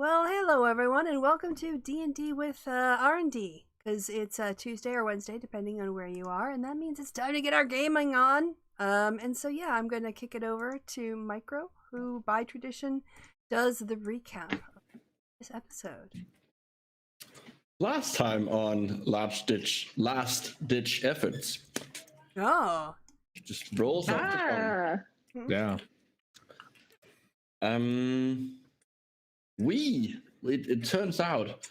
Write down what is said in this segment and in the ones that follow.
Well, hello everyone, and welcome to D&D with R&D, because it's Tuesday or Wednesday, depending on where you are, and that means it's time to get our gaming on. And so yeah, I'm going to kick it over to Micro, who by tradition does the recap of this episode. Last time on Last Ditch Efforts. Oh. Just rolls off the tongue. Yeah. It turns out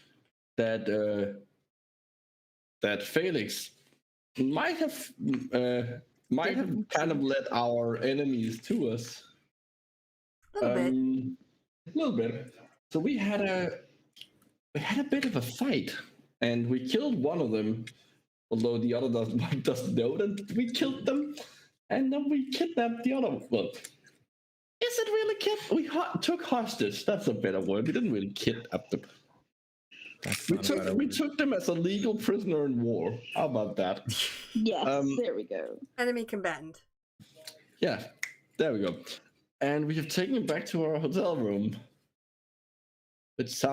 that that Felix might have kind of led our enemies to us. A little bit. So we had a bit of a fight, and we killed one of them, although the other doesn't know that we killed them, and then we kidnapped the other. Well, is it really We took hostage. That's a better word. We didn't really kidnap them. We took them as a legal prisoner in war. How about that? Yes, there we go. Enemy combatant. Yeah, there we go. And we have taken him back to our hotel room. Which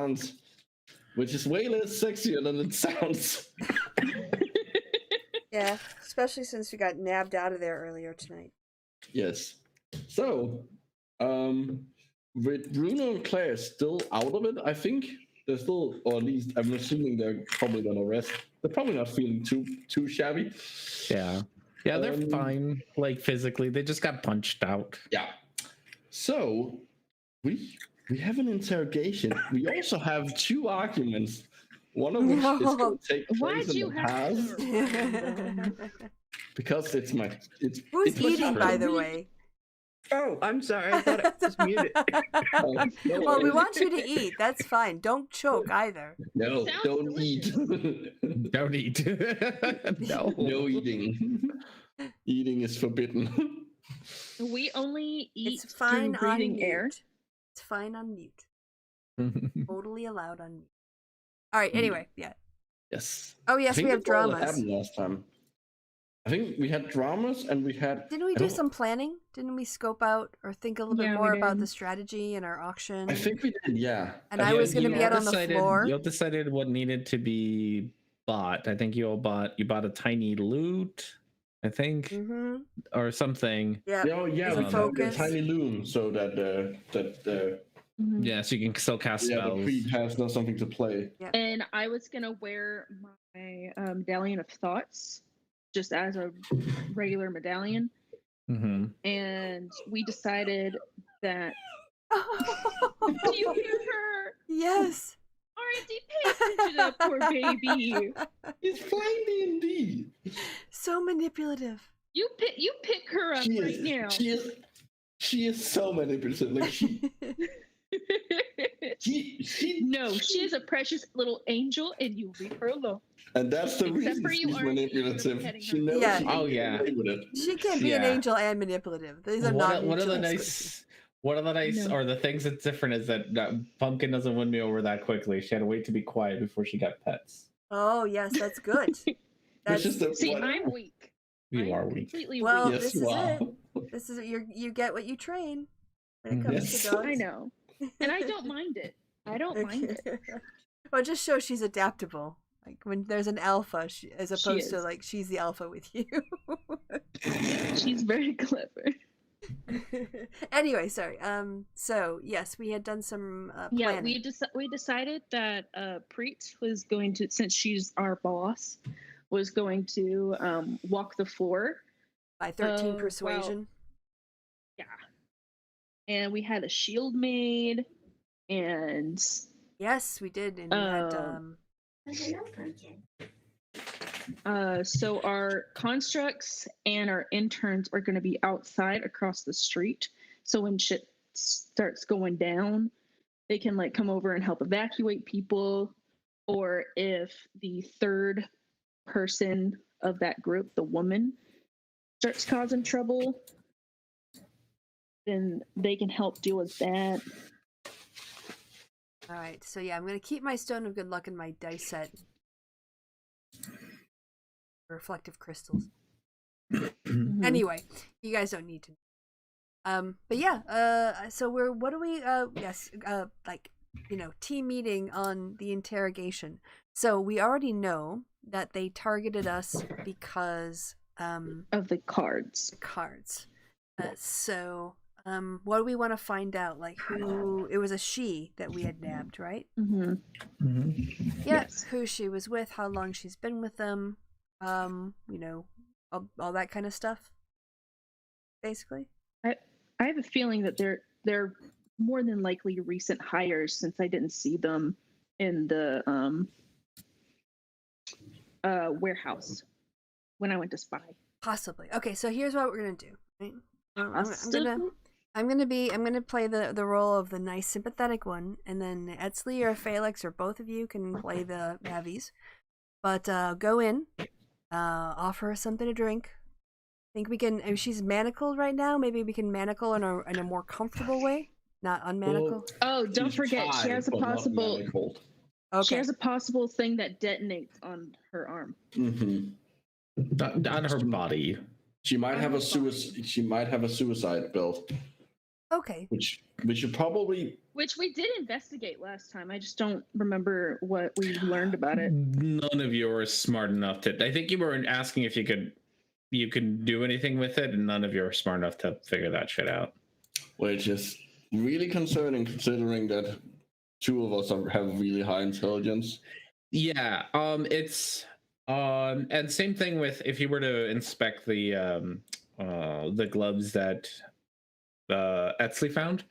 is way less sexier than it sounds. Yeah, especially since we got nabbed out of there earlier tonight. Yes. So, with Bruno and Claire still out of it, I think they're still, or at least I'm assuming they're probably gonna rest. They're probably not feeling too shabby. Yeah, they're fine. Like physically, they just got punched out. Yeah. So we have an interrogation. We also have two arguments. One of which is going to take place in the past. Because it's Who's eating, by the way? Oh, I'm sorry. I thought it was muted. Well, we want you to eat. That's fine. Don't choke either. No, don't eat. Don't eat. No eating. Eating is forbidden. We only eat it's fine through breathing air. It's fine on mute. Totally allowed on mute. All right. Anyway, yeah. Yes. Oh yes, we have dramas. What happened last time? I think we had dramas and we had... Didn't we do some planning? Didn't we scope out or think a little bit more about the strategy and our auction? I think we did, yeah. And I was going to be out on the floor. You all decided what needed to be bought. I think you all bought a tiny loot, I think, or something. Yeah, we had a tiny loom so that yeah, so you can still cast spells. The creed has something to play. Yeah. And I was going to wear my medallion of thoughts, just as a regular medallion. And we decided that... Do you hear her? Yes. R&D, pay attention to that poor baby. He's flying D&D. So manipulative. You pick her up right now. She is so manipulative. Like she is a precious little angel, and you leave her alone. And that's the reason she's manipulative. She knows she can She can't be an angel and manipulative. These are not one of the nice One of the nice No. or the things that's different is that Pumpkin doesn't win me over that quickly. She had to wait to be quiet before she got pets. Oh yes, that's good. Which That's is the See, what? I'm weak. You I'm are weak. completely well. weak. Yes, This is it. wow. This is you get what you train when it Mhm. comes Yes. to dogs. I know, and I don't mind it. I don't mind it. Well, it just shows she's adaptable. Like when there's an alpha, as She opposed to is. like she's the alpha with you. She's very clever. Anyway, sorry. So yes, we had done some Yeah, planning. we decided that Preet was going to, since she's our boss, was going to walk the floor. By 13 well, persuasion. Yeah, and we had a shield made, and Yes, we did, and we had so our constructs and our interns are going to be outside across the street. So when shit starts going down, they can like come over and help evacuate people. Or if the third person of that group, the woman, starts causing trouble, then they can help deal with that. all right. So yeah, I'm gonna keep my stone of good luck in my dice set. Reflective crystals. Anyway, you guys don't need to. But yeah. So what do we? Yes. Like team meeting on the interrogation. So we already know that they targeted us because of the cards. So what do we want to find out? Like who? It was a she that we had nabbed, right? Mm-hmm. Mm-hmm. Yes. Who she was with, how long she's been with them, all that kind of stuff. Basically. I have a feeling that they're more than likely recent hires, since I didn't see them in the warehouse when I went to spy. Possibly. Okay, so here's what we're gonna do. Right? I'm gonna play the role of the nice sympathetic one, and then Etzli or Felix or both of you can play the Navies. But go in, offer her something to drink. Think we can? If she's manacled right now, maybe we can manacle in a more comfortable way, not unmanacle. Oh, don't She's forget, she tied, has a but not possible. manacled. Okay. She has a possible thing that detonates on her arm. Mm-hmm. On her body. She might have a suicide. She might have a suicide build. Okay. Which we probably. Which we did investigate last time. I just don't remember what we learned about it. None of you are smart enough to. I think you were asking if you can do anything with it, and none of you are smart enough to figure that shit out. Which is really concerning, considering that two of us have really high intelligence. Yeah. It's and same thing with if you were to inspect the gloves that Etzli found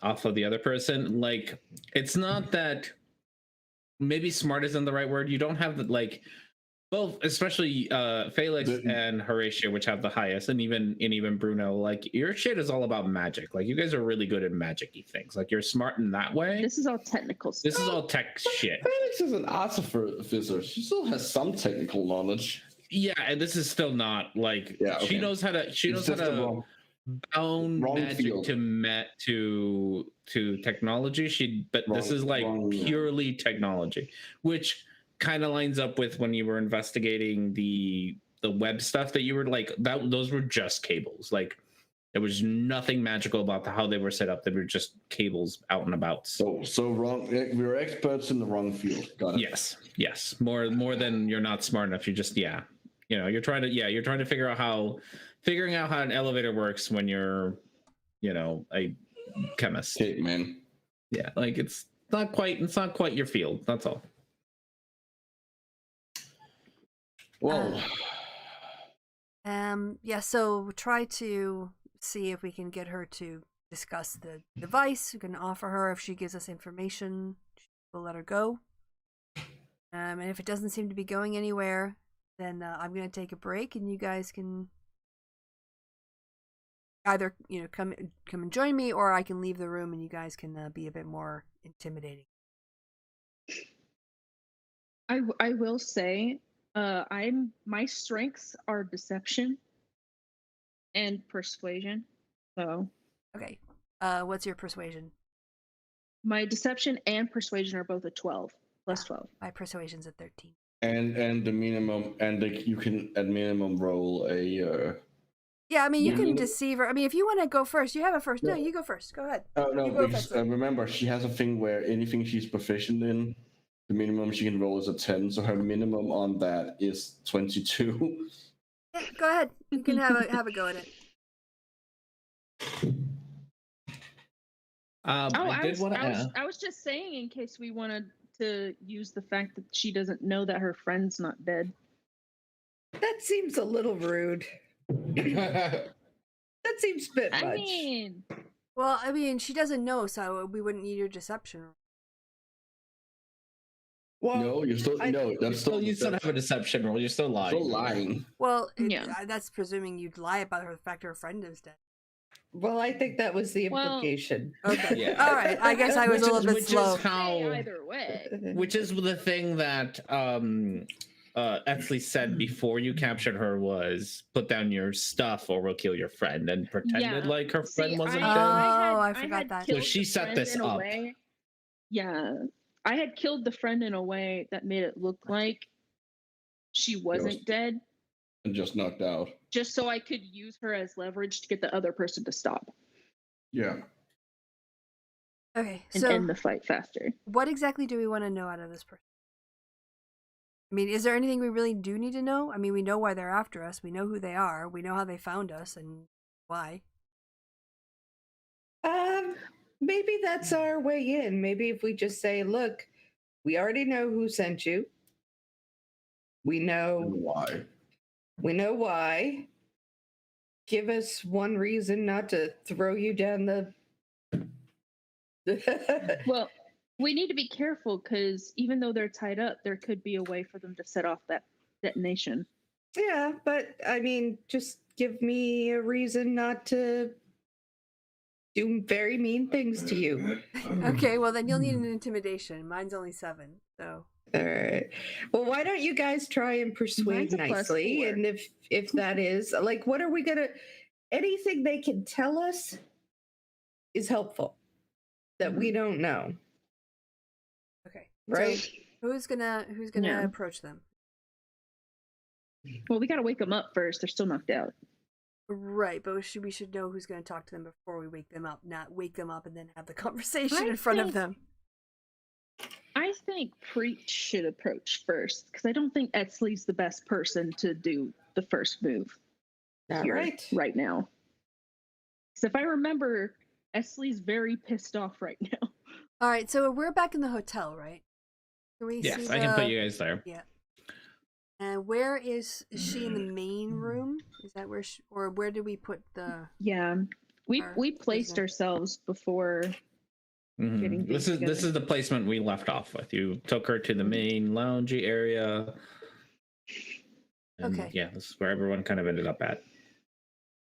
off of the other person. Like, it's not that maybe smart isn't the right word. You don't have both, especially Felix and Horatio, which have the highest, and even Bruno. Like, your shit is all about magic. Like, you guys are really good at magic-y things. Like, you're smart in that way. This is all technical stuff. This is all tech shit. Felix is an artificer. She still has some technical knowledge. Yeah, and this is still not like she knows how to. She knows how to bound magic to technology. This is like purely technology, which kind of lines up with when you were investigating the web stuff that you were like that. Those were just cables. Like, there was nothing magical about how they were set up. They were just cables out and about. So wrong. We were experts in the wrong field. Got it. Yes. More than you're not smart enough. You just you're trying to figure out how an elevator works when you're a chemist. Okay, man. Yeah, like it's not quite your field. That's all. Well, so try to see if we can get her to discuss the device. We can offer her, if she gives us information, we'll let her go. And if it doesn't seem to be going anywhere, then I'm going to take a break, and you guys can either come and join me, or I can leave the room and you guys can be a bit more intimidating. I will say, my strengths are deception and persuasion. So Okay. What's your persuasion? My deception and persuasion are both a 12 plus 12. My persuasion's at 13. And the minimum, and you can at minimum roll a. Yeah, I mean, you can minimum- deceive her. I mean, if you want to go first, you have a first. No, No. you go first. Go ahead. Oh no, You go because first. remember she has a thing where anything she's proficient in, the minimum she can roll is a 10. So her minimum on that is 22. Yeah, go ahead. You can have a go at it. I was just saying in case we wanted to use the fact that she doesn't know that her friend's not dead. That seems a little rude. That seems a bit much. I mean, well, I mean, she doesn't know, so we wouldn't need your deception. Well, no, you're still You still have a deception roll. You're still lying. Still lying. Well, Yeah. That's presuming you'd lie about the fact her friend is dead. well, I think that was the implication. Okay. Yeah. All right. I guess I was a little bit slow. either way. Which is the thing that Etsley said before you captured her was put down your stuff or we'll kill your friend, and pretended like her friend wasn't dead. I forgot that. So she set this up. Yeah. I had killed the friend in a way that made it look like she wasn't dead. And just knocked out. Just so I could use her as leverage to get the other person to stop. Yeah. Okay, And so end the fight faster. what exactly do we want to know out of this person? I mean, is there anything we really do need to know? I mean, we know why they're after us. We know who they are. We know how they found us and why. Maybe that's our way in. Maybe if we just say, look, we already know who sent you. We know why. We know why. Give us one reason not to throw you down the. Well, we need to be careful because even though they're tied up, there could be a way for them to set off that detonation. Yeah, but I mean, just give me a reason not to do very mean things to you. Okay, well then you'll need an intimidation. Mine's only 7, so. All right. Well, why don't you guys try and persuade Mine's a nicely? +4. And if that is like, what are we gonna? Anything they can tell us is helpful that we don't know. Okay. Right. So who's gonna Yeah. approach them? Well, we got to wake them up first. They're still knocked out. Right, but we should know who's going to talk to them before we wake them up, not wake them up and then have the conversation in front of them. I think Preach should approach first because I don't think Etsley's the best person to do the first move All here right now. So if I remember, Etsley's very pissed off right now. All right, so we're back in the hotel, right? Can we Yes, see I can put you guys there. Yeah. And where is she in the main room? Is that where or where did we put the? Yeah, we placed prisoner. ourselves before. Getting This things is the placement we left off with. You took her to the main loungy area. And Okay. Yeah, this is where everyone kind of ended up at.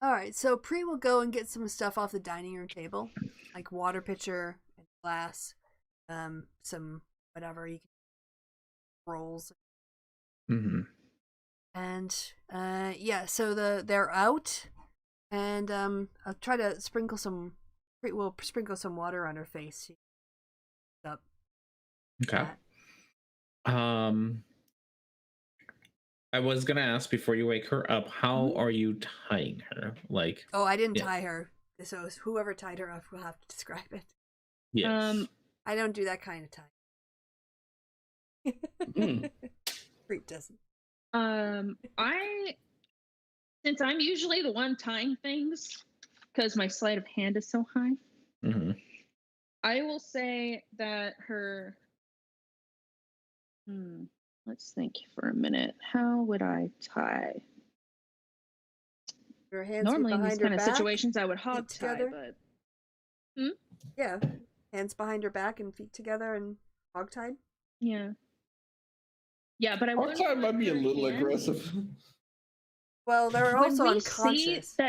All right, so Pri will go and get some stuff off the dining room table, like water pitcher and glass, some whatever you can rolls. Mm-hmm. And yeah, so they're out, and I'll try to sprinkle some. We'll sprinkle some water on her face. Up. Okay. I was gonna ask before you wake her up, how are you tying her? Like, oh, I didn't tie her. So whoever tied her up will have to describe it. yes. I don't do that kind of tying. Creep doesn't. Since I'm usually the one tying things because my sleight of hand is so high, I will say that her. Let's think for a minute. How would I tie? Her hands Normally in behind these her kind of back, situations, I would hog tie, together. but Yeah, hands behind her back and feet together and hog tied. yeah, but I Hog wouldn't tie want might be a her little hands- aggressive. Well, they're also when we unconscious. see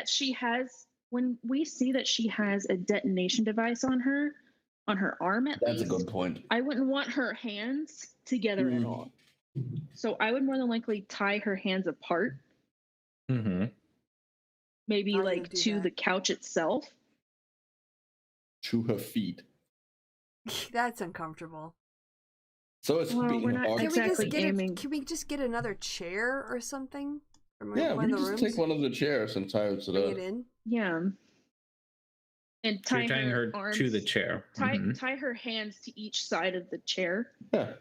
that she has a detonation device on her arm at That's least. a good point. I wouldn't want her hands together at all. So I would more than likely tie her hands apart. Mm-hmm. Maybe How are you like gonna do to that? the couch itself. to her feet. That's uncomfortable. So it's Well, being we're not hard. exactly aiming. Can we just get another chair or something from Yeah, one we of the just rooms? take one of the chairs and tie it to Bring it the. in. Yeah. And So tie you're tying her arms, to the chair. tie her hands to each side of the chair. Yeah.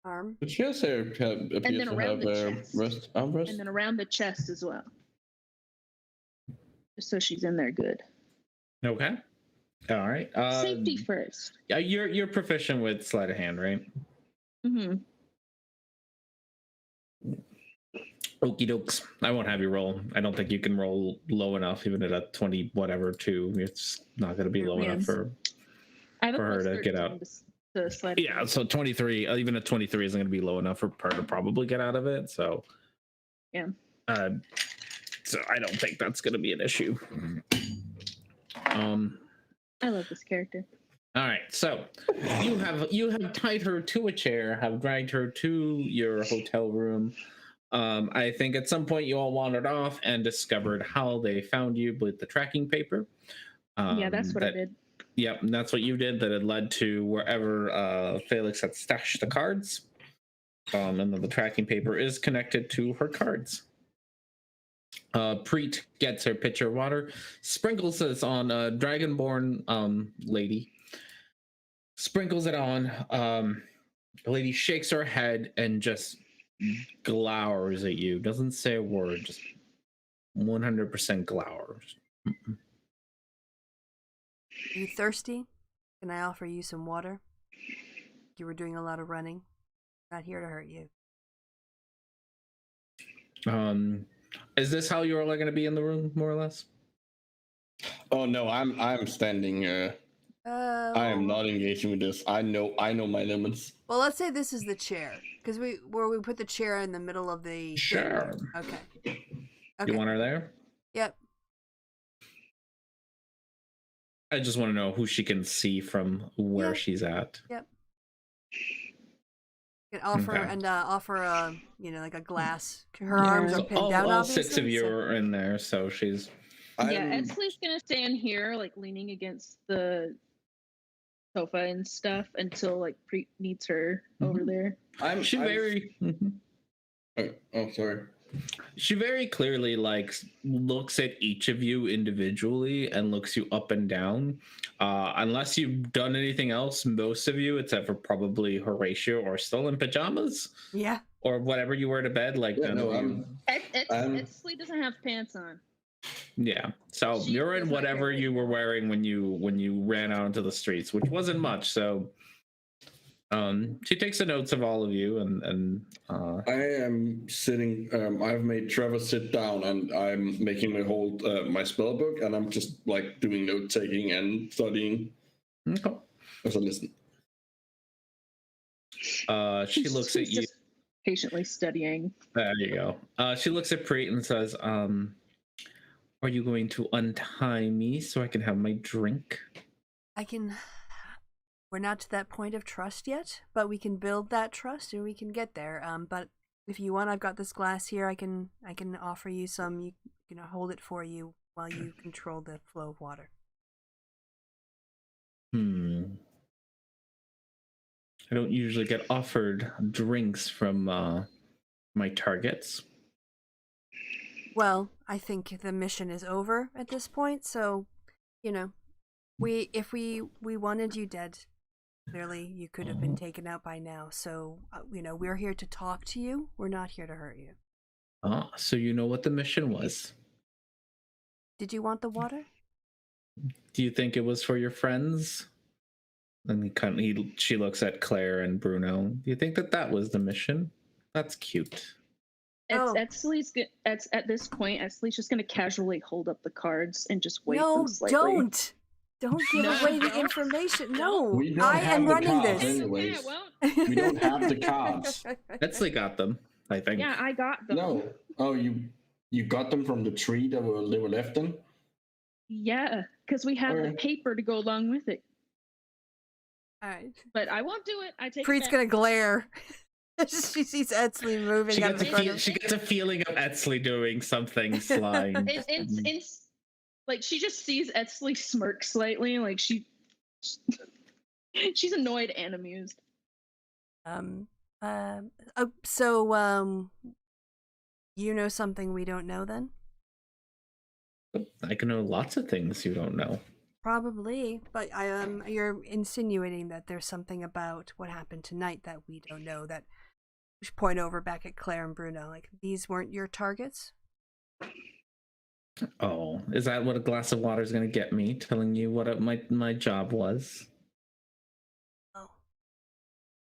Arm. The chairs here appear then to around have the a chest. armrest. And then around the chest as well. Just so she's in there good. Okay. All right. Safety first. Yeah, you're proficient with sleight of hand, right? Mm-hmm. Okie dokes. I won't have you roll. I don't think you can roll low enough, even at a 20 whatever 2. It's not going to be low enough for I have a for her plus to get out. To slide Yeah, so 23, even a 23 isn't going to be low enough for her to probably get out of it. So yeah. So I don't think that's going to be an issue. I love this character. All right, so you have tied her to a chair, have dragged her to your hotel room. I think at some point you all wandered off and discovered how they found you with the tracking paper. Yeah, that's what I did. Yep, and that's what you did. That had led to wherever Felix had stashed the cards. And then the tracking paper is connected to her cards. Preet gets her pitcher of water, sprinkles this on a dragonborn lady, sprinkles it on. The lady shakes her head and just glowers at you. Doesn't say a word, just 100% glowers. Are you thirsty? Can I offer you some water? You were doing a lot of running. Not here to hurt you. Is this how you're all going to be in the room, more or less? Oh no, I'm standing. I am not engaging with this. I know my limits. Well, let's say this is the chair, because we put the chair in the middle of the. Sure. Okay. You want her there? Yep. I just want to know who she can see from where she's at. Yep. You can offer Okay. offer a like a glass. Her arms are pinned down. All Obviously, 6 of you are in there, so she's. Yeah, Edsley's gonna stand here, like leaning against the sofa and stuff until like Preet meets her over there. Sorry. She very clearly looks at each of you individually and looks you up and down. Unless you've done anything else, most of you, except for probably Horatio, are still in pajamas. Yeah. Or whatever you wear to bed. Edsley doesn't have pants on. Yeah. So you're in whatever you were wearing when you ran out into the streets, which wasn't much. So she takes the notes of all of you and I am sitting. I've made Trevor sit down, and I'm making me hold my spell book, and I'm just like doing note taking and studying as I listen. She looks at you, just patiently studying. There you go. She looks at Preet and says, "Are you going to untie me so I can have my drink?" We're not to that point of trust yet, but we can build that trust and we can get there. But if you want, I've got this glass here. I can offer you some. You can hold it for you while you control the flow of water. I don't usually get offered drinks from my targets. Well, I think the mission is over at this point, so if we wanted you dead, clearly you could have been taken out by now. So we're here to talk to you. We're not here to hurt you. So you know what the mission was. Did you want the water? Do you think it was for your friends? And she looks at Claire and Bruno. Do you think that was the mission? That's cute. Edsley's at this point. Edsley's just going to casually hold up the cards and just wait. No, them slightly. Don't give away the information. No, I am running this. Anyways. We don't have the cards. Edsley got them, I think. Yeah, I got them. No. Oh, you got them from the tree they were left in? Yeah, because we have the paper to go along with it. All right. But I won't do it. I take Preet's gonna glare. She sees Edsley moving. She gets a feeling of Edsley doing something sly. Like she just sees Edsley smirk slightly, like she She's annoyed and amused. So you know something we don't know then? I can know lots of things you don't know. Probably, but you're insinuating that there's something about what happened tonight that we don't know, that we should point over back at Claire and Bruno. Like, these weren't your targets? Oh, is that what a glass of water is going to get me? Telling you what my job was? Oh.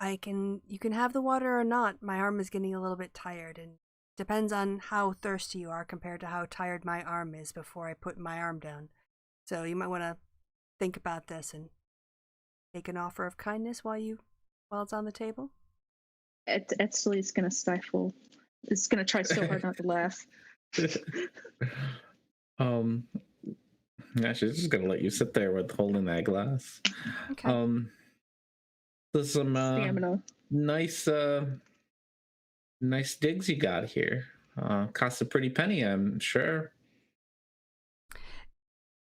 You can have the water or not. My arm is getting a little bit tired, and depends on how thirsty you are compared to how tired my arm is before I put my arm down. So you might want to think about this and take an offer of kindness while it's on the table. Etsley's gonna stifle. It's gonna try so hard not to laugh. Yeah, she's just gonna let you sit there with holding that glass. Okay. There's some Stamina. nice digs you got here. Cost a pretty penny, I'm sure.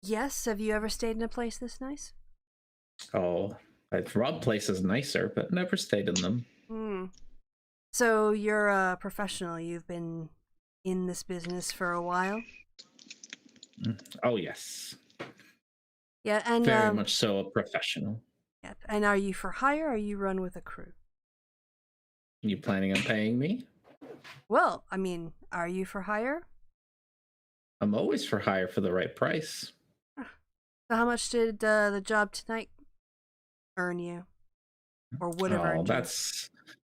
Yes. Have you ever stayed in a place this nice? Oh, I've robbed places nicer, but never stayed in them. So you're a professional. You've been in this business for a while? Oh, yes. Yeah, and very much so a professional. Yep. And are you for hire or you run with a crew? You planning on paying me? Well, I mean, are you for hire? I'm always for hire for the right price. So how much did the job tonight earn you? Or would have earned you?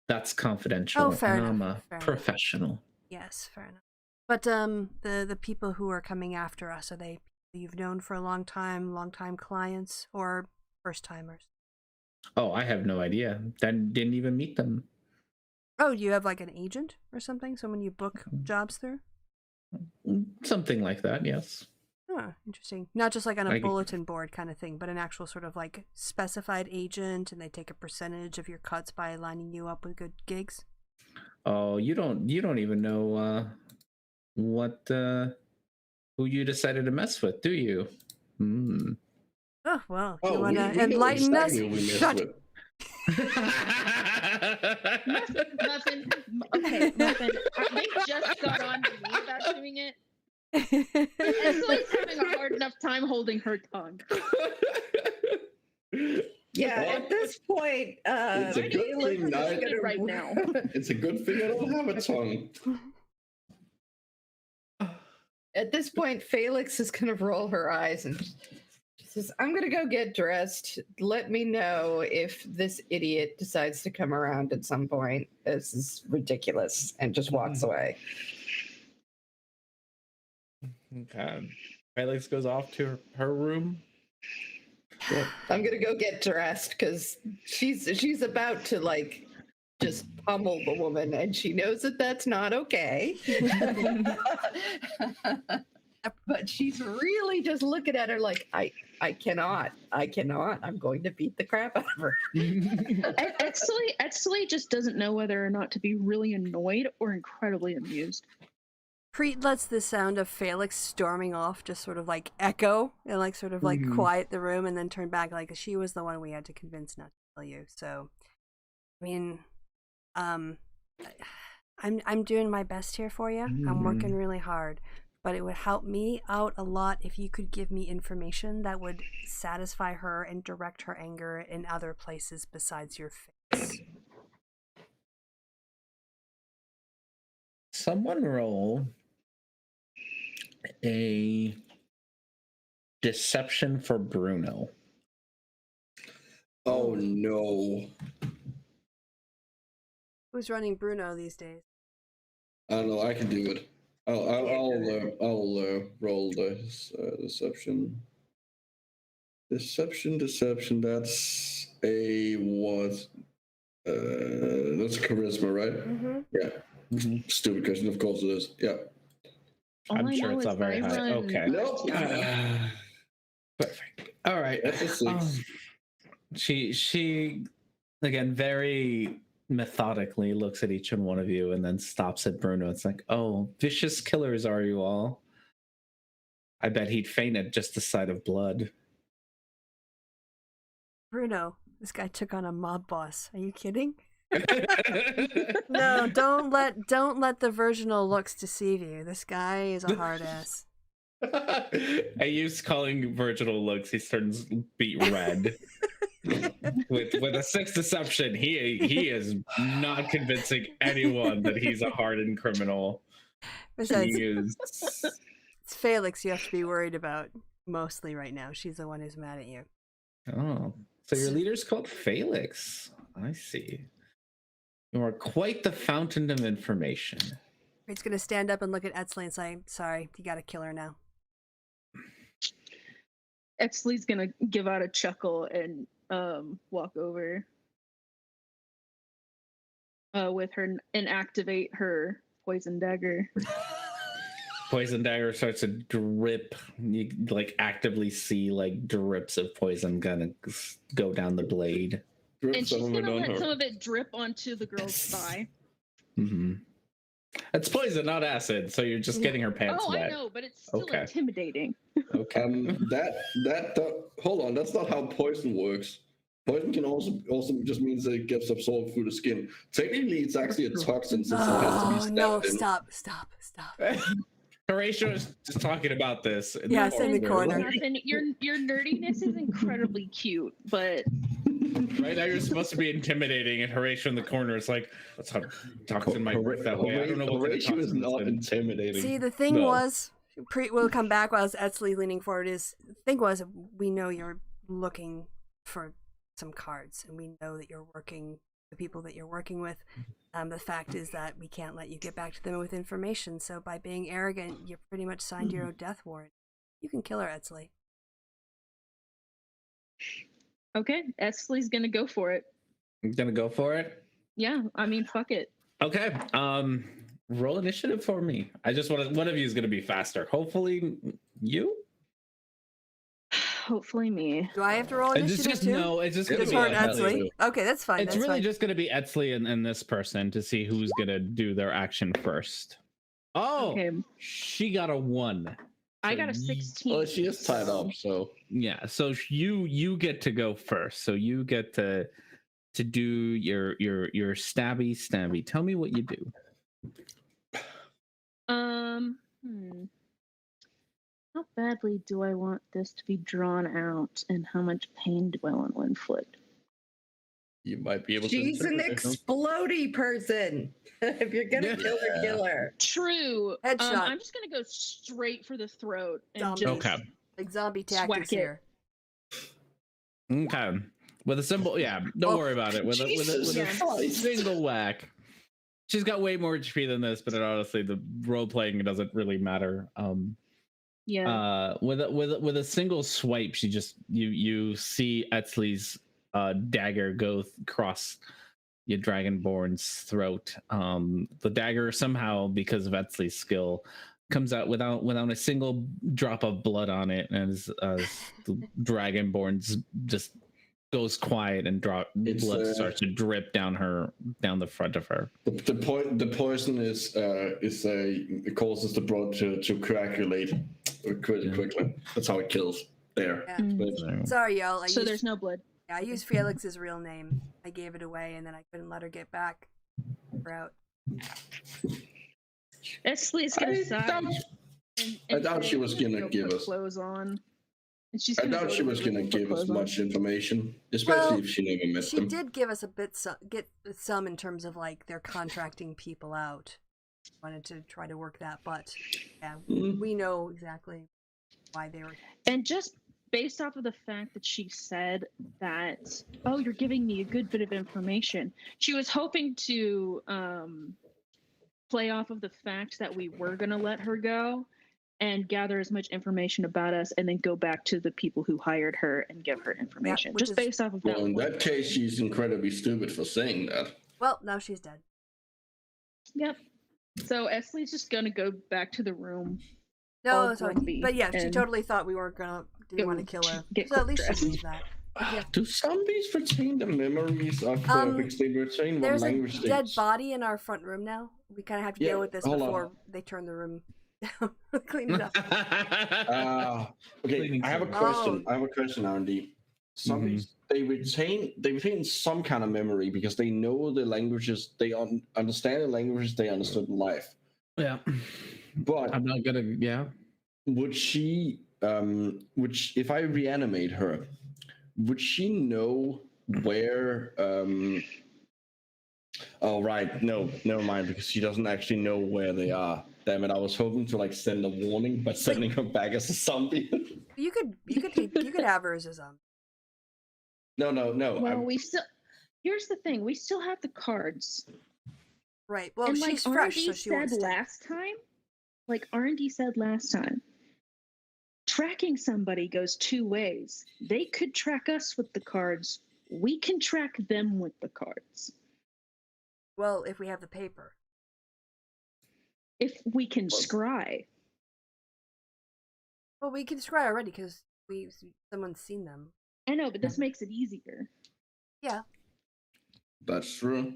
That's confidential. Oh, fair enough. I'm a professional. Yes, fair enough. But the people who are coming after us, are they people you've known for a long time clients, or first timers? Oh, I have no idea. Didn't even meet them. Oh, you have like an agent or something? Someone you book jobs through? Something like that, yes. Oh, interesting. Not just like on a bulletin board kind of thing, but an actual sort of like specified agent, and they take a percentage of your cuts by lining you up with good gigs. Oh, you don't even know who you decided to mess with, do you? Oh, well, you want to enlighten us? Shut up. Muffin. Okay, Muffin. They just got on to me about doing it. Etsley's having a hard enough time holding her tongue. Yeah, at this point, it's a good thing right now. It's a good thing I don't have a tongue. At this point, Felix is going to roll her eyes and she says, I'm going to go get dressed. Let me know if this idiot decides to come around at some point. This is ridiculous. And just walks away. Okay. Felix goes off to her room. Yeah. I'm going to go get dressed because she's about to like just pummel the woman, and she knows that that's not okay. But she's really just looking at her like, I cannot. I'm going to beat the crap out of her. Etsley just doesn't know whether or not to be really annoyed or incredibly amused. Preet lets the sound of Felix storming off just sort of like echo and like sort of like quiet the room, and then turn back like she was the one we had to convince not to tell you. So, I mean, I'm doing my best here for you. I'm working really hard, but it would help me out a lot if you could give me information that would satisfy her and direct her anger in other places besides your face. Someone roll a deception for Bruno. Oh no. Who's running Bruno these days? I don't know. I can do it. I'll roll the deception. Deception. That's a what? That's charisma, right? Mm-hmm. Yeah. Stupid question. Of course it is. Yeah. I'm sure it's not very high. Okay. Nope. Perfect. All right. That's a 6. She again very methodically looks at each and one of you and then stops at Bruno. It's like, oh, vicious killers are you all? I bet he'd faint at just the sight of blood. Bruno, this guy took on a mob boss. Are you kidding? No, don't let the virginal looks deceive you. This guy is a hard ass. I use calling virginal looks. He turns beet red. with a 6 deception, he is not convincing anyone that he's a hardened criminal. Besides, it's Felix you have to be worried about mostly right now. She's the one who's mad at you. Oh, so your leader's called Felix. I see. You are quite the fountain of information. He's gonna stand up and look at Etzley and say, "Sorry, you gotta kill her now." Etzley's gonna give out a chuckle and walk over with her and activate her poison dagger. Poison dagger starts to drip. You like actively see like drips of poison gonna go down the blade. And she's gonna let some of it drip onto the girl's thigh. Mm-hmm. It's poison, not acid, so you're just getting her pants wet. I know, but it's still intimidating. Okay. Hold on, that's not how poison works. Poison can also just means that it gets absorbed through the skin. Technically, it's actually a toxin since it has to be stabbed no! in. Stop! Horatio is just talking about this. Yes, in the corner. Your nerdiness is incredibly cute, but right now you're supposed to be intimidating, and Horatio in the corner is like, "That's how toxin might work that way." I don't know what Horatio is not intimidating. See, the thing was, we'll come back while Etzley leaning forward. The thing was, we know you're looking for some cards, and we know that you're working the people that you're working with. The fact is that we can't let you get back to them with information. So by being arrogant, you pretty much signed your own death warrant. You can kill her, Etzley. okay, Etzley's gonna go for it. I'm gonna go for it. Yeah, I mean, fuck it. Okay. Roll initiative for me. I just want one of you is gonna be faster. Hopefully, you. Hopefully me. Do I have to roll initiative too? No, it's just gonna be Etzley. Okay, that's fine. It's really just gonna be Etzley and this person to see who's gonna do their action first. Oh, okay. She got a 1. I got a 16. Well, she is tied up, so yeah. So you get to go first. So you get to do your stabby. Tell me what you do. How badly do I want this to be drawn out, and how much pain do I want to inflict? You might be able to. She's an explodey person. If you're gonna kill her. True. Headshot. I'm just gonna go straight for the throat and Zombie. just like zombie tactics here. Okay. With a simple, don't worry about it. With a single whack. She's got way more HP than this, but honestly, the role playing doesn't really matter. With a single swipe, she just you see Etzley's dagger go across your dragonborn's throat. The dagger somehow, because of Etzley's skill, comes out without a single drop of blood on it, and as the dragonborn's just goes quiet and blood starts to drip down the front of her. The poison it causes the blood to coagulate quickly. That's how it kills. There. Yeah. Sorry, y'all. There's no blood. Yeah, I used Felix's real name. I gave it away, and then I couldn't let her get back. We're out. Etzley's gonna sigh. I doubt she was gonna give us clothes on. I doubt she was going to give us much information, especially if she never met them. She did give us get some in terms of like they're contracting people out. Wanted to try to work that, but we know exactly why they were. And just based off of the fact that she said that, oh, you're giving me a good bit of information, she was hoping to play off of the fact that we were going to let her go and gather as much information about us and then go back to the people who hired her and give her information. Just based off of that. Well, in that case, she's incredibly stupid for saying that. Well, now she's dead. Yep. So Etzley's just going to go back to the room. No, sorry. But yeah, she totally thought we weren't didn't want to kill her. So at least she believes that. Yeah. Do zombies retain the memories of because they retain what language they... There's a dead body in our front room now. We kind of have to deal with this before they turn the room down. Clean it up. Okay, I have a question. I have a question, R&D. Zombies they retain some kind of memory because they know the languages, they understand the languages they understood in life. Yeah. But I'm not gonna. Yeah. would she, if I reanimate her, would she know where? Oh right, no, never mind, because she doesn't actually know where they are. Damn it! I was hoping to like send a warning by sending her back as a zombie. You could have her as a zombie. No. Well, here's the thing: we still have the cards. Right. Well, and she's like fresh, R&D so she won't said stay. R&D said last time, tracking somebody goes two ways. They could track us with the cards. We can track them with the cards. Well, if we have the paper. If we can scry. Well, we can scry already because someone's seen them. I know, but this makes it easier. Yeah. That's true.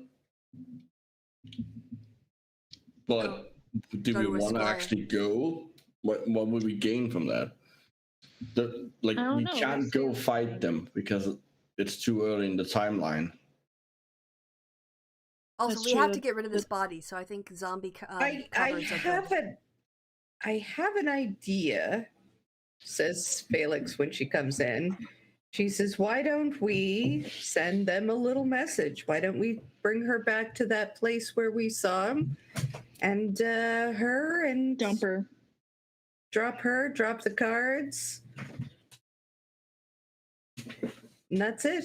But do we want to actually go? What would we gain from that? We can't go fight them because it's too early in the timeline. Also, we have to get rid of this body, so I think zombie I have an idea, says Felix when she comes in. She says, why don't we send them a little message? Why don't we bring her back to that place where we saw him? And her and dump her. Drop the cards. And that's it.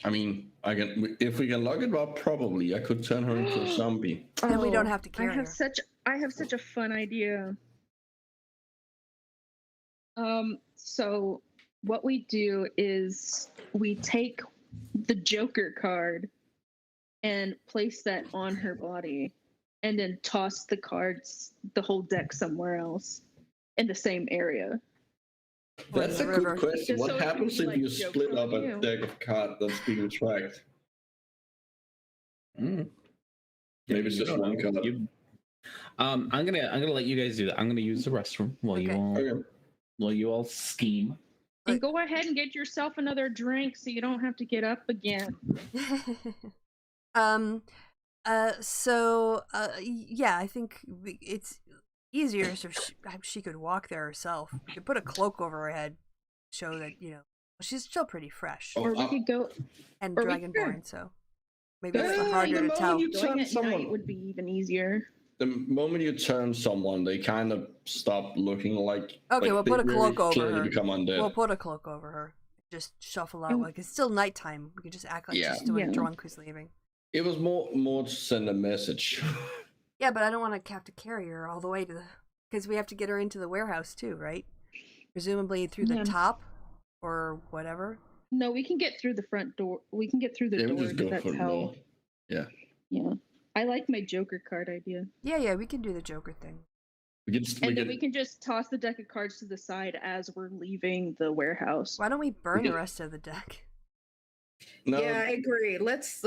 I mean, if we can lock it up, probably I could turn her into a zombie. And we don't have to carry her. I have such a fun idea. So what we do is we take the Joker card and place that on her body, and then toss the cards, the whole deck, somewhere else in the same area. That's a good question. What happens if you split up a deck of cards that's being tracked? Maybe it's just one card. I'm gonna let you guys do that. I'm gonna use the restroom while you all scheme. And go ahead and get yourself another drink so you don't have to get up again. Yeah, I think it's easier if she could walk there herself. You could put a cloak over her head, show that, she's still pretty fresh. Or we could go... And Dragonborn, so maybe it's harder to tell. Going at night would be even easier. The moment you turn someone, they kind of stop looking like... Okay, we'll put a cloak over her. Become undead. We'll put a cloak over her. Just shuffle out. Like, it's still nighttime. We can just act like she's still drunk who's leaving. It was more to send a message. Yeah, but I don't want to have to carry her all the way to the... Because we have to get her into the warehouse too, right? Presumably through the top or whatever. No, we can get through the front door. We can get through the door. That's how... Yeah. Yeah. I like my Joker card idea. Yeah, we can do the Joker thing. Then we can just toss the deck of cards to the side as we're leaving the warehouse. Why don't we burn the rest of the deck? No. Yeah, I agree. Let's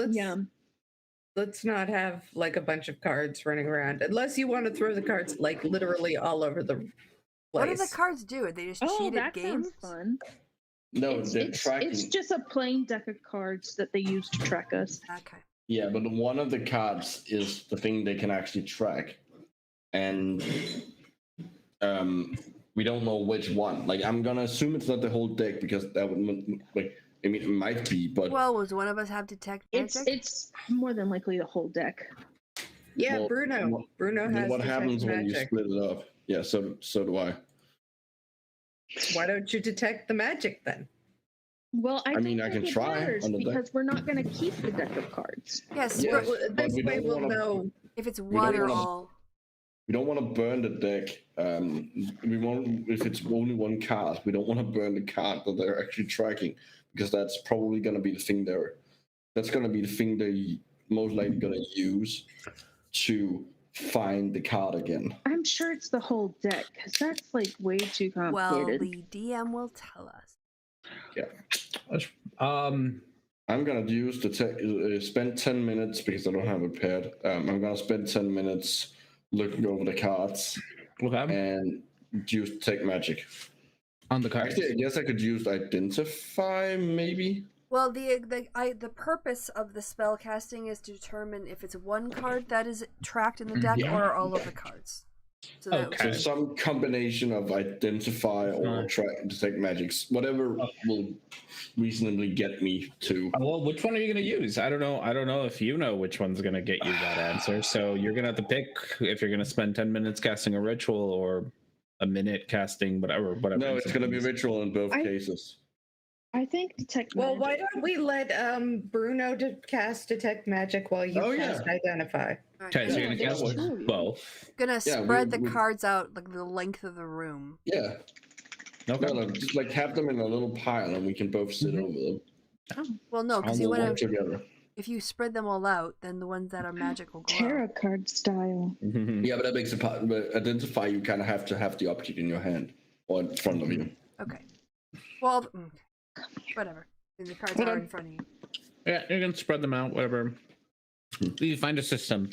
not have like a bunch of cards running around, unless you want to throw the cards like literally all over the place. What do the cards do? Are they just cheated games? Sounds fun. No, they're tracking. It's just a plain deck of cards that they use to track us. Okay. Yeah, but one of the cards is the thing they can actually track, and we don't know which one. Like, I'm gonna assume it's not the whole deck because that would it might be, but does one of us have detect magic? It's more than likely the whole deck. Yeah, Bruno has. What happens when you split it up? Yeah, so do I. Why don't you detect the magic then? Well, I can try because we're not going to keep the deck of cards. Yes, this way we'll know if it's one or all. We don't want to burn the deck. If it's only one card, we don't want to burn the card that they're actually tracking, because that's probably going to be the thing they're most likely going to use to find the card again. I'm sure it's the whole deck, because that's like way too complicated. Well, the DM will tell us. Yeah. I'm gonna use spend 10 minutes because I don't have a pad. I'm gonna spend 10 minutes looking over the cards and use detect magic. On the cards. Actually, I guess I could use identify, maybe. Well, the purpose of the spell casting is to determine if it's one card that is tracked in the deck Yeah. or all of the cards. So that, Okay. So some combination of identify or detect magics, whatever will reasonably get me to. Well, which one are you going to use? I don't know if you know which one's going to get you that answer. So you're going to have to pick if you're going to spend 10 minutes casting a ritual or a minute casting whatever. No, it's going to be ritual in both cases. I think detect Well, magic. why don't we let Bruno cast detect magic while you cast identify? Okay, so you're going to there's cast two of you. both. gonna spread the cards out like the length of the room. Yeah. Okay. No, just like have them in a little pile and we can both sit over them. Well, no, because And you we'll want work to. together. If you spread them all out, then the ones that are magic will go out. Tarot card style. Yeah, but that makes it part. But identify, you kind of have to have the object in your hand or in front of you. Okay. Well, whatever. The cards are in front of you. Yeah, you can spread them out, whatever. You find a system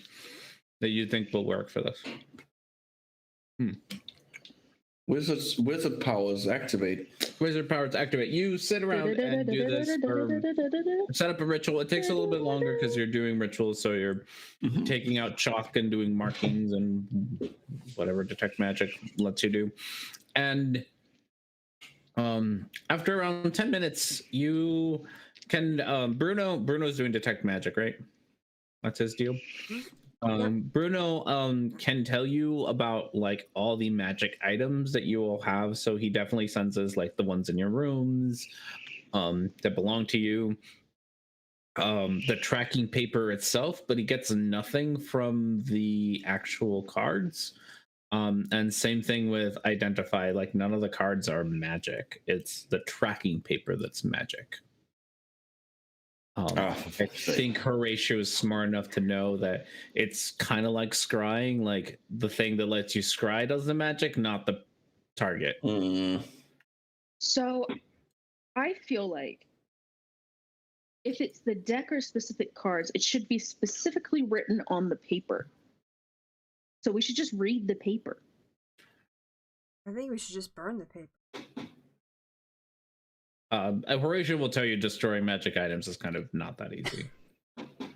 that you think will work for this. Wizard powers activate. Wizard powers activate. You sit around and do this, or set up a ritual. It takes a little bit longer because you're doing rituals, so you're taking out chalk and doing markings and whatever detect magic lets you do. And after around 10 minutes, you can Bruno's doing detect magic, right? That's his deal. Bruno can tell you about like all the magic items that you will have, so he definitely senses like the ones in your rooms that belong to you, the tracking paper itself, but he gets nothing from the actual cards. And same thing with identify, like none of the cards are magic, it's the tracking paper that's magic. I think Horatio is smart enough to know that it's kind of like scrying, like the thing that lets you scry does the magic, not the target. So I feel like if it's the deck or specific cards, it should be specifically written on the paper. So we should just read the paper. I think we should just burn the paper. Horatio will tell you destroying magic items is kind of not that easy.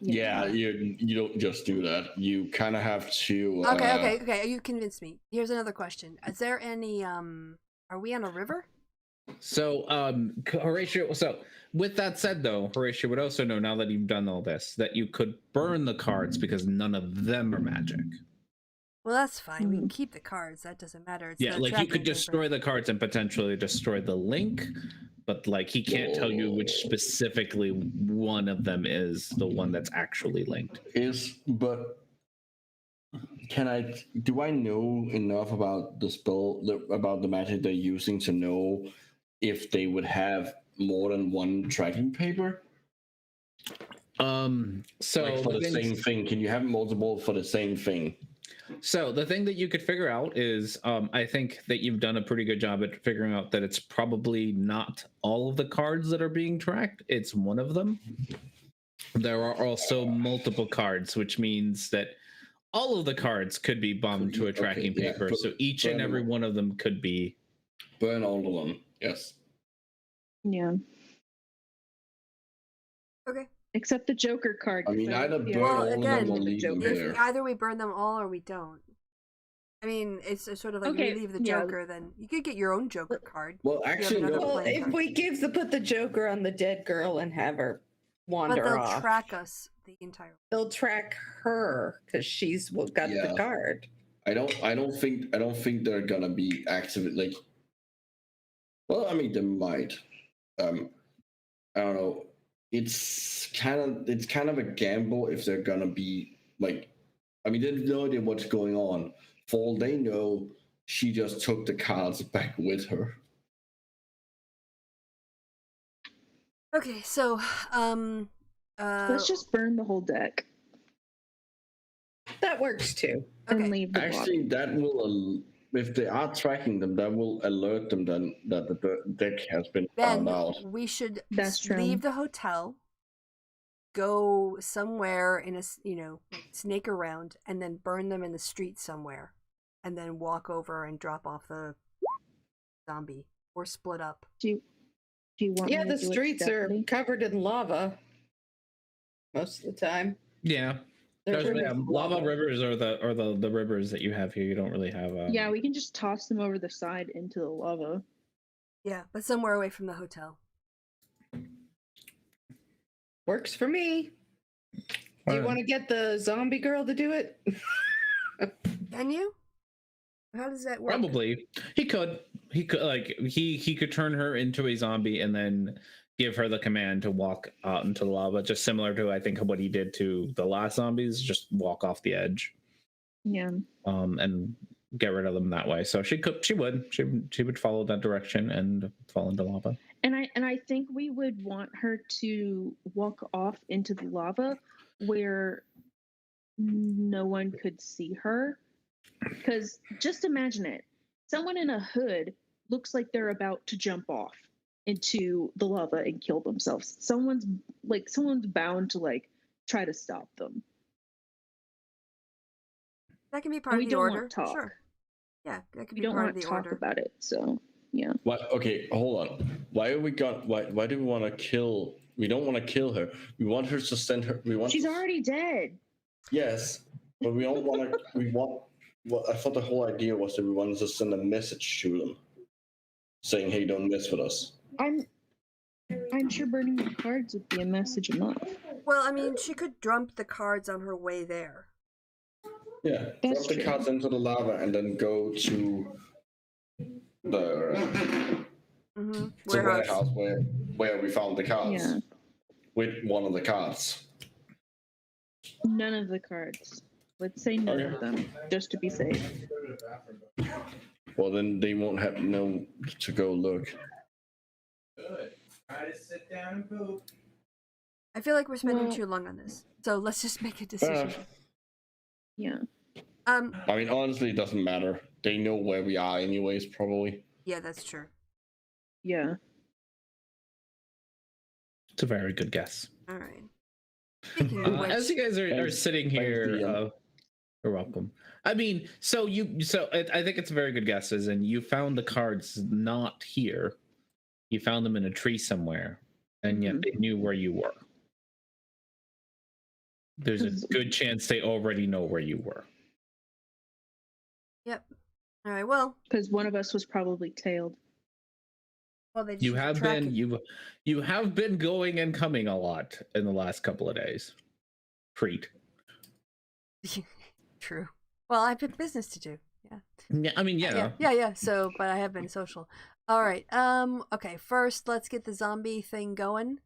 Yeah, you don't just do that. You kind of have to. Okay. You convinced me. Here's another question: is there any? Are we on a river? So, Horatio. So, with that said, though, Horatio would also know now that you've done all this that you could burn the cards because none of them are magic. Well, that's fine. We can keep the cards. That doesn't matter. It's like you could destroy the cards and potentially destroy the link, but like he can't tell you which specifically one of them is the one that's actually linked. But do I know enough about the spell, about the magic they're using to know if they would have more than one tracking paper? So like for the same thing, can you have multiple for the same thing? So the thing that you could figure out is, I think that you've done a pretty good job at figuring out that it's probably not all of the cards that are being tracked. It's one of them. There are also multiple cards, which means that all of the cards could be bombed to a tracking paper. So each and every one of them could be. Burn all of them, yes. Yeah. Okay. Except the Joker card. I mean, either burn all of them or leave them there. Either we burn them all or we don't. I mean, it's sort of like we leave the Joker, then you could get your own Joker card. Well, actually, no. Well, if we put the Joker on the dead girl and have her wander off. But they'll track us the entire. They'll track her because she's got the card. I don't think they're gonna be active. Like, well, I mean, they might. I don't know. It's kind of a gamble if they're gonna be like. I mean, they have no idea what's going on. For all they know, she just took the cards back with her. Okay, so let's just burn the whole deck. That works too. Okay. And leave the Actually, that will, if they are tracking them, that will alert them then that the deck has been found out. We should That's leave the hotel, go somewhere in a snake around, and then burn them in the street somewhere, and then walk over and drop off the zombie or split up. Do you want? Yeah, me to the do it streets are separately? covered in lava most of the time. Yeah. There's Yeah, rivers of lava rivers are the rivers that you have here. You don't really have. Yeah, we can just toss them over the side into the lava. Yeah, but somewhere away from the hotel. Works for me. Do you want to get the zombie girl to do it? Can you? How does that work? Probably. He could like he could turn her into a zombie and then give her the command to walk out into the lava, just similar to I think what he did to the last zombies, just walk off the edge. Yeah. And get rid of them that way. So she would follow that direction and fall into lava. And I think we would want her to walk off into the lava where no one could see her. Because just imagine it. Someone in a hood looks like they're about to jump off into the lava and kill themselves. Someone's bound to like try to stop them. That can be part And of we the don't order. want talk. Sure. Yeah, that can We be don't part want of to the talk order. about it. So yeah. What? Okay, hold on. Why do we want to kill? We don't want to kill her. We want her to send her. She's already dead. Yes, but we don't want to. We want. Well, I thought the whole idea was that we wanted to send a message to them, saying, "Hey, don't mess with us." I'm sure burning the cards would be a message enough. Well, I mean, she could dump the cards on her way there. Yeah, That's drop the true. cards into the lava and then go to the warehouse where we found the cards Yeah. with one of the cards. None of the cards. Let's say none Okay. of them, just to be safe. Well, then they won't have no to go look. Good. Try to sit down and poop. I feel like we're spending Well- too long on this. So let's just make a Fair decision. enough. Yeah. I mean, honestly, it doesn't matter. They know where we are, anyways. Probably. Yeah, that's true. Yeah. It's a very good guess. All right. Speaking of which, As you guys are Thanks- sitting here, DM. you're welcome. I mean, I think it's a very good guess, as in you found the cards not here. You found them in a tree somewhere, and yet they knew where you were. There's a good chance they already know where you were. yep. All right. Well, Because one of us was probably tailed. they just You have track been you have been going and coming a lot in the last couple of days. Preet. True. Well, I have business to do. Yeah. Yeah, I mean, Yeah. So, but I have been social. All right. Okay. First, let's get the zombie thing going,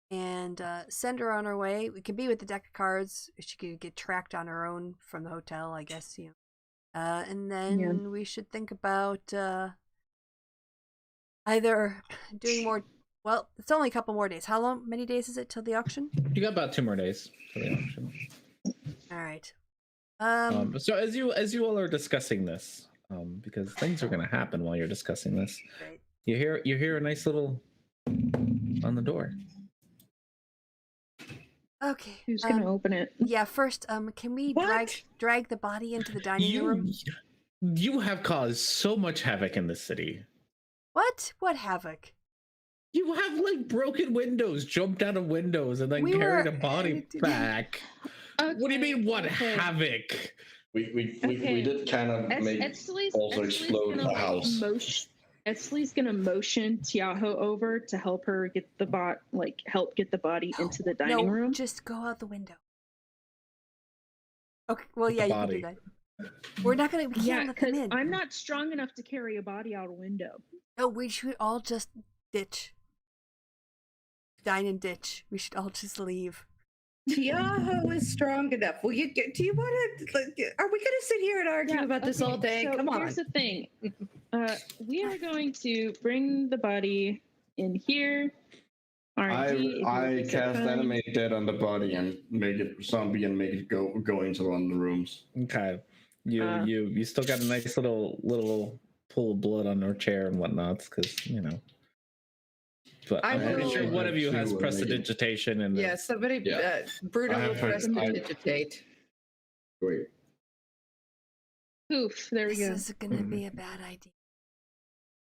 and send her on her way. We can be with the deck of cards. She could get tracked on her own from the hotel, I guess. And then we should think about either doing more. Well, it's only a couple more days. Many days is it till the auction? You got about 2 more days for the auction. All right. So as you all are discussing this, because things are going to happen while you're discussing this, Great. you hear a nice little on the door. Okay. Who's gonna open it? Yeah. First, can we What? drag the body into the dining room? You have caused so much havoc in the city. What? What havoc? You have like broken windows, jumped out of windows, and then We carried were- a body back. What do you mean? What Okay. havoc? We Okay. did kind of make also explode the house. Esley's gonna motion Tiaho over to help her get the help get the body into the dining no, room. just go out the window. Okay. Well, With yeah, the you can do body. that. We're not gonna. We can't Yeah, let them because in. I'm not strong enough to carry a body out a window. No, we should all just ditch. Dine and ditch. We should all just leave. Tiaho is strong enough. Do you want to? Are we going to sit here and argue about this all day? So Come on. here's the thing. We are going to bring the body in here. R&D, I cast animate dead on the body and make it zombie and make it go into one of the rooms. Okay, you still got a nice little pool of blood on her chair and whatnots, because But I I'm pretty will- sure one of you has To, prestidigitation and Yeah, somebody, Yeah. Bruno I will have heard- prestidigitate. Great. Poof, there we This go. is gonna be a bad idea.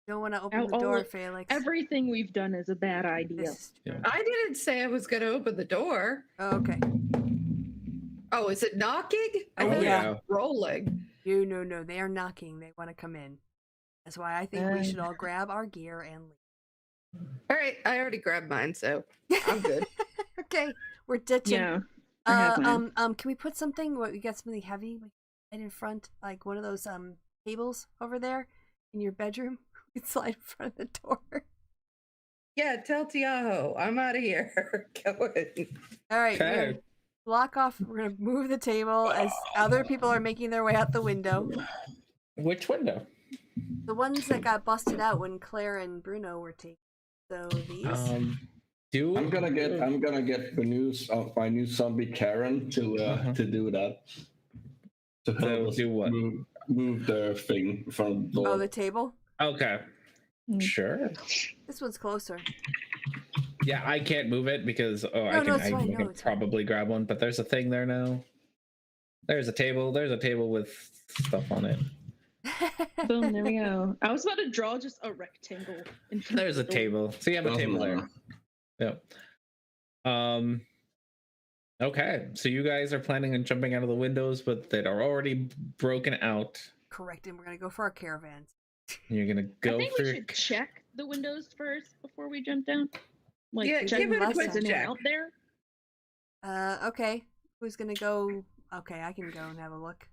Don't want to open the door, Felix. Everything we've done is a bad idea. I didn't say I was going to open the door. Oh, okay. Oh, is it knocking? I Oh, thought yeah. it was rolling. No. They are knocking. They want to come in. That's why I think we should all grab our gear and leave. All right, I already grabbed mine, so I'm good. Okay, we're ditching. Yeah. I have mine. Can we put something? We got something heavy right in front, like one of those tables over there in your bedroom. We can slide in front of the door. Yeah, tell Tiaho, I'm out of here. Go in. All right, we're Okay. gonna block off. We're gonna move the table as other people are making their way out the window. Which window? The ones that got busted out when Claire and Bruno were taken. So these. I'm gonna get my new zombie Karen to do that. To help us do what? Move the thing from the door. Oh, the table. Okay. Sure. This one's closer. Yeah, I can't move it because No, it's fine. I can It's fine. probably grab one, but there's a thing there now. There's a table. There's a table with stuff on it. Boom, there we go. I was about to draw just a rectangle. in front There's a of the door. table. So you have a table there. Yep. Okay, so you guys are planning on jumping out of the windows, but that are already broken out. Correct, and we're gonna go for our caravans. You're gonna go I think for we your... should check the windows first before we jump down. Like, Yeah, check give it a if quick there's anyone check. out there. Okay. Who's gonna go? Okay, I can go and have a look.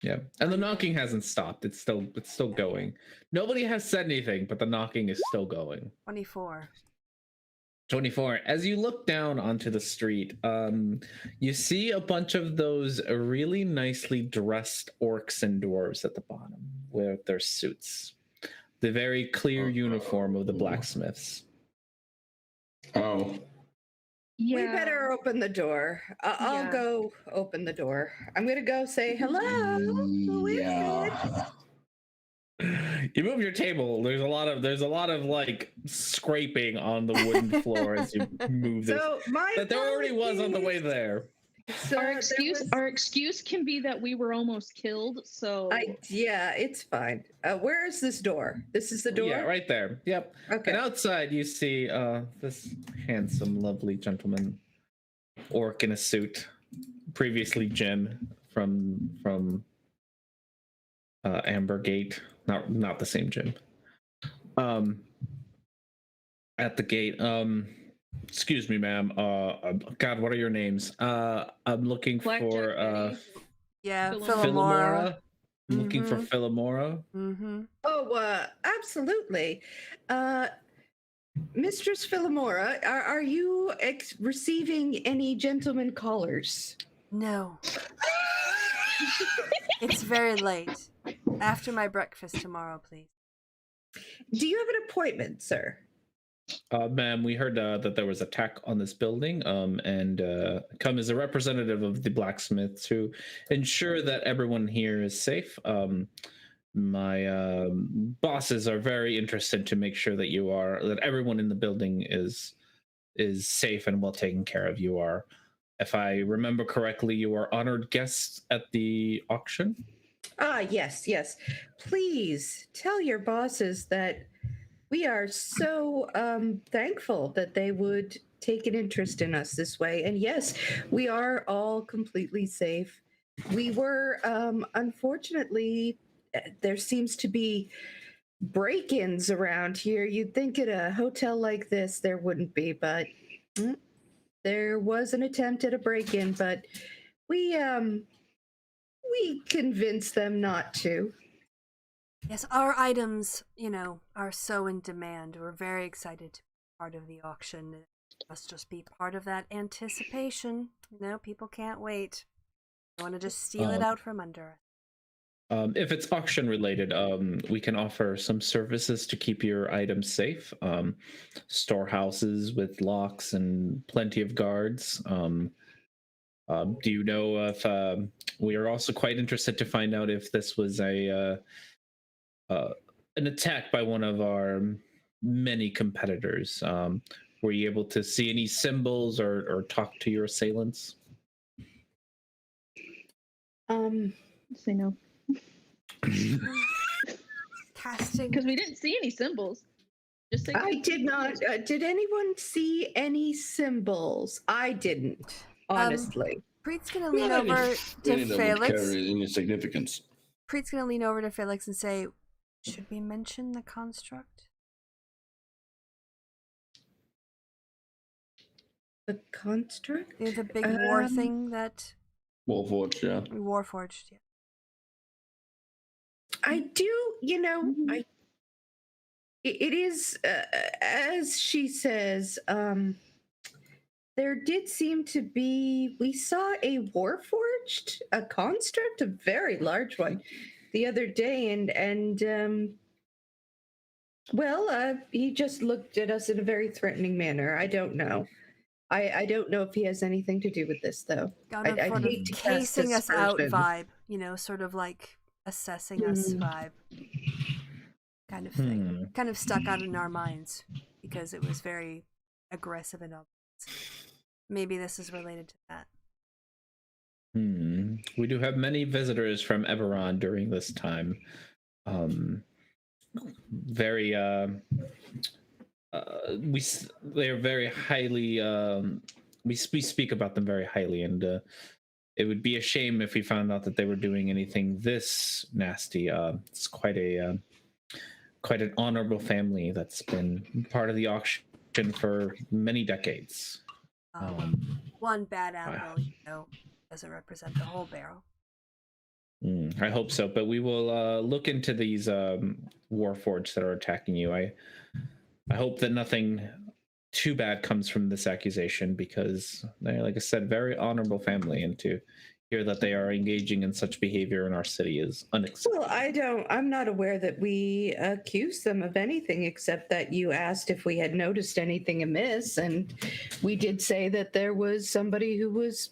Yeah, and the knocking hasn't stopped. It's still going. Nobody has said anything, but the knocking is still going. 24. 24. As you look down onto the street, you see a bunch of those really nicely dressed orcs and dwarves at the bottom with their suits. The very clear uniform of the blacksmiths. Oh. Yeah. We better open the door. I'll Yeah. go open the door. I'm going to go say hello. Who is it? Yeah. You move your table. There's a lot of like scraping on the wooden floor as you move this. So my But there already was on the way apologies. there. So Our there excuse, was- our excuse can be that we were almost killed. So yeah, it's fine. Where is this door? This is the door? Yeah, right there. Yep. Okay. And outside you see this handsome, lovely gentleman, orc in a suit, previously Jim from Ambergate. Not the same Jim. At the gate. Excuse me, ma'am. God, what are your names? I'm looking Blackjack for Betty. Yeah, Philomora. Philomora. I'm looking for Mhm. Philomora. Mm-hmm. Oh, absolutely. Mistress Philomora, are you receiving any gentleman callers? No. It's very late. After my breakfast tomorrow, please. Do you have an appointment, sir? Ma'am, we heard that there was attack on this building, and come as a representative of the blacksmith to ensure that everyone here is safe. My bosses are very interested to make sure that everyone in the building is safe and well taken care of. You are, if I remember correctly, you are honored guests at the auction. Yes. Please tell your bosses that we are so thankful that they would take an interest in us this way. And yes, we are all completely safe. We were, unfortunately, there seems to be break-ins around here. You'd think at a hotel like this there wouldn't be, but there was an attempt at a break-in, but we convinced them not to. Yes, our items, are so in demand. We're very excited to be part of the auction. It must just be part of that anticipation. People can't wait. They want to just steal it out from under us. If it's auction related, we can offer some services to keep your items safe. Storehouses with locks and plenty of guards. Do you know if we are also quite interested to find out if this was an attack by one of our many competitors? Were you able to see any symbols or talk to your assailants? Say no. casting. Because we didn't see any symbols. Just say I did not. Did anyone see any symbols? I didn't, honestly. Preet's gonna lean over to Felix. Carry any significance. Preet's gonna lean over to Felix and say, "Should we mention the construct?" The construct? The big war thing that Warforged, yeah. Warforged. Yeah. I do, it is, as she says, there did seem to be, we saw a Warforged, a construct, a very large one, the other day, and he just looked at us in a very threatening manner. I don't know. I don't know if he has anything to do with this, though. I'd hate to casing us out vibe, sort of like assessing us vibe kind of thing. Kind of stuck out in our minds because it was very aggressive and all. Maybe this is related to that. We do have many visitors from Everon during this time. Very they're very highly we speak about them very highly, and it would be a shame if we found out that they were doing anything this nasty. It's quite an honorable family that's been part of the auction for many decades. One bad apple, doesn't represent the whole barrel. I hope so, but we will look into these Warforged that are attacking you. I hope that nothing too bad comes from this accusation, because they're, like I said, very honorable family, and to hear that they are engaging in such behavior in our city is unacceptable. Well, I'm not aware that we accused them of anything, except that you asked if we had noticed anything amiss, and we did say that there was somebody who was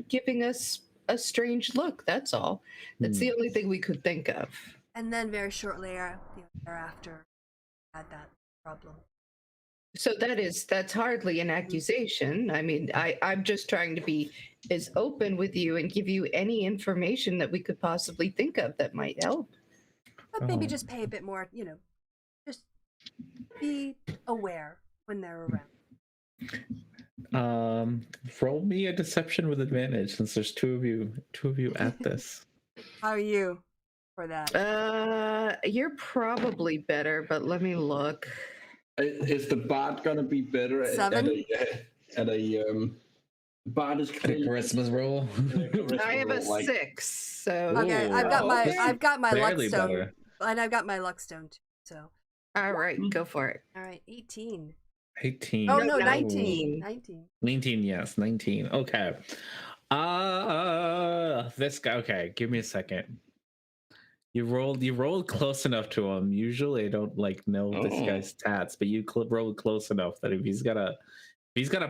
giving us a strange look. That's all. That's the only thing we could think of. And then very shortly thereafter, had that problem. So that's hardly an accusation. I mean, I'm just trying to be as open with you and give you any information that we could possibly think of that might help. But maybe just pay a bit more, just be aware when they're around. Roll me a deception with advantage, since there's two of you at this. How are you for that? You're probably better, but let me look. Is the bard gonna be better at a bard is Christmas roll? I have a 6, so okay. I've got my Barely luckstone, better. and I've got my luckstone too. So all right, go for it. All right, 18. 18. Oh No, no, 19. 19, yes, 19. Okay. This guy. Okay, give me a second. You rolled close enough to him. Usually, I don't know this guy's stats, but you rolled close enough that if he's got a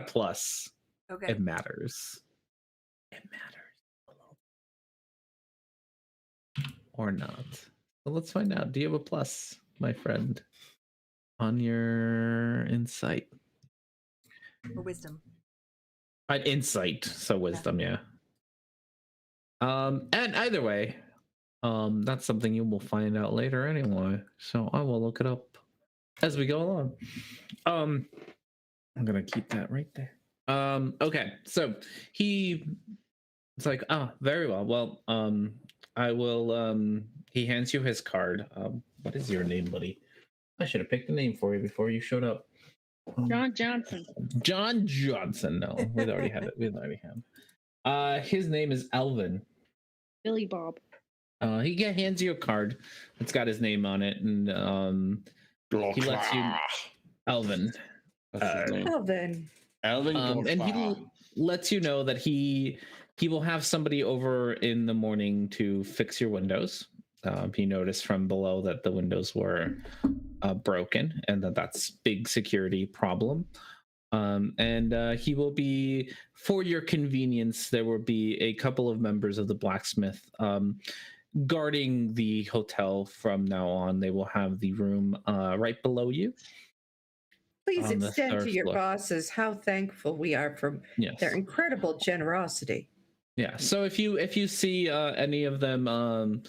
plus, Okay. it matters. It matters a little, or not. So let's find out. Do you have a plus, my friend, on your insight? Or wisdom. Insight, so wisdom, yeah. And either way, that's something you will find out later anyway. So I will look it up as we go along. I'm gonna keep that right there. Okay, so it's like, very well. Well, I will. He hands you his card. What is your name, buddy? I should have picked a name for you before you showed up. John Johnson. John Johnson. No, we'd already had it. We'd already have. His name is Alvin. Billy Bob. He hands you a card. It's got his name on it, and he lets you, Alvin. Alvin. And he lets you know that he will have somebody over in the morning to fix your windows. He noticed from below that the windows were broken, and that's big security problem. And he will be, for your convenience, there will be a couple of members of the Blacksmith guarding the hotel from now on. They will have the room right below you. Please extend to your bosses how thankful we are for their incredible generosity. Yeah. So if you see any of them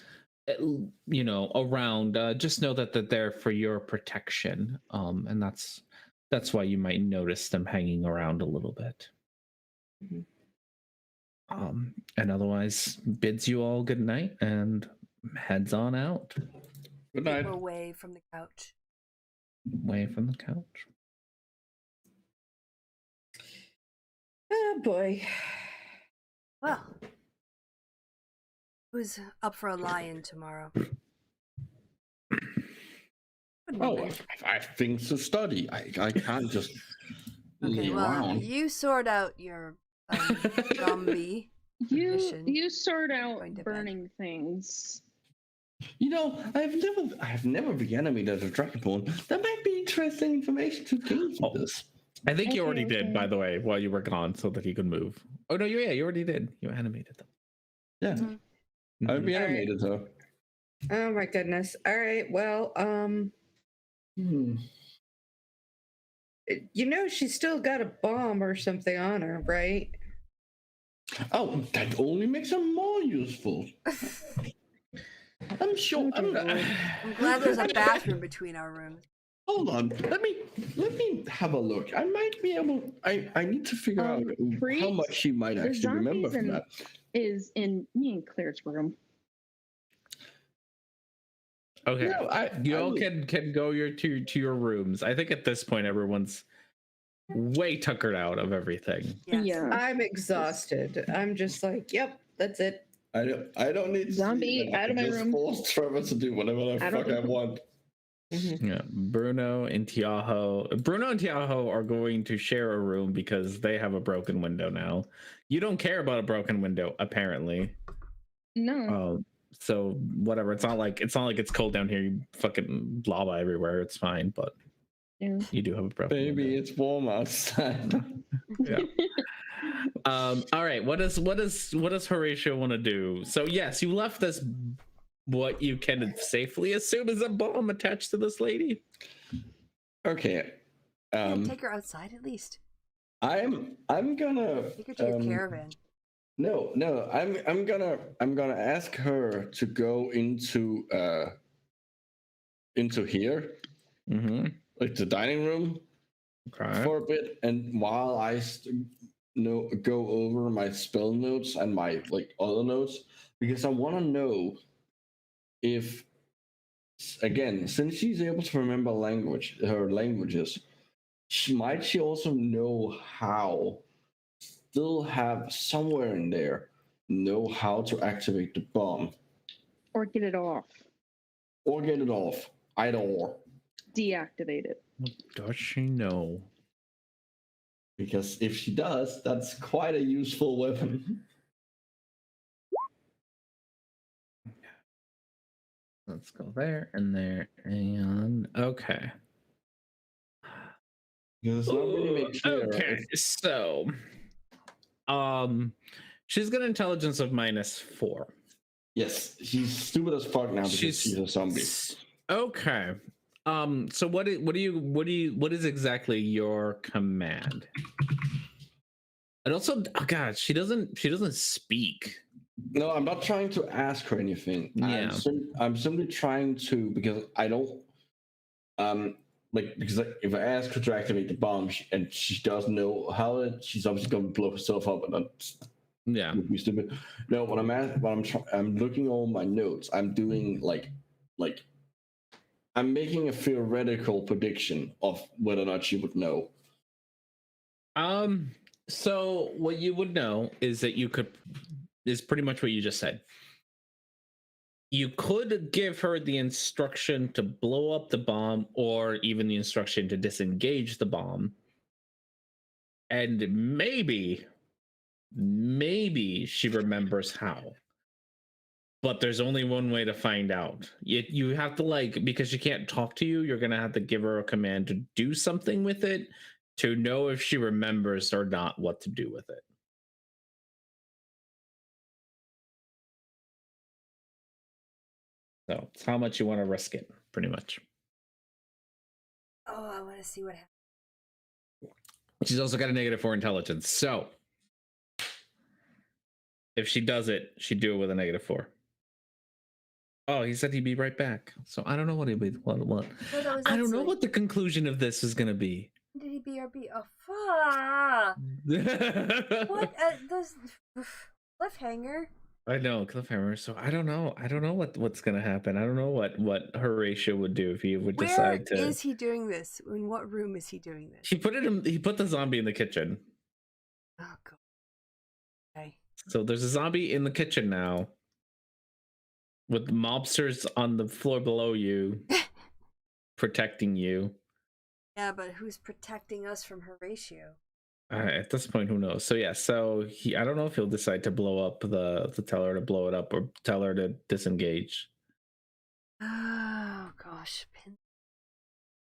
around. Just know that they're there for your protection. And that's why you might notice them hanging around a little bit. And otherwise bids you all good night and heads on out. Good night. Away from the couch. Away from the couch. Oh boy. Well, who's up for a lion tomorrow? Oh, I have things to study. I can't just lay around. You sort out your zombie. You sort out Going to bed. burning things. I've never reanimated a dragonborn. That might be interesting information to gain from this. I think you already did, by the way, while you were gone, so that he could move. Oh no, you already did. You animated them. Yeah, I reanimated her. Oh my goodness. All right. Well, she's still got a bomb or something on her, right? Oh, that only makes her more useful. I'm sure. I'm glad there's a bathroom between our rooms. Hold on. Let me have a look. I might be able. I need to figure out how much she might actually remember from that. Is in me and Claire's room. Okay, you all can go to your rooms. I think at this point everyone's way tuckered out of everything. Yes. Yeah, I'm exhausted. I'm just like, yep, that's it. I don't need zombie out of my room. Force Trevor to do whatever the fuck I want. Yeah, Bruno and Tiaho are going to share a room because they have a broken window now. You don't care about a broken window, apparently. No. So whatever. It's not like it's cold down here. You fucking lava everywhere. It's fine, but yeah, you do have a broken Baby, window. it's warm outside. Yeah. All right. What does Horatio want to do? So yes, you left this. What you can safely assume is a bomb attached to this lady. Okay. Take her outside at least. I'm gonna Take her to your caravan. No, I'm gonna ask her to go into here, like the dining room, for a bit, and while I go over my spell notes and my other notes, because I want to know if, again, since she's able to remember her languages, might she also know how? Still have somewhere in there know how to activate the bomb or get it off, either or. Deactivate it. What does she know? Because if she does, that's quite a useful weapon. Let's go there and there and okay. It's not really made clear. Okay, so she's got intelligence of -4. Yes, she's stupid as fuck now because she's a zombie. Okay. So what is exactly your command? And also, oh god, she doesn't speak. No, I'm not trying to ask her anything. Yeah. I'm simply trying to, because I don't because if I ask her to activate the bomb and she doesn't know how she's obviously going to blow herself up, and that's would be stupid. No, I'm looking over my notes. I'm doing like I'm making a theoretical prediction of whether or not she would know. So what you would know is that is pretty much what you just said. You could give her the instruction to blow up the bomb, or even the instruction to disengage the bomb. And maybe she remembers how. But there's only one way to find out. You have to, because she can't talk to you, you're going to have to give her a command to do something with it to know if she remembers or not what to do with it. So it's how much you want to risk it, pretty much. Oh, I want to see what happens. She's also got a -4 intelligence. So if she does it, she'd do it with a -4. Oh, he said he'd be right back. So I don't know what he'll be. What? No, that was I don't know Etsley. what the conclusion of this is gonna be. Did he BRB? Oh, fuck. What? Those cliffhanger. I know, cliffhanger. So I don't know. I don't know what's gonna happen. I don't know what Horatio would do if he would Where decide to. is he doing this? In what room is he doing this? He put the zombie in the kitchen. Oh god. Okay. So there's a zombie in the kitchen now, with mobsters on the floor below you, protecting you. Yeah, but who's protecting us from Horatio? At this point, who knows? So yeah, I don't know if he'll decide to blow up to tell her to blow it up or tell her to disengage. Oh gosh.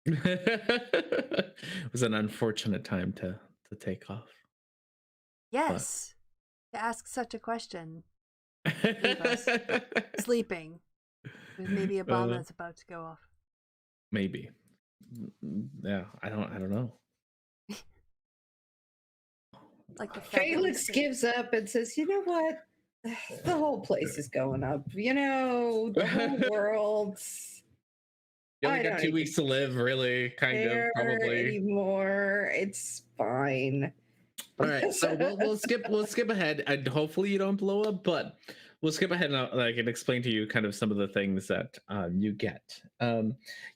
It was an unfortunate time to take off. Yes. To ask such a question. Sleeping. With maybe a bomb that's about to go off. Maybe. Yeah, I don't know. Like the fact that Felix gives up and says, "You know what? The whole place is going up. You know, the whole world's You only I got don't 2 weeks to live, really, kind of, there probably. anymore. It's fine." All right, so we'll skip ahead, and hopefully you don't blow up, but we'll skip ahead and I can explain to you kind of some of the things that you get.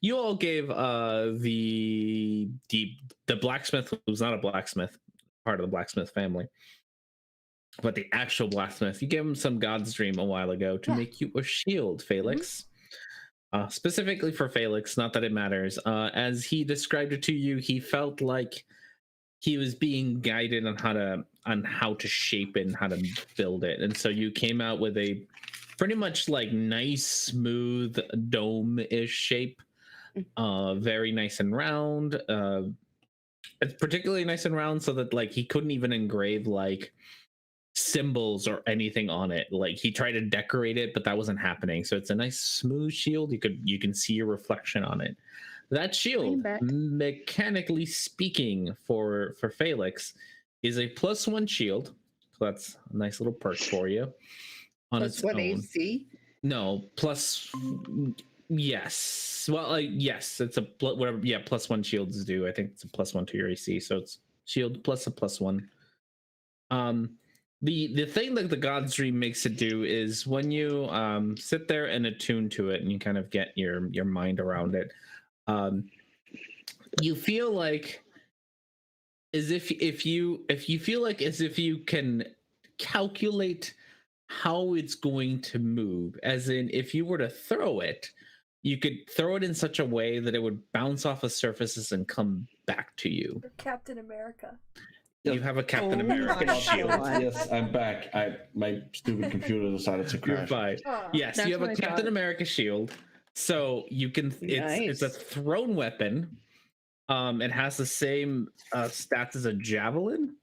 You all gave the blacksmith, who's not a blacksmith, part of the blacksmith family, but the actual blacksmith, you gave him some God's Dream a while ago to make you a shield, Felix. Specifically for Felix, not that it matters. As he described it to you, he felt like he was being guided on how to shape it and how to build it, and so you came out with a pretty much like nice, smooth dome-ish shape, very nice and round. It's particularly nice and round so that like he couldn't even engrave like symbols or anything on it. Like he tried to decorate it, but that wasn't happening. So it's a nice smooth shield. You can see your reflection on it. That shield, mechanically speaking, for Felix, is a +1 shield. So that's a nice little perk for you. On its +1 own. AC? No, yes. Well, yes, it's a whatever. Yeah, +1 shields do. I think it's a +1 to your AC. So it's shield plus a +1. The thing that the God's Dream makes it do is when you sit there and attune to it and you kind of get your mind around it, you feel like as if you feel like as if you can calculate how it's going to move, as in if you were to throw it, you could throw it in such a way that it would bounce off of surfaces and come back to you. Or Captain America. You have a Captain America my shield. God. Yes, I'm back. My stupid computer decided to You're crash. fine. Yes, That's you have a what I Captain thought. America shield, so you can. It's a thrown weapon. It has the same stats as a javelin,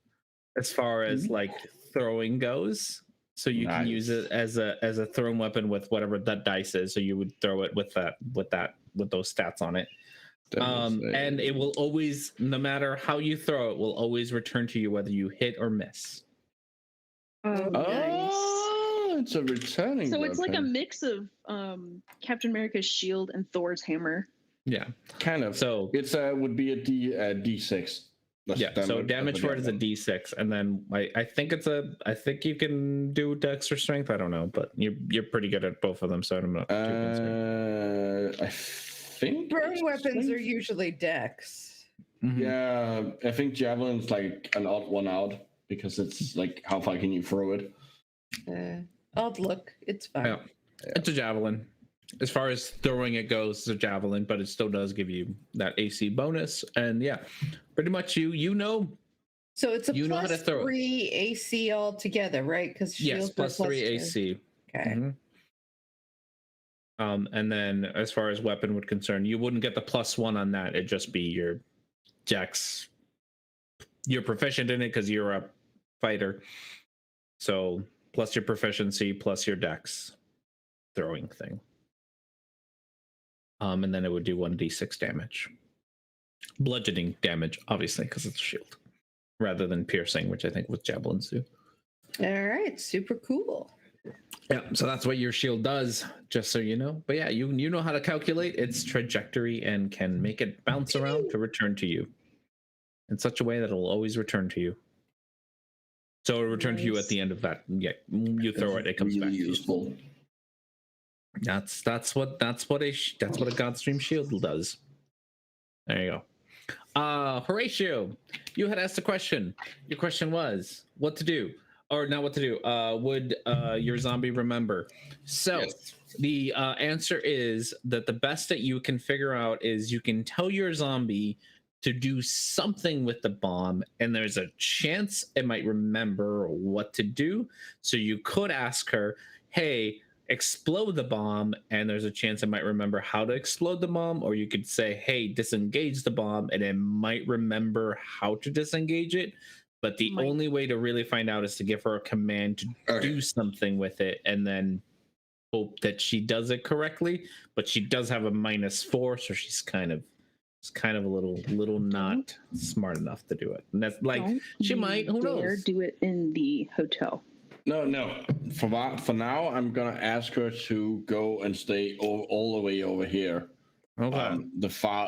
as far as like throwing goes. So you can use it as a thrown weapon with whatever that dice is. So you would throw it with those stats on it. And it will always, no matter how you throw it, will always return to you whether you hit or miss. Oh, it's a returning. So it's like a weapon. mix of Captain America's shield and Thor's hammer. Yeah, kind of. So it's would be a D6. Yeah, so damage for it is a D6, and then I think I think you can do Dex or Strength. I don't know, but you're pretty good at both of them, so I'm not too concerned. I think thrown weapons are usually Dex. Mm-hmm. Yeah, I think Javelin's like an odd one out because it's like how far can you throw it? Odd look, it's fine. Yeah. It's a javelin. As far as throwing it goes, it's a javelin, but it still does give you that AC bonus. And yeah, pretty much you know. So it's a you know how to throw +3 AC altogether, right? Because yes, +3 AC. Okay. Mm-hmm. And then as far as weapon would concern, you wouldn't get the +1 on that. It'd just be your Dex. You're proficient in it because you're a fighter. So plus your proficiency plus your Dex throwing thing. And then it would do 1d6 damage. Bludgeoning damage, obviously, because it's a shield. Rather than piercing, which I think with javelins do. All right, super cool. Yeah, so that's what your shield does, just so you know. But yeah, you know how to calculate its trajectory and can make it bounce around to return to you in such a way that it'll always return to you. So it'll return to you at the end of that. Yeah, you throw it, it comes really back. useful. That's what a Godstream shield does. There you go. Horatio, you had asked a question. Your question was what to do, or not what to do. Would your zombie remember? So Yes. the answer is that the best that you can figure out is you can tell your zombie to do something with the bomb, and there's a chance it might remember what to do. So you could ask her, "Hey, explode the bomb," and there's a chance it might remember how to explode the bomb. Or you could say, "Hey, disengage the bomb," and it might remember how to disengage it. But the only way to really find out is to give her a command to do something with it, and then hope that she does it correctly. But she does have a -4, so she's kind of a little not smart enough to do it. And that's like she might. Who knows? Do it in the hotel. No. For now, I'm gonna ask her to go and stay all the way over here. Okay.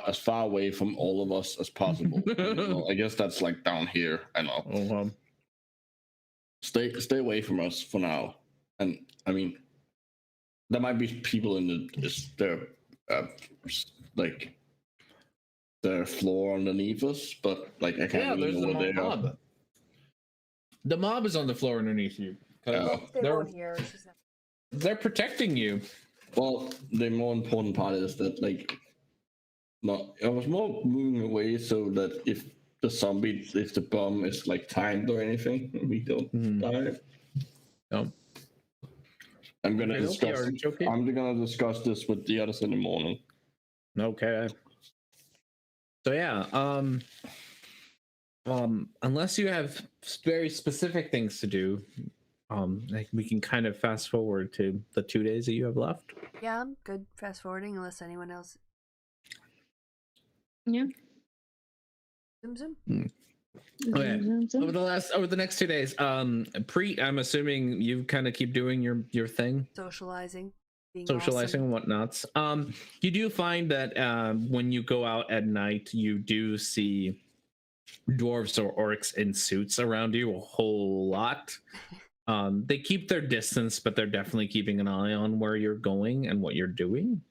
As far away from all of us as possible. Well, I guess that's like down here. I know. Stay away from us for now. And I mean, there might be people in the floor underneath us, but like I can't really know what they are. The mob is on the floor underneath you. They're protecting you. Well, the more important part is that I was more moving away so that if the bomb is like timed or anything, we don't die. No. I'm gonna discuss this with the others in the morning. Okay. So yeah, unless you have very specific things to do, like we can kind of fast forward to the 2 days that you have left. Yeah, I'm good fast forwarding unless anyone else. Yeah. Zoom. Okay. Over the next 2 days, Preet, I'm assuming you kind of keep doing your thing, socializing and whatnots. You do find that when you go out at night, you do see dwarves or orcs in suits around you a whole lot. They keep their distance, but they're definitely keeping an eye on where you're going and what you're doing.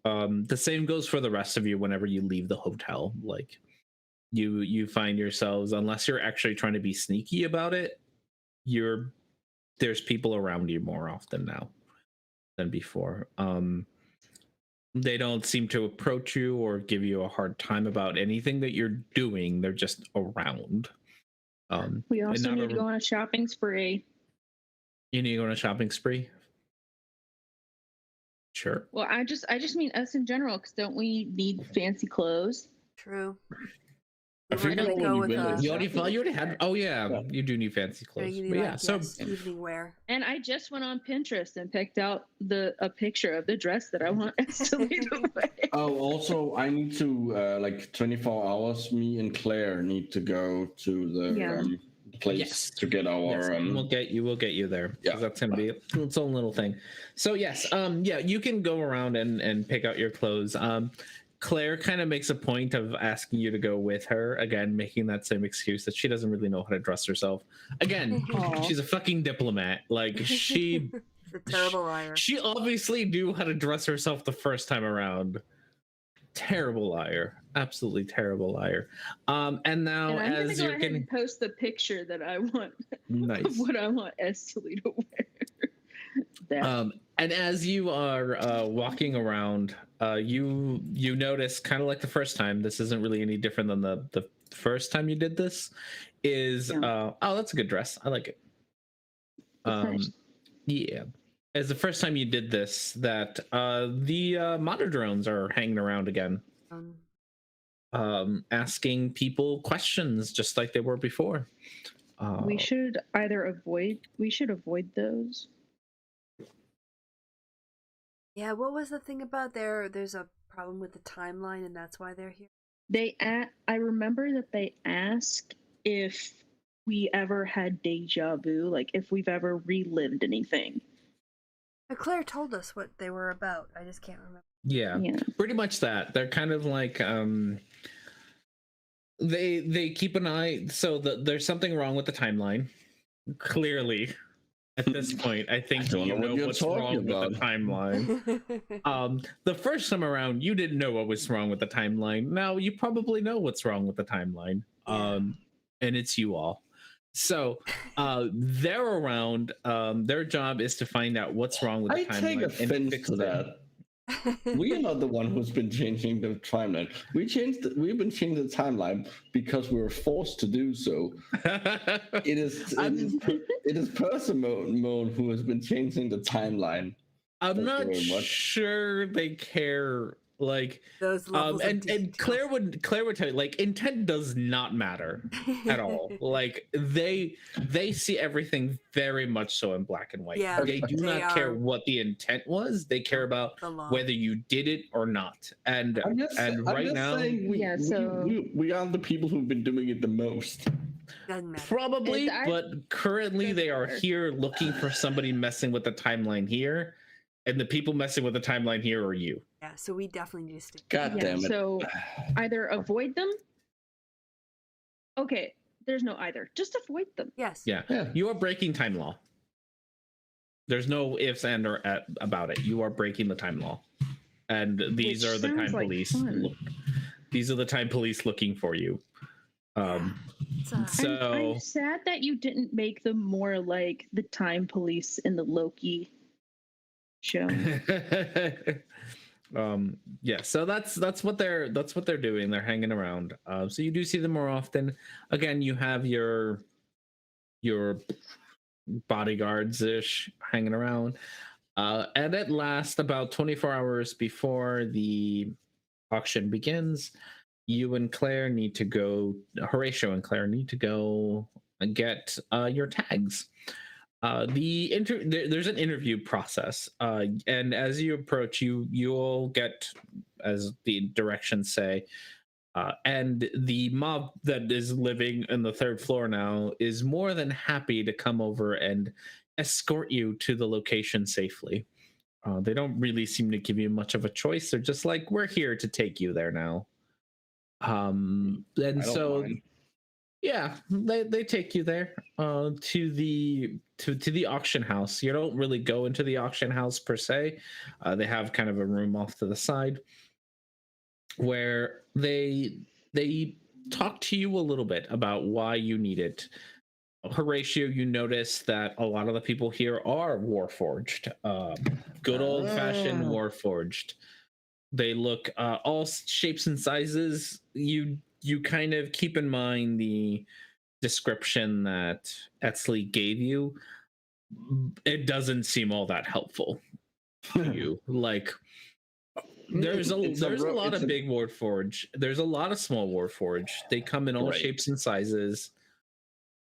The same goes for the rest of you whenever you leave the hotel. Like you find yourselves, unless you're actually trying to be sneaky about it, there's people around you more often now than before. They don't seem to approach you or give you a hard time about anything that you're doing. They're just around. We also need to go on a shopping spree. You need to go on a shopping spree? Sure. Well, I just mean us in general, because don't we need fancy clothes? True. I think We're gonna go with you already had. Oh yeah, you do need fancy clothes. But yeah, so evening wear. And I just went on Pinterest and picked out a picture of the dress that I want Estely to wear. Oh, also, I need to 24 hours. Me and Claire need to go to the place to get our. We'll get you there. Yeah, that's gonna be its own little thing. So yes, you can go around and pick out your clothes. Claire kind of makes a point of asking you to go with her, again, making that same excuse that she doesn't really know how to dress herself. Again, she's a fucking diplomat. Like she a terrible liar. She obviously knew how to dress herself the first time around. Terrible liar. Absolutely terrible liar. And now and I'm as gonna you're go ahead and post the picture that I want of what I want Estely to wear. And as you are walking around, you notice, kind of like the first time, this isn't really any different than the first time you did this, is oh, that's a good dress. I like it. Yeah. As the first time you did this, that the monitor drones are hanging around again, asking people questions just like they were before. We should avoid those. Yeah, what was the thing about there's a problem with the timeline and that's why they're here? I remember that they asked if we ever had deja vu, like if we've ever relived anything. Claire told us what they were about. I just can't remember. Yeah, pretty much that. They're kind of like they keep an eye. So there's something wrong with the timeline. Clearly, at this point, I think you know what's wrong with the timeline. The first time around, you didn't know what was wrong with the timeline. Now you probably know what's wrong with the timeline. And it's you all. So they're around. Their job is to find out what's wrong with the timeline. I take offense to that. We are not the one who's been changing the timeline. We've been changing the timeline because we were forced to do so. It is Persimmon who has been changing the timeline. I'm not sure they care. Like those levels and Claire would tell you, like, intent does not matter at all. Like they see everything very much so in black and white. Yeah, they do not care what the intent was. They care about whether you did it or not. And right now, we are the people who've been doing it the most. Probably, but currently they are here looking for somebody messing with the timeline here. And the people messing with the timeline here are you. Yeah, so we definitely need to stick. God damn it. So either avoid them. Okay, there's no either. Just avoid them. Yes. Yeah. You are breaking time law. There's no ifs and or about it. You are breaking the time law. And these are the time police. These are the time police looking for you. So I'm sad that you didn't make them more like the time police in the Loki show. So that's what they're doing. They're hanging around. So you do see them more often. Again, you have your bodyguards ish hanging around. And at last, about 24 hours before the auction begins, you and Claire need to go. Horatio and Claire need to go and get your tags. There's an interview process, and as you approach, you'll get, as the directions say, and the mob that is living in the third floor now is more than happy to come over and escort you to the location safely. They don't really seem to give you much of a choice. They're just like, we're here to take you there now. And so. Mind. Yeah, they take you there to the auction house. You don't really go into the auction house per se. They have kind of a room off to the side where they talk to you a little bit about why you need it. Horatio, you notice that a lot of the people here are Warforged, good old-fashioned Warforged. They look all shapes and sizes. You kind of keep in mind the description that Etsley gave you. It doesn't seem all that helpful to you. Like, there's a lot of big Warforged. There's a lot of small Warforged. They come in all shapes and sizes.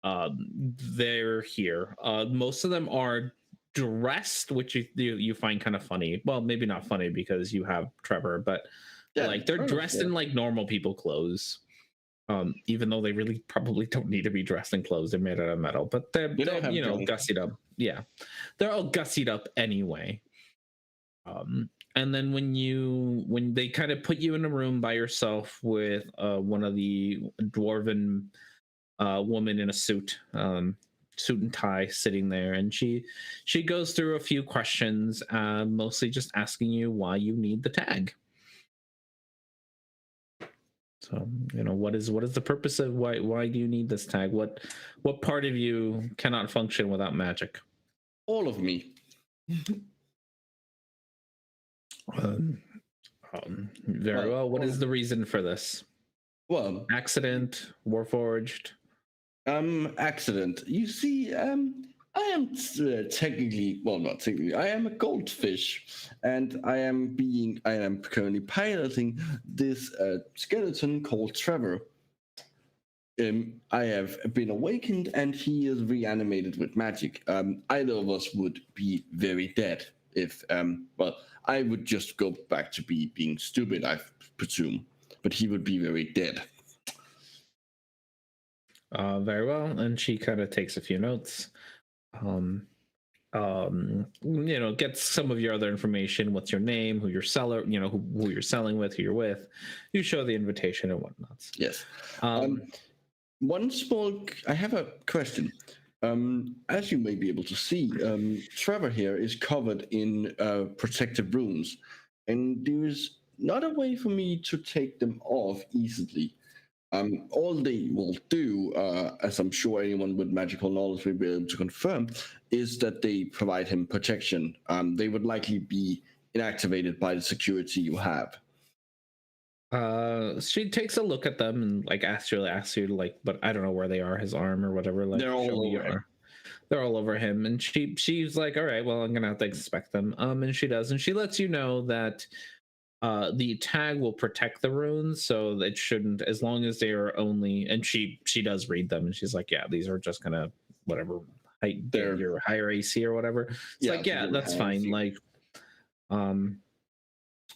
They're here. Most of them are dressed, which you find kind of funny. Well, maybe not funny because you have Trevor, but like they're dressed in like normal people clothes. Even though they really probably don't need to be dressed in clothes, they're made out of metal, but they're gussied up. Yeah, they're all gussied up anyway. And then when they kind of put you in a room by yourself with one of the dwarven woman in a suit and tie sitting there, and she goes through a few questions, mostly just asking you why you need the tag. So, what is the purpose of why do you need this tag? What part of you cannot function without magic? All of me. Very well. What is the reason for this? Well, accident, Warforged. Accident. You see, I am technically, well, not technically, I am a goldfish, and I am currently piloting this skeleton called Trevor. I have been awakened, and he is reanimated with magic. Either of us would be very dead if, I would just go back to being stupid, I presume, but he would be very dead. Very well, and she kind of takes a few notes. get some of your other information. What's your name? Who your seller? Who you're selling with? Who you're with? You show the invitation and whatnot. Yes. I have a question. As you may be able to see, Trevor here is covered in protective runes, and there's not a way for me to take them off easily. All they will do, as I'm sure anyone with magical knowledge will be able to confirm, is that they provide him protection. They would likely be inactivated by the security you have. She takes a look at them and asks you but I don't know where they are, his arm or whatever. They're all over him. They're all over him, and she's like, all right, well, I'm gonna have to inspect them. And she does, and she lets you know that the tag will protect the runes, so it shouldn't, as long as they are only. And she does read them, and she's like, yeah, these are just gonna whatever they're your higher AC or whatever. It's that's fine. AC.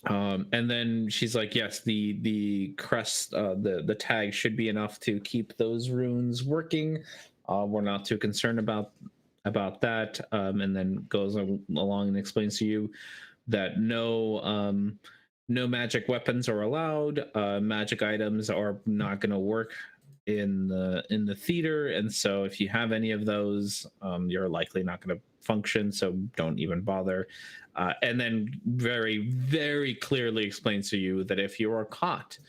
And then she's like, yes, the crest, the tag should be enough to keep those runes working. We're not too concerned about that. And then goes along and explains to you that no magic weapons are allowed. Magic items are not going to work in the theater, and so if you have any of those, you're likely not going to function. So don't even bother. And then very, very clearly explains to you that if you are caught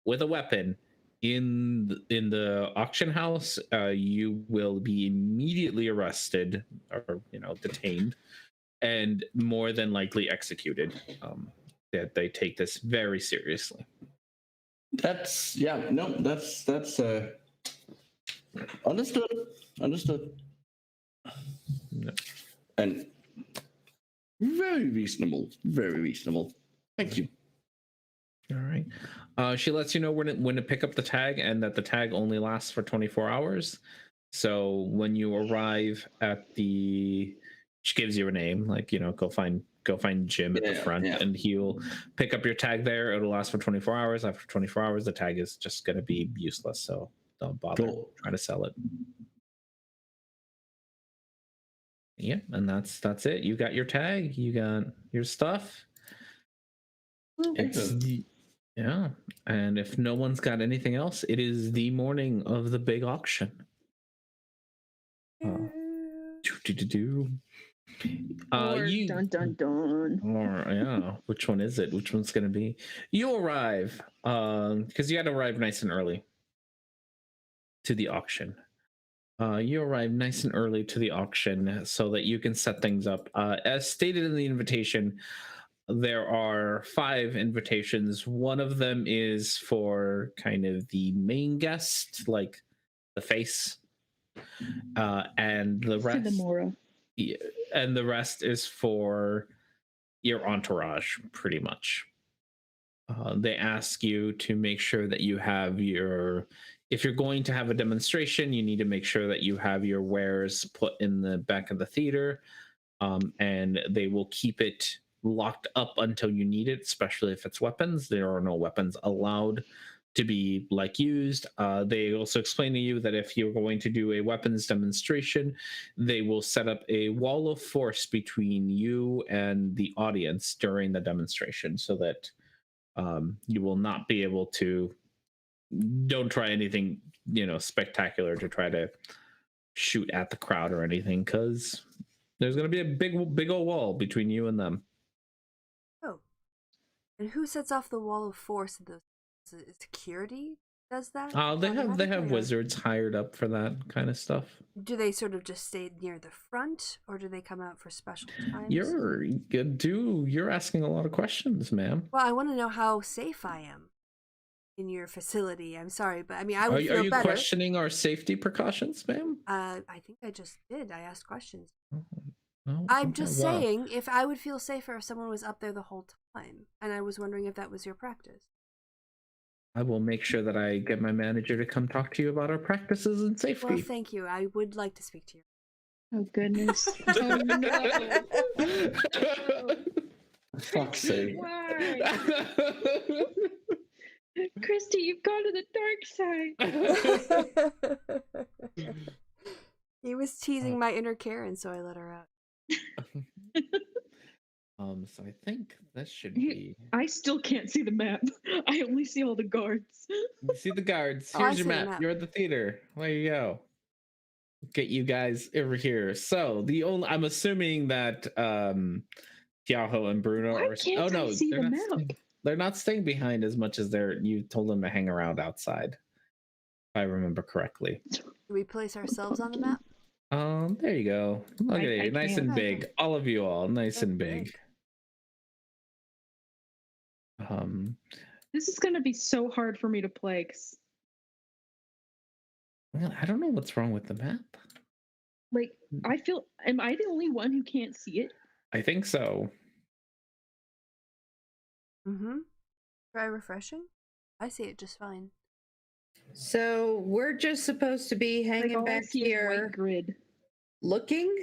with a weapon in the auction house, you will be immediately arrested or detained, and more than likely executed. That they take this very seriously. That's understood. No. And very reasonable. Thank you. All right. She lets you know when to pick up the tag, and that the tag only lasts for 24 hours. So when you arrive at she gives you a name, go find Jim at the front, and he'll pick up your tag there. It'll last for 24 hours. After 24 hours, the tag is just going to be useless. So don't bother trying to sell it. Yeah, and that's it. You got your tag. You got your stuff. Yeah, and if no one's got anything else, it is the morning of the big auction. Dun dun dun. Or yeah, which one is it? Which one's gonna be? You arrive, because you had to arrive nice and early to the auction. You arrive nice and early to the auction so that you can set things up. As stated in the invitation, there are 5 invitations. One of them is for kind of the main guest, like the face, and the rest. And the rest is for your entourage, pretty much. They ask you to make sure that you have if you're going to have a demonstration, you need to make sure that you have your wares put in the back of the theater, and they will keep it locked up until you need it, especially if it's weapons. There are no weapons allowed to be used. They also explain to you that if you're going to do a weapons demonstration, they will set up a wall of force between you and the audience during the demonstration, so that you will not be able to. Don't try anything spectacular to try to shoot at the crowd or anything, because there's going to be a big old wall between you and them. Oh, and who sets off the wall of force? Security does that? They have wizards hired up for that kind of stuff. Do they sort of just stay near the front, or do they come out for special times? You're asking a lot of questions, ma'am. Well, I want to know how safe I am in your facility. I'm sorry, but I mean, I would feel better. Are you better. questioning our safety precautions, ma'am? I think I just did. I asked questions. Oh, I'm just saying, if I would feel safer if someone was up there the whole time, and I was wondering if that was your practice. I will make sure that I get my manager to come talk to you about our practices and safety. Well, thank you. I would like to speak to you. Oh, goodness. Oh, no. Fuck's sake. Why? Christy, you've gone to the dark side. He was teasing my inner Karen, so I let her out. So I think this should be. I still can't see the map. I only see all the guards. You see the guards. Oh, I Here's your see the map. map. You're at the theater. There you go. Get you guys over here. So I'm assuming that Tiaho and Bruno Why are. can't Oh no, I see they're the not. map? They're not staying behind as much as you told them to hang around outside. If I remember correctly. Do we place ourselves on the map? There you go. Look at I you, nice can't. and big. All of you all, nice So and big. This is gonna be so hard for me to play. Well, I don't know what's wrong with the map. Like, am I the only one who can't see it? I think so. Try refreshing. I see it just fine. So we're just supposed to be hanging All I back see is here white grid. looking?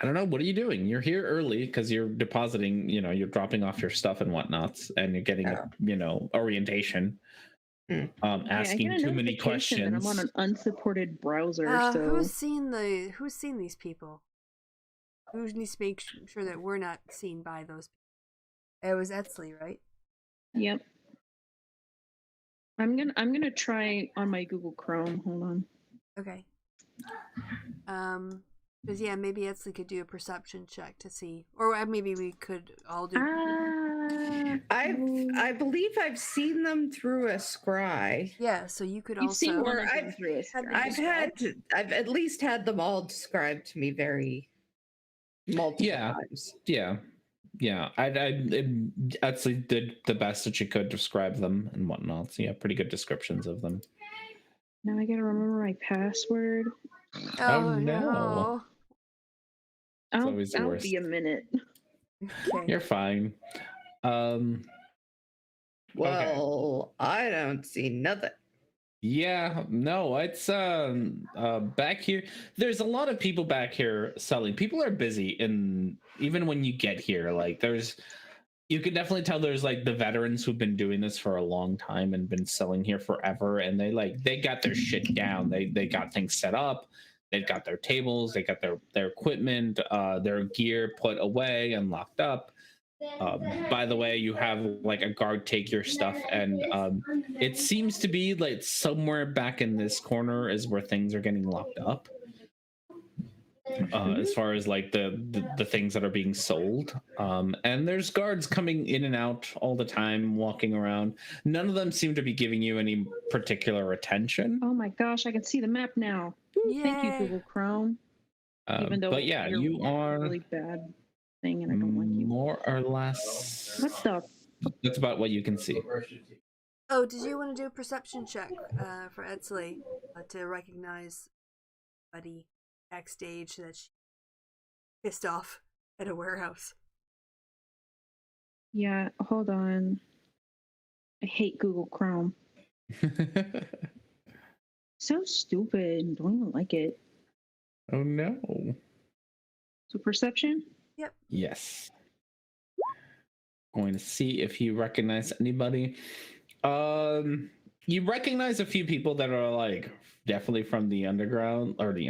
I don't know. What are you doing? You're here early because you're depositing, you're dropping off your stuff and whatnots, and you're getting, orientation. Asking I get a too many notification questions. that I'm on an unsupported browser. So Who's seen these people? Who needs to make sure that we're not seen by those people? It was Etsley, right? Yep. I'm gonna try on my Google Chrome. Hold on. Okay. Because maybe Etsley could do a perception check to see, or maybe we could all do. I believe I've seen them through a scry. Yeah, so you could You've also. seen one Or of them through a scry. I've at least had them all described to me very multiple times. Yeah. I actually did the best that she could describe them and whatnot. So yeah, pretty good descriptions of them. Now I gotta remember my password. Oh no! It's always the I'll worst. be a minute. Okay. You're fine. Well, I don't see nothing. Yeah, no, it's back here. There's a lot of people back here selling. People are busy, and even when you get here, like you can definitely tell there's like the veterans who've been doing this for a long time and been selling here forever, and they got their shit down. They got things set up. They've got their tables. They got their equipment, their gear put away and locked up. By the way, you have like a guard take your stuff, and it seems to be like somewhere back in this corner is where things are getting locked up. As far as like the things that are being sold, and there's guards coming in and out all the time, walking around. None of them seem to be giving you any particular attention. Oh my gosh, I can see the map now. Yay. Thank you, Google Chrome. Even though but yeah, you are really bad thing, and I don't like you. More or less. What the? That's about what you can see. Oh, did you want to do a perception check for Etsley to recognize Buddy backstage that she pissed off at a warehouse? Yeah, hold on. I hate Google Chrome. So stupid. Don't even like it. Oh no. So perception? Yep. Yes. Going to see if you recognize anybody. You recognize a few people that are like definitely from the underground or the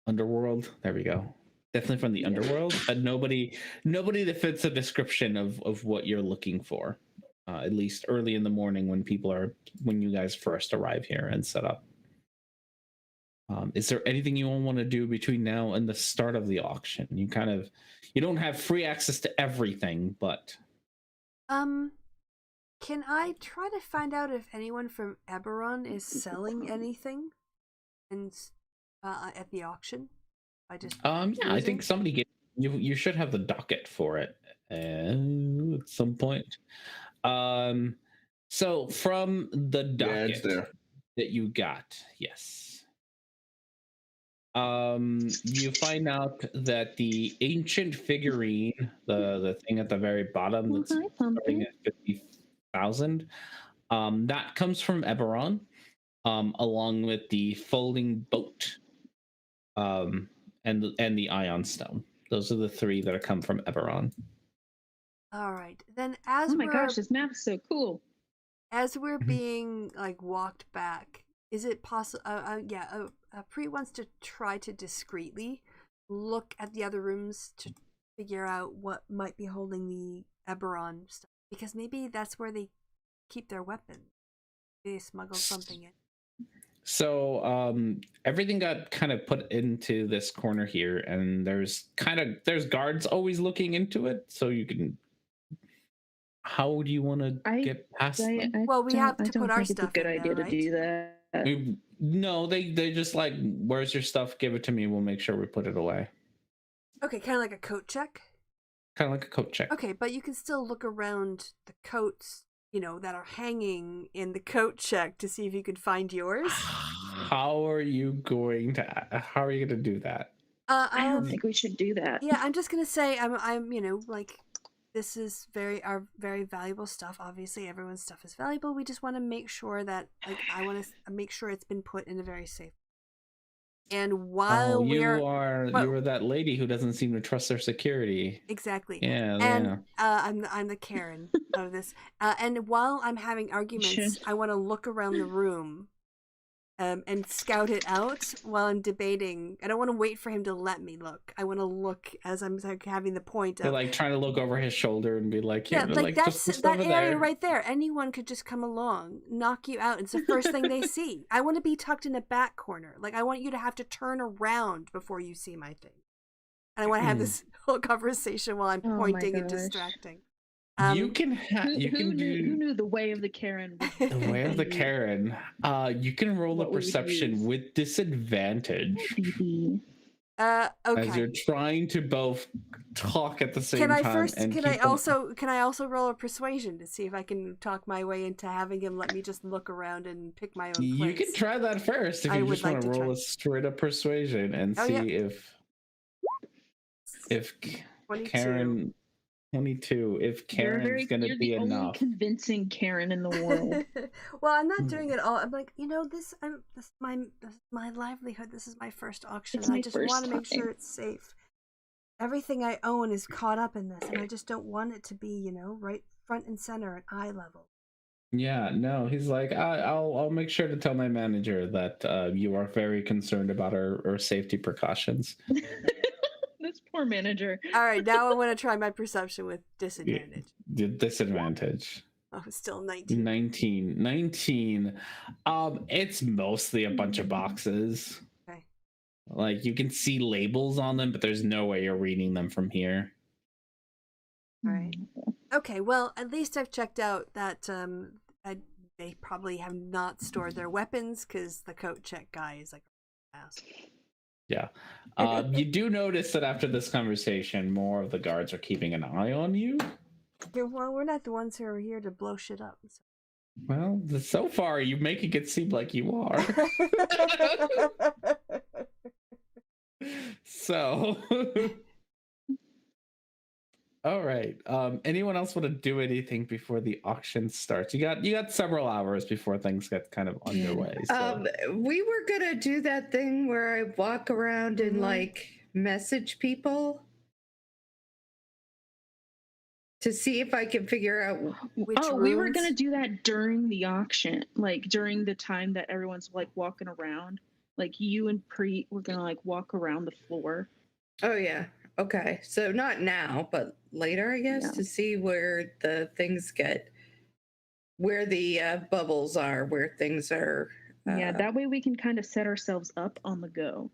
underworld. There we go. Definitely from the underworld, but nobody that fits the description of what you're looking for. At least early in the morning when you guys first arrive here and set up. Is there anything you all want to do between now and the start of the auction? You don't have free access to everything, but can I try to find out if anyone from Eberron is selling anything and at the auction? I think somebody gave you should have the docket for it at some point. So from the docket that you got, yes. You find out that the ancient figurine, the thing at the very bottom that's starting at 50,000, that comes from Eberron, along with the folding boat, and the Ion Stone. Those are the three that come from Eberron. All right, then as oh my gosh, this map is so cool. As we're being like walked back, is it possible? Pre wants to try to discreetly look at the other rooms to figure out what might be holding the Eberron stuff, because maybe that's where they keep their weapons. They smuggled something in. So everything got kind of put into this corner here, and there's guards always looking into it, so you can. How do you want to get past them? Well, we have to put our stuff It's a good in idea there, to do that. No, they just like, where's your stuff? Give it to me. We'll make sure we put it away. Okay, kind of like a coat check. Kind of like a coat check. Okay, but you can still look around the coats, that are hanging in the coat check to see if you could find yours. How are you going to do that? I don't think we should do that. Yeah, I'm just gonna say I'm like, this is our very valuable stuff. Obviously, everyone's stuff is valuable. We just want to make sure that, like, I want to make sure it's been put in a very safe. And while you are that lady who doesn't seem to trust their security. Exactly. Yeah. And I'm the Karen of this. And while I'm having arguments, I want to look around the room, and scout it out while I'm debating. I don't want to wait for him to let me look. I want to look as I'm like having the point of, you're like trying to look over his shoulder and be like, yeah, like that's just that area there. right there. Anyone could just come along, knock you out. It's the first thing they see. I want to be tucked in a back corner. Like, I want you to have to turn around before you see my thing. And I want to have this whole conversation while I'm pointing and distracting. You can who knew the way of the Karen? The way of the Karen. You can roll a perception with disadvantage. Okay. As you're trying to both talk at the same time. Can I also roll a persuasion to see if I can talk my way into having him let me just look around and pick my own place? You can try that first if you just want to roll a straight up persuasion and see if 22. Karen 22, if Karen's going to be enough. Only convincing Karen in the world. Well, I'm not doing it all. I'm like, this is my livelihood. This is my first auction. I just want to make sure it's safe. Everything I own is caught up in this, and I just don't want it to be, right front and center at eye level. Yeah, no, he's like, I'll make sure to tell my manager that you are very concerned about our safety precautions. This poor manager. All right, now I want to try my perception with disadvantage. Disadvantage. Oh, still 19. 19. It's mostly a bunch of boxes. Okay. Like, you can see labels on them, but there's no way you're reading them from here. All right. Okay, well, at least I've checked out that they probably have not stored their weapons, because the coat check guy is like a ass. Yeah. You do notice that after this conversation, more of the guards are keeping an eye on you. Yeah, well, we're not the ones who are here to blow shit up. So. Well, so far, you're making it seem like you are. So... All right. Anyone else want to do anything before the auction starts? You got several hours before things get kind of underway. So. We were gonna do that thing where I walk around and like message people to see if I can figure out which rooms. We were gonna do that during the auction, like during the time that everyone's like walking around. Like, you and Preet were gonna like walk around the floor. Oh yeah. Okay, so not now, but later, I guess, to see where the things where the bubbles are, where things are. Yeah, that way we can kind of set ourselves up on the go.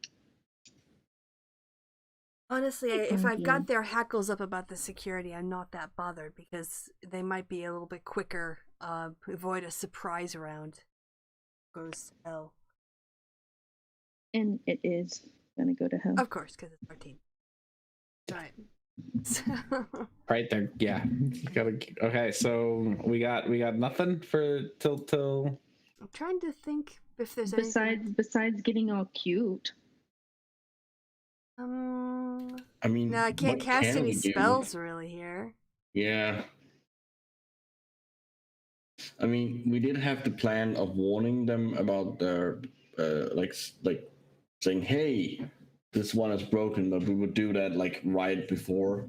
Honestly, if I've got their hackles up about the security, I'm not that bothered, because they might be a little bit quicker, avoid a surprise round. Goes to hell. And it is gonna go to hell. Of course, because it's our team. Right. Right there, yeah. Okay, so we got nothing for till. I'm trying to think if there's besides getting all cute. I mean, no, I can't cast any spells really here. Yeah. I mean, we did have the plan of warning them about their like saying, hey, this one is broken, but we would do that like right before.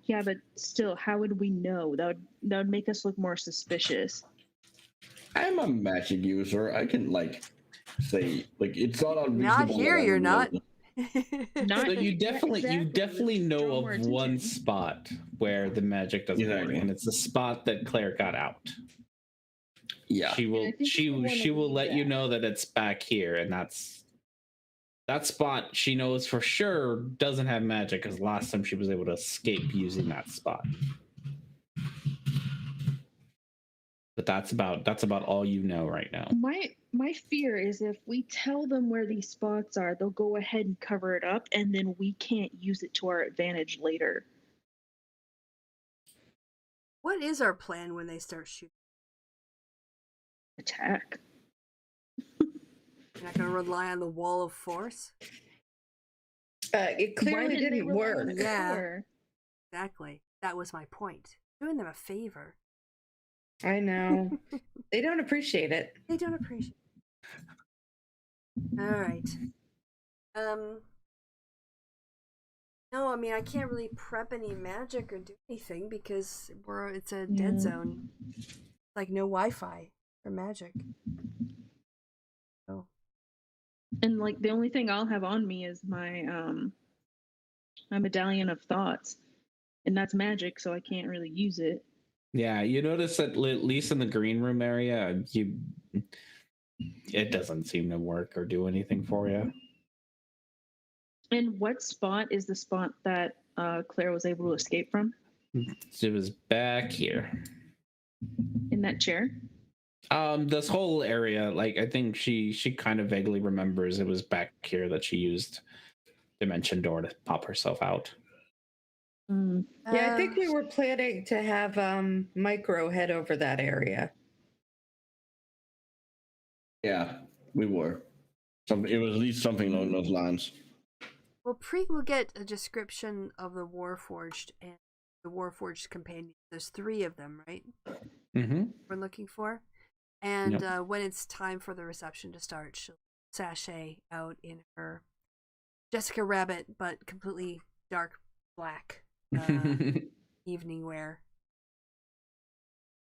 Yeah, but still, how would we know? That would make us look more suspicious. I'm a magic user. I can like say, like, it's not unreasonable. Not here, you're not. Not So you exactly, definitely let's know draw more of one attention. spot where the magic doesn't work, Exactly. and it's the spot that Claire got out. Yeah. She will I think we wanna she will leave let you that. know that it's back here, and that spot she knows for sure doesn't have magic because last time she was able to escape using that spot. But that's about all you know right now. My fear is if we tell them where these spots are, they'll go ahead and cover it up, and then we can't use it to our advantage later. What is our plan when they start shooting? Attack. You're not going to rely on the wall of force? It Why clearly didn't they didn't rely on work. it Yeah. before? Exactly. That was my point. Doing them a favor. I know. They don't appreciate it. They don't appreciate it. All right. No, I mean, I can't really prep any magic or do anything because it's a dead zone. Like no Wi-Fi or magic. So. And like the only thing I'll have on me is my my medallion of thoughts, and that's magic, so I can't really use it. Yeah, you notice that at least in the green room area, it doesn't seem to work or do anything for you. And what spot is the spot that Claire was able to escape from? It was back here. In that chair? This whole area, like I think she kind of vaguely remembers it was back here that she used Dimension Door to pop herself out. Yeah, I think we were planning to have Micro head over that area. Yeah, we were. It was at least something along those lines. Well, Preet will get a description of the Warforged and the Warforged companions. There's 3 of them, right? Mm-hmm. We're looking for. And when it's time for the reception to start, she'll sashay out in her Jessica Rabbit, but completely dark black evening wear.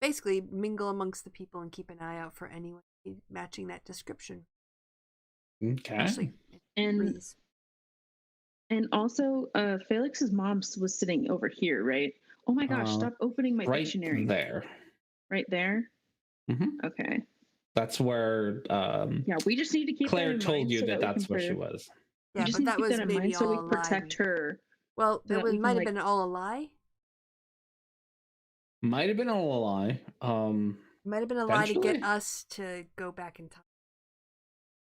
Basically, mingle amongst the people and keep an eye out for anyone matching that description. Okay. Actually, and also, Felix's mom was sitting over here, right? Oh my gosh! Stop opening my dictionary. There. Right there. Mm-hmm. Okay. That's where. Yeah, we just need to keep. Claire that in told mind you so that that's where she was. Yeah, but that was maybe all a lie. So we protect her. Well, that might have been all a lie. Might have been all a lie. Might have been a lie to get us to go back in time.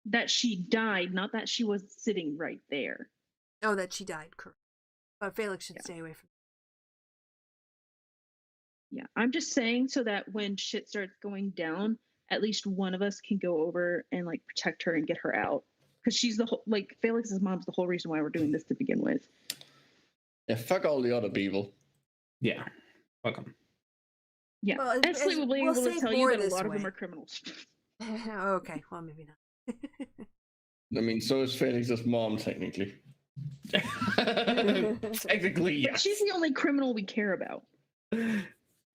That she died, not that she was sitting right there. Oh, that she died, correct. But Felix should stay away from. Yeah, I'm just saying so that when shit starts going down, at least one of us can go over and like protect her and get her out. Because she's the whole, like, Felix's mom's the whole reason why we're doing this to begin with. Yeah, fuck all the other people. Yeah, fuck them. Yeah, well, Esley will be able to tell you that a lot of them are criminals. Okay, well, maybe not. I mean, so is Felix's mom, technically. Technically, yes. But she's the only criminal we care about.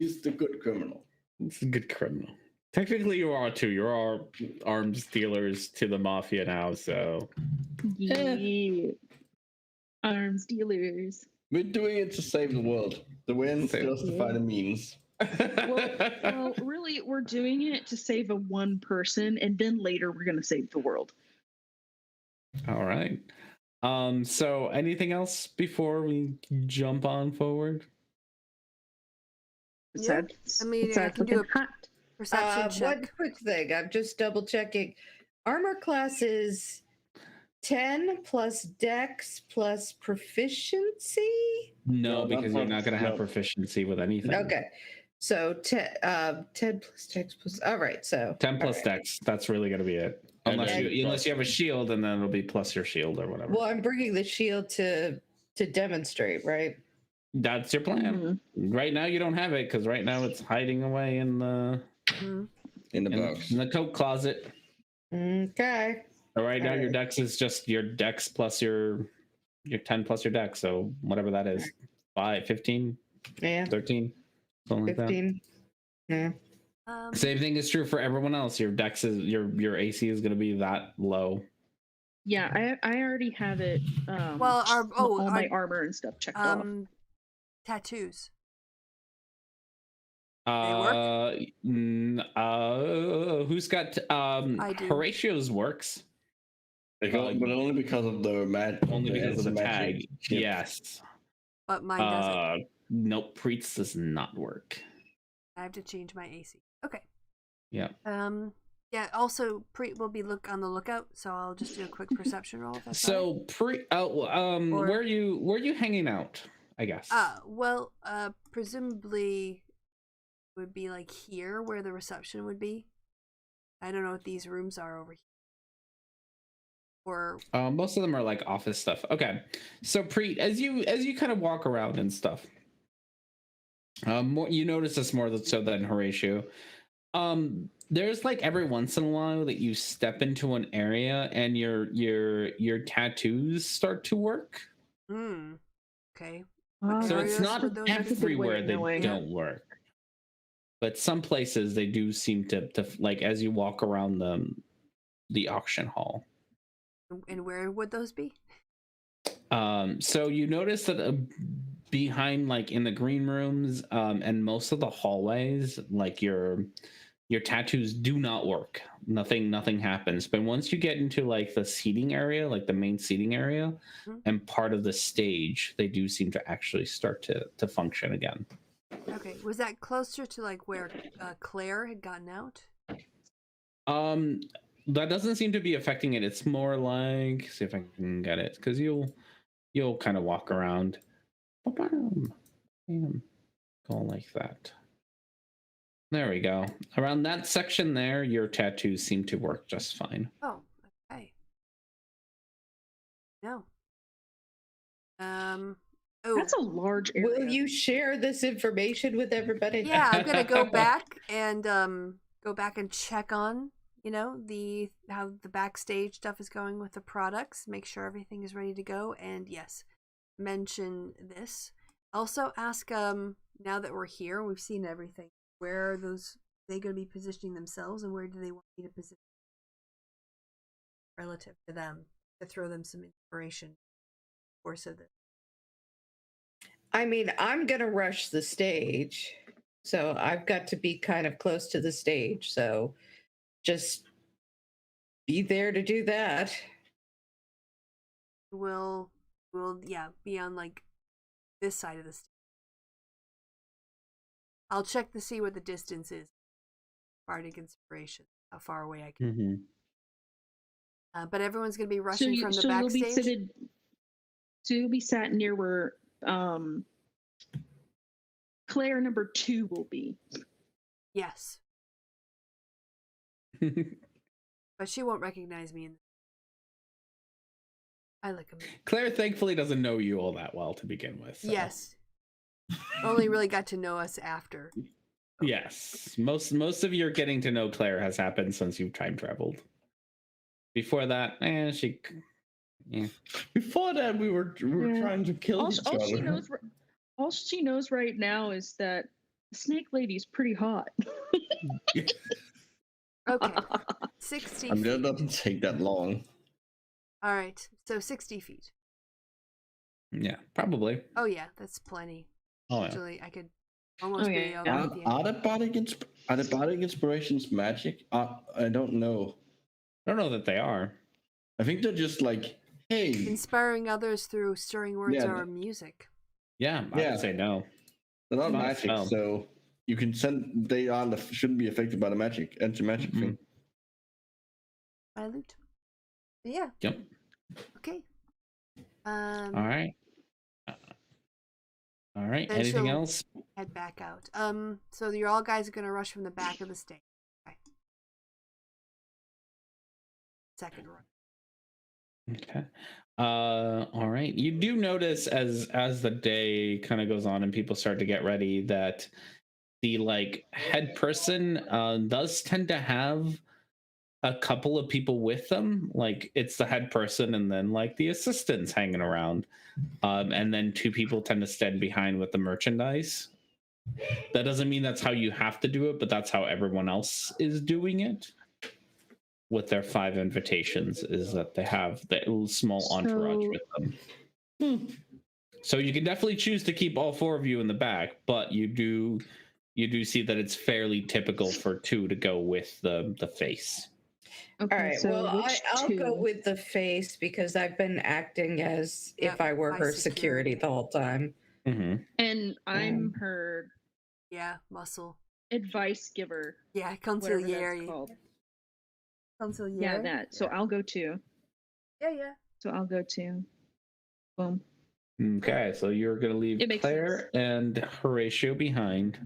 He's the good criminal. It's a good criminal. Technically, you are too. You're our arms dealers to the mafia now, so. Yeah. Arms dealers. We're doing it to save the world. The wins justify the means. Well, really, we're doing it to save a one person, and then later we're going to save the world. All right. So anything else before we jump on forward? Yeah. I mean, I can do a perception check. One quick thing. I'm just double checking. Armor class is 10 plus dex plus proficiency? No, because you're not going to have proficiency with anything. Okay. So 10 plus dex plus. All right. So 10 plus dex. That's really going to be it. Unless you have a shield, and then it'll be plus your shield or whatever. Well, I'm bringing the shield to demonstrate, right? That's your plan. Mm-hmm. Right now, you don't have it because right now it's hiding away in the box, in the coat closet. Okay. So right now, your dex is just your dex plus your 10 plus your dex. So whatever that is, 5, 15, 13, something 15. Like that. Yeah. Same thing is true for everyone else. Your dex is your AC is going to be that low. Yeah, I already have it. Well, all my armor and stuff checked off. Tattoos. They work? Who's got I do. Horatio's works. But only because of the Only because of the magic tag. chip. Yes. But mine doesn't. Nope, Preet's does not work. I have to change my AC. Okay. Yeah. Yeah, also Preet will be on the lookout, so I'll just do a quick perception roll. If that's So where are you hanging out, I guess? Well, presumably would be like here where the reception would be. I don't know what these rooms are over here. Or most of them are like office stuff. Okay. So Preet, as you kind of walk around and stuff, you notice this more so than Horatio. There's like every once in a while that you step into an area and your tattoos start to work. Okay. So it's not everywhere they knowing. don't work. But some places they do seem to like as you walk around the auction hall. And where would those be? So you notice that behind, like in the green rooms, and most of the hallways, like your tattoos do not work. Nothing happens. But once you get into like the seating area, like the main seating area, and part of the stage, they do seem to actually start to function again. Okay, was that closer to like where Claire had gotten out? That doesn't seem to be affecting it. It's more like, see if I can get it, because you'll kind of walk around. Go like that. There we go. Around that section there, your tattoos seem to work just fine. Oh, okay. No. Oh, That's a large area. Will you share this information with everybody? Yeah, I'm gonna go back and check on, how the backstage stuff is going with the products, make sure everything is ready to go, and yes, mention this. Also ask now that we're here, we've seen everything, where are they going to be positioning themselves, and where do they want me to position relative to them to throw them some inspiration in the course of this. I mean, I'm going to rush the stage, so I've got to be kind of close to the stage. So just be there to do that. We'll be on like this side of the stage. I'll check to see what the distance is. Bardic inspiration, how far away I can. But everyone's going to be rushing from the backstage. You'll be sat near where Claire number 2 will be. Yes. But she won't recognize me. I like him. Claire thankfully doesn't know you all that well to begin with. So. Yes. Only really got to know us after. Yes. Most of your getting to know Claire has happened since you've time traveled. Before that, Before that, we were trying to kill each other. All she knows right now is that the Snake Lady's pretty hot. Okay. 60 I mean, feet. that doesn't take that long. All right. So 60 feet. Yeah, probably. Oh, yeah. That's plenty. Oh, yeah. Actually, I could almost be able to. Are the bardic inspirations magic? I don't know. I don't know that they are. I think they're just like, hey, inspiring others through stirring words or music. Yeah, I would say no. They're not magic, so you can send. They shouldn't be affected by the magic anti-magic thing. My loot. Yeah. Yep. Okay. All right. All right. Anything else? Head back out. So you're all guys are gonna rush from the back of the stage. Okay. Second run. Okay. All right. You do notice as the day kind of goes on and people start to get ready that the like head person does tend to have a couple of people with them. Like it's the head person and then like the assistants hanging around. And then 2 people tend to stand behind with the merchandise. That doesn't mean that's how you have to do it, but that's how everyone else is doing it. with their 5 invitations is that they have the little small entourage So- with them. So you can definitely choose to keep all 4 of you in the back, but you do see that it's fairly typical for 2 to go with the face. Okay, All right. so Well, which I'll two? go with the face because I've been acting as Yep, if I were my her security security. the whole time. Mm-hmm. And I'm her Yeah, muscle. advice giver, Yeah, whatever that's consigliere. called. Consigliere. Yeah, that. So I'll go 2. Yeah. So I'll go 2. Boom. Okay, so you're going to leave It makes Claire and Horatio behind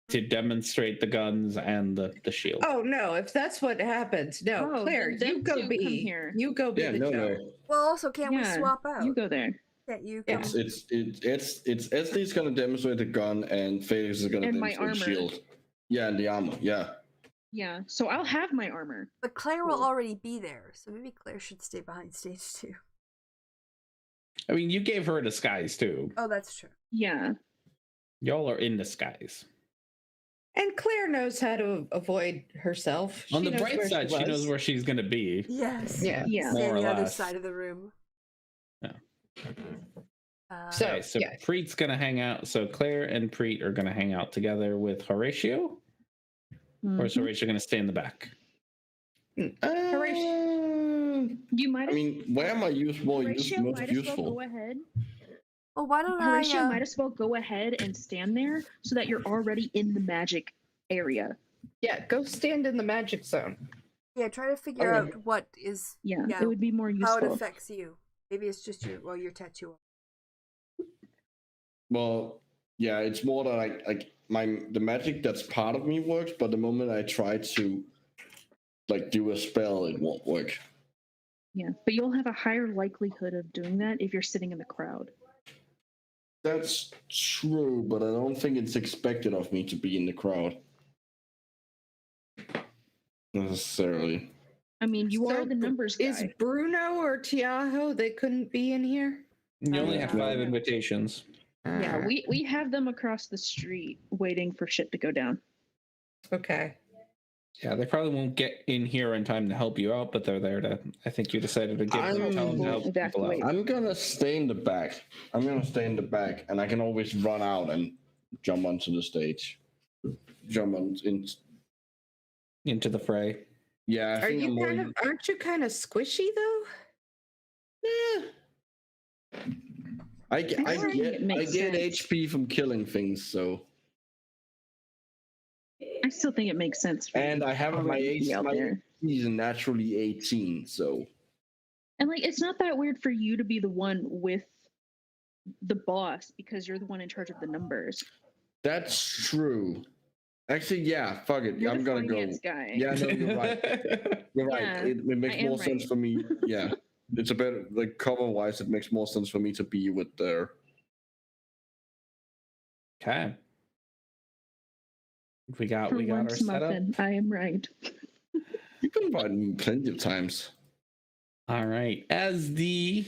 to demonstrate the guns and the shield. Oh no! If that's what happens, no, Oh, Claire, then you them go two come be here. You go be Yeah, the no, show. no. Well, also, can't we Yeah, swap out? You go there. Can't you Yeah. come? It's Esley's gonna demonstrate the gun and Felix is gonna And my demonstrate the armor. shield. Yeah, and the armor. Yeah. Yeah. So I'll have my armor. But Claire will Cool. already be there, so maybe Claire should stay behind stage 2. I mean, you gave her a disguise too. Oh, that's true. Yeah. Y'all are in disguise. And Claire knows how to avoid herself. On She the knows bright where side, she knows was. where she's going to be. Yes. Yeah. Yeah. Stay More on or the other less. side of the room. Yeah. So- Okay, so yeah. Preet's going to hang out. So Claire and Preet are going to hang out together with Horatio. Or is Mhm. Horatio going to stay in the back? You might I have. mean, where am I most Horatio might as well useful? go ahead. Well, why don't Horatio I? might as well go ahead and stand there so that you're already in the magic area. Yeah, go stand in the magic zone. Yeah, try to figure Okay. out what is Yeah, Yeah, it would be more how it useful. affects you. Maybe it's just your tattoo. Well, yeah, it's more that the magic that's part of me works, but the moment I try to do a spell, it won't work. Yeah, but you'll have a higher likelihood of doing that if you're sitting in the crowd. That's true, but I don't think it's expected of me to be in the crowd. Necessarily. I mean, you So are the numbers guy. Is Bruno or Tiago? They couldn't be in here. You only have Yeah. 5 invitations. Yeah, we have them across the street waiting for shit to go down. Okay. Yeah, they probably won't get in here in time to help you out, but they're there to. I think you decided to give them tell them to help people out. Evacuate. I'm gonna stay in the back. And I can always run out and jump onto the stage. Into the fray. Yeah, I think I'm more. Aren't you kind of squishy though? I think it makes get sense. HP from killing things, so. I still think it makes sense. For And you I have my already to be AC. out My there. AC is naturally 18, so. And it's not that weird for you to be the one with the boss because you're the one in charge of the numbers. That's true. Actually, yeah, fuck it. You're I'm the gonna go. finance guy. Yeah, no, you're right. You're right. Yeah, It makes I am more sense right. for me. Yeah, it's a better cover-wise. It makes more sense for me to be with the. Okay. We got For our once, setup. Muffin, I am right. You've been invited me plenty of times. All right. As the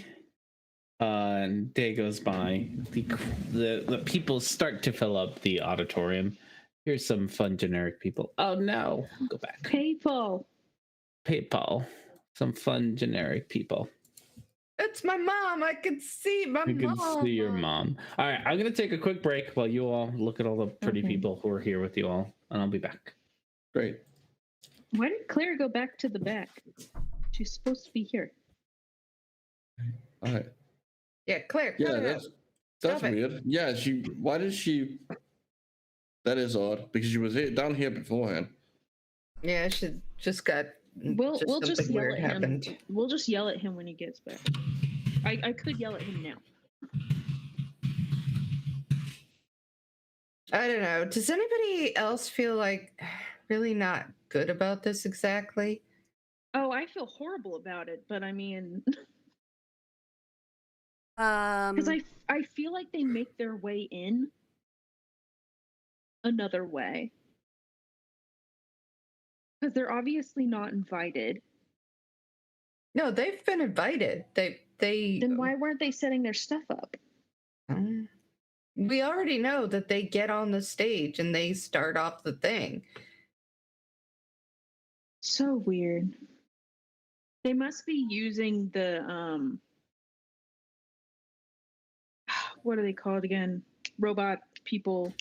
day goes by, the people start to fill up the auditorium. Here's some fun generic people. Oh no, go back. PayPal. Some fun generic people. It's my mom. I can see my You can mom. see your mom. All right, I'm gonna take a quick break while you all look at all the pretty Okay. people who are here with you all, and I'll be back. Great. Why did Claire go back to the back? She's supposed to be here. All right. Yeah, Claire. Yeah, cut it out. that's Stop it. weird. Yeah, Why did she? That is odd because she was down here beforehand. Yeah, she just got. We'll just something yell weird at him. happened. We'll just yell at him when he gets back. I could yell at him now. I don't know. Does anybody else feel really not good about this exactly? Oh, I feel horrible about it, but I mean, Um, because I feel like they make their way in another way. Because they're obviously not invited. No, they've been invited. They. Then why weren't they setting their stuff up? We already know that they get on the stage and they start off the thing. So weird. They must be using the what are they called again? Robot people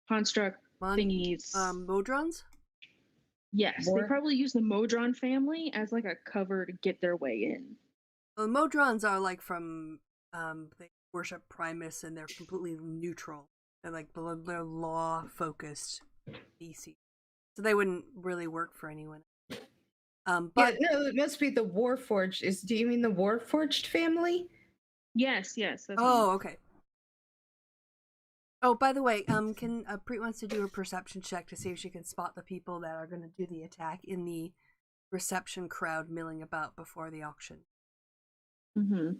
construct thingies. Modrons? Yes, they probably use the Modron family as like a cover to get their way in. Well, Modrons are like from they worship Primus and they're completely neutral. They're like they're law focused species. So they wouldn't really work for anyone. But yeah, no, it must be the Warforged. Do you mean the Warforged family? Yes. That's okay. Oh, by the way, can Preet wants to do a perception check to see if she can spot the people that are going to do the attack in the reception crowd milling about before the auction. Mm-hmm.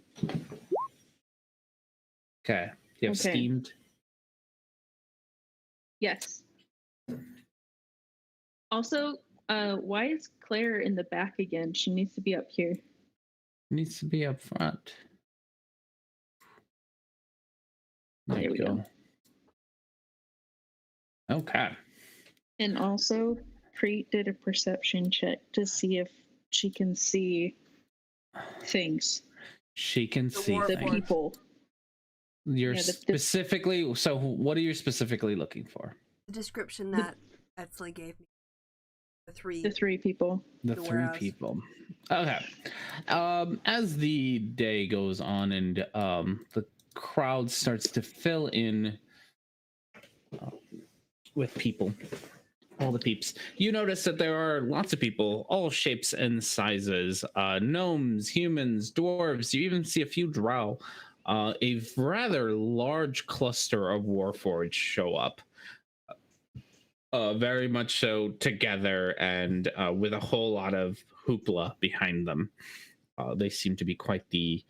Okay. You have steamed. Yes. Also, why is Claire in the back again? She needs to be up here. Needs to be up front. There we go. Okay. And also, Preet did a perception check to see if she can see things. She can see the things. People. You're specifically. So, what are you specifically looking for? The description that Etzley gave me. The three people. The three people. Okay. As the day goes on and the crowd starts to fill in with people, all the peeps, you notice that there are lots of people, all shapes and sizes, gnomes, humans, dwarves. You even see a few drow. A rather large cluster of Warforged show up. Very much so together and with a whole lot of hoopla behind them. They seem to be quite the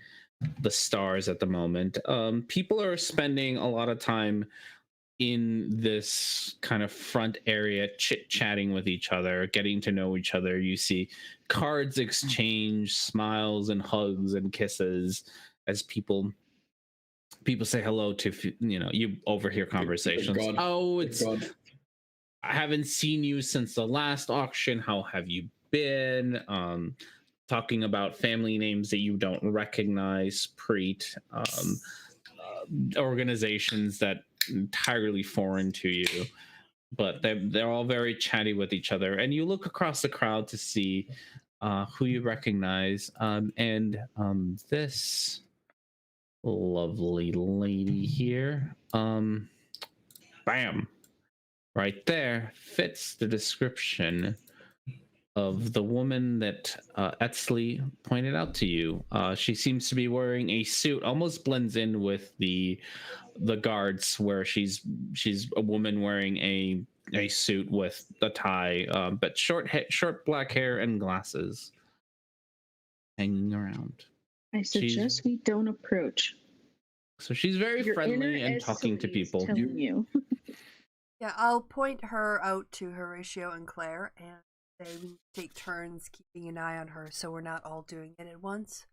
stars at the moment. People are spending a lot of time in this kind of front area, chit-chatting with each other, getting to know each other. You see cards exchange, smiles and hugs and kisses as people say hello to, you overhear conversations. I haven't seen you since the last auction. How have you been? Talking about family names that you don't recognize, Preet, organizations that entirely foreign to you, but they're all very chatty with each other. And you look across the crowd to see who you recognize, and this lovely lady here, bam. Right there fits the description of the woman that Etzley pointed out to you. She seems to be wearing a suit, almost blends in with the guards, where she's a woman wearing a suit with a tie, but short black hair and glasses hanging around. I suggest we don't approach. So she's very friendly and talking to people. You. Yeah, I'll point her out to Horatio and Claire, and they take turns keeping an eye on her, so we're not all doing it at once.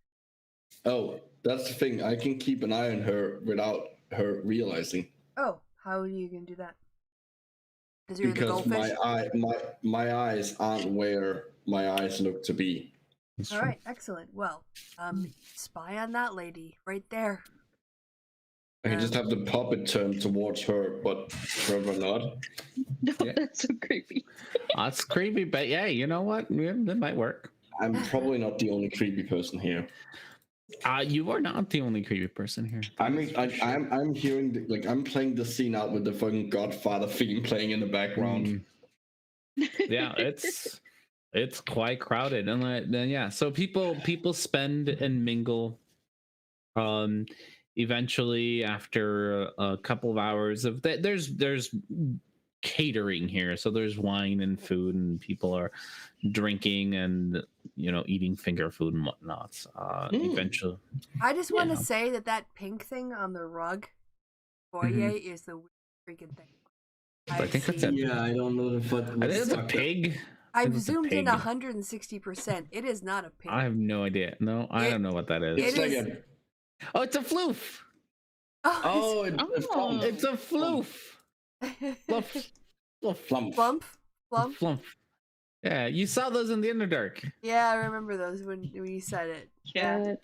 Oh, that's the thing. I can keep an eye on her without her realizing. Oh, how are you gonna do that? Because my eyes aren't where my eyes look to be. All right, excellent. Well, spy on that lady right there. I can just have the puppet turn towards her, but probably not. No, that's so creepy. That's creepy, but yeah, you know what? That might work. I'm probably not the only creepy person here. You are not the only creepy person here. I'm hearing I'm playing the scene out with the fucking Godfather theme playing in the background. Yeah, it's quite crowded, and then yeah, so people spend and mingle. Eventually, after a couple of hours of there's catering here, so there's wine and food, and people are drinking and eating finger food and whatnot. Eventually, I just want to say that pink thing on the rug foyer is the freaking thing. I think that's I don't know the fuck. I think it's a pig. I've zoomed in 160%. It is not a pig. I have no idea. No, I don't know what that is. Oh, it's a floof. It's a floof. Flump. Flump. Flump. Yeah, you saw those in the Underdark. Yeah, I remember those when you said it. Yeah.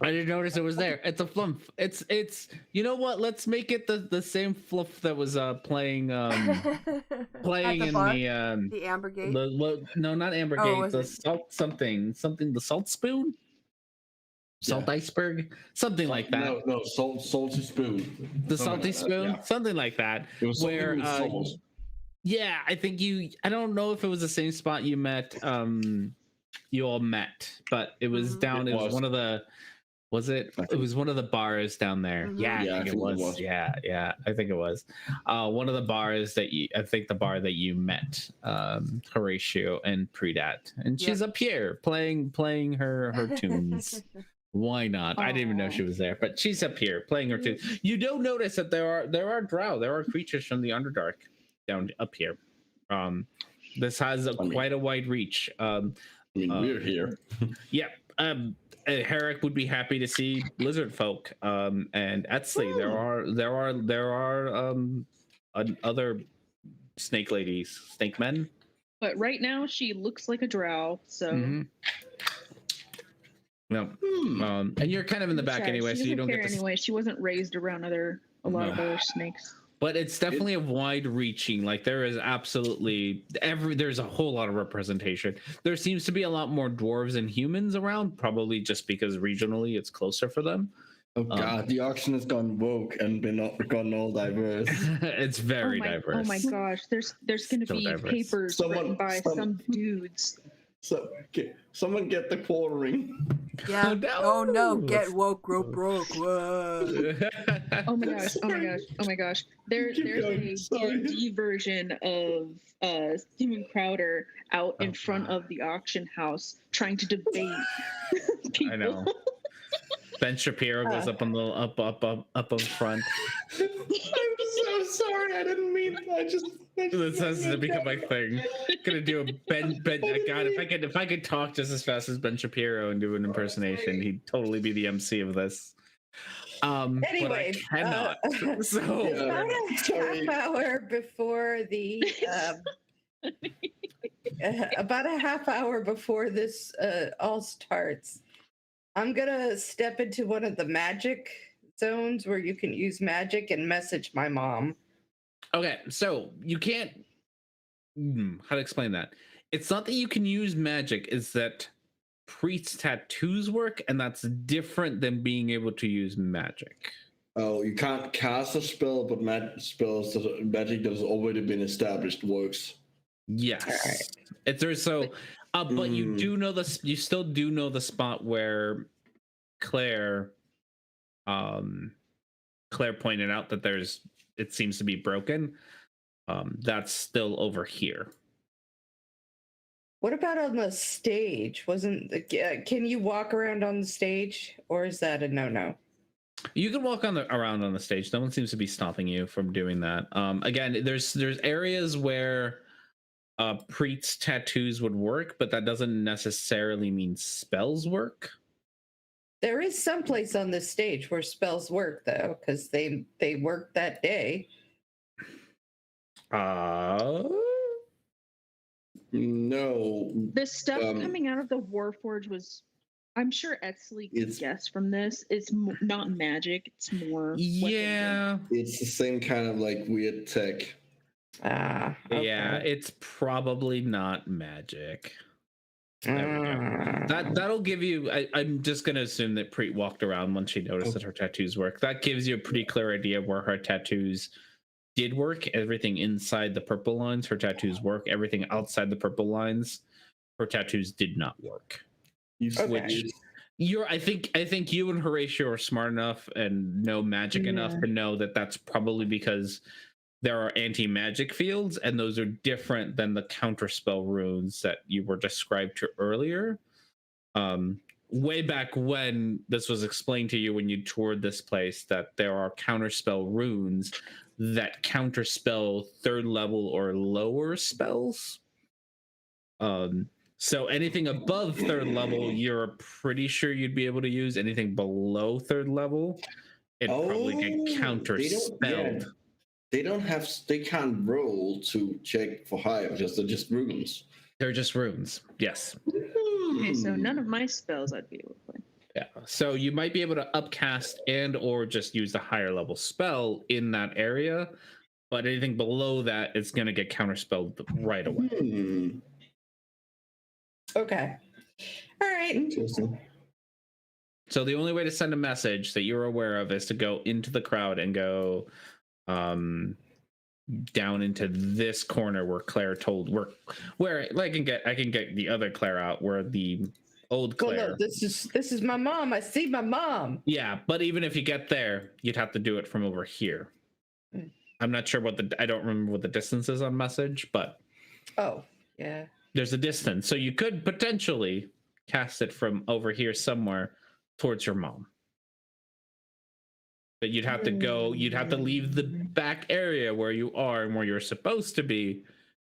I didn't notice it was there. It's a flump. It's you know what? Let's make it the same fluff that was playing playing At the in bar? the The Amber Gate. no, not Amber Oh, Gate, was the it? salt something the salt spoon? Salt iceberg? Something like that. No, salty spoon. The Something salty like that, spoon? yeah. Something like that. It was something where with salt. yeah, I think I don't know if it was the same spot you met you all met, but it was down It it was was. one of the was it it was one of the bars down there. Mhm. Yeah, I think it was. Yeah, I think it was one of the bars that I think the bar that you met Horatio and Preet at, and she's up here playing her tunes. Why not? I didn't even know she was there, but she's up here playing her tunes. You don't notice that there are drow, there are creatures from the Underdark down up here. This has quite a wide reach. I mean, we're here. Yeah. Herrick would be happy to see lizard folk. And Etsley, there are other snake ladies, snake men. But right now she looks like a drow, so No. And you're kind of in the back anyway, she so you don't care get to anyway. She wasn't raised around a lot of other snakes. But it's definitely a wide reaching, like there is absolutely there's a whole lot of representation. There seems to be a lot more dwarves and humans around, probably just because regionally it's closer for them. Oh god, the auction has gone woke and gone all diverse. It's very diverse. Oh my gosh, there's going to So be diverse. papers written by some dudes. So someone get the quartering. Yeah. Oh, no. Get woke, grow broke. Whoa. Oh my gosh. There's a D&D version of Steven Crowder out in front of the auction house trying to debate people. I know. Ben Shapiro goes up on the up up front. I'm so sorry. I didn't mean that. This has to become my thing. Gonna do a Ben. God, if I could talk just as fast as Ben Shapiro and do an impersonation, he'd totally be the MC of this. Anyway, but I cannot. So about a half hour before the about a half hour before this all starts, I'm gonna step into one of the magic zones where you can use magic and message my mom. Okay, so you can't. How to explain that? It's not that you can use magic; it's that priest's tattoos work, and that's different than being able to use magic. Oh, you can't cast a spell, but magic that has already been established works. Yes, Alright. it's so. But you do know this. You still do know the spot where Claire pointed out that it seems to be broken. That's still over here. What about on the stage? Can you walk around on the stage, or is that a no-no? You can walk around on the stage. No one seems to be stopping you from doing that. Again, there's areas where priest's tattoos would work, but that doesn't necessarily mean spells work. There is some place on this stage where spells work, though, because they work that day. No. The stuff coming out of the Warforge was, I'm sure Etsley could guess from this. It's not magic. It's more. Yeah. It's the same kind of like weird tech. Okay. Yeah, it's probably not magic. There we go. That'll give you. I'm just gonna assume that Preet walked around once she noticed that her tattoos work. That gives you a pretty clear idea of where her tattoos did work. Everything inside the purple lines, her tattoos work. Everything outside the purple lines, her tattoos did not work. I think you and Horatio are smart enough and know magic enough to know that that's probably because there are anti-magic fields, and those are different than the counterspell runes that you were described to earlier. Way back when this was explained to you when you toured this place, that there are counterspell runes that counterspell third level or lower spells. So anything above third level, you're pretty sure you'd be able to use. Anything below third level, it'd probably get counterspelled. they don't have, they can't roll to check for high, because they're just runes. They're just runes. Yes. Okay, so none of my spells I'd be able to play. Yeah. So you might be able to upcast and or just use a higher level spell in that area, but anything below that is going to get counterspelled right away. Okay. All right. Interesting. So the only way to send a message that you're aware of is to go into the crowd and go down into this corner where Claire told where I can get the other Claire out, where the old Claire. Well, no, this is my mom. I see my mom. Yeah, but even if you get there, you'd have to do it from over here. I'm not sure I don't remember what the distance is on message, but oh yeah, there's a distance, so you could potentially cast it from over here somewhere towards your mom. But you'd have to leave the back area where you are and where you're supposed to be,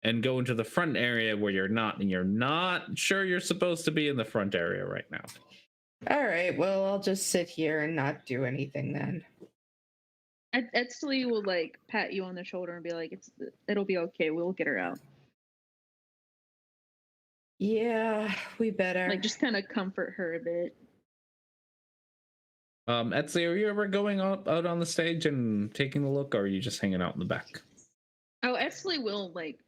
and go into the front area where you're not, and you're not sure you're supposed to be in the front area right now. All right, well, I'll just sit here and not do anything then. Etsley will like pat you on the shoulder and be like, it'll be okay, we'll get her out. Yeah, we better. Like, just kind of comfort her a bit. Etsley, are you ever going out on the stage and taking a look, or are you just hanging out in the back? Oh, Etsley will like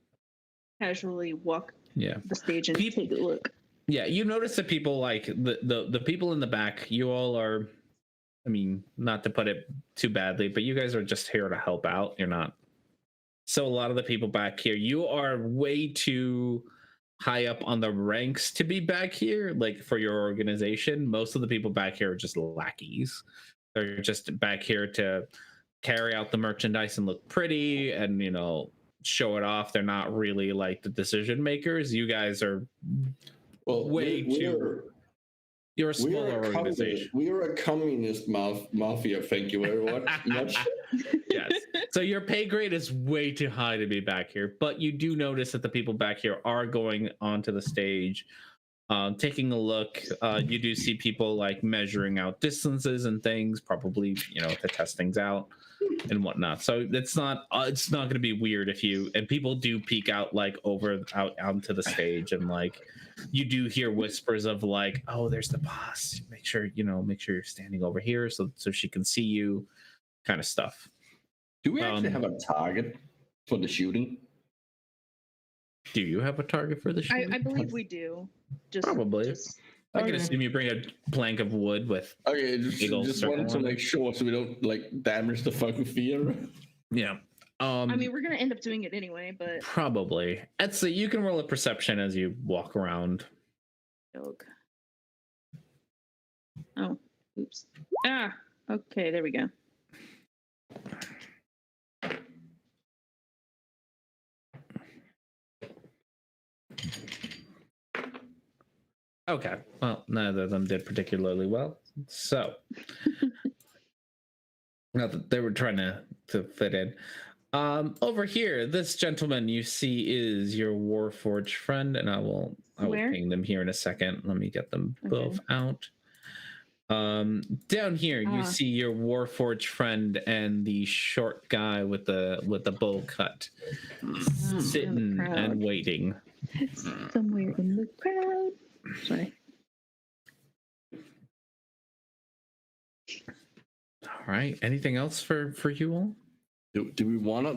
casually walk the stage and take a look. Yeah, you notice that people like the people in the back, you all are, I mean, not to put it too badly, but you guys are just here to help out. You're not. So a lot of the people back here, you are way too high up on the ranks to be back here, like for your organization. Most of the people back here are just lackeys. They're just back here to carry out the merchandise and look pretty and, you know, show it off. They're not really like the decision makers. You guys are way too. You're a smaller organization. We are a communist mafia. Thank you very much. Yes. So your pay grade is way too high to be back here, but you do notice that the people back here are going onto the stage, taking a look. You do see people like measuring out distances and things, probably, you know, to test things out and whatnot. So it's not going to be weird if people do peek out like out onto the stage, and like you do hear whispers of like, oh, there's the boss. Make sure you're standing over here so she can see you, kind of stuff. Do we actually have a target for the shooting? Do you have a target for the shooting? I believe we do. Probably. I can assume you bring a plank of wood with. Okay, just wanted to make sure so we don't like damage the fucking fear. Yeah. I mean, we're gonna end up doing it anyway, but probably. Etsy, you can roll a perception as you walk around. Okay. Oh, oops. Okay, there we go. Okay. Well, neither of them did particularly well. So, not that they were trying to fit in. Over here, this gentleman you see is your Warforged friend, and I will ping them here in a second. Let me get them both out. Down here, you see your Warforged friend and the short guy with the bowl cut, sitting and waiting. Somewhere in the crowd. Sorry. All right. Anything else for you all? Do we wanna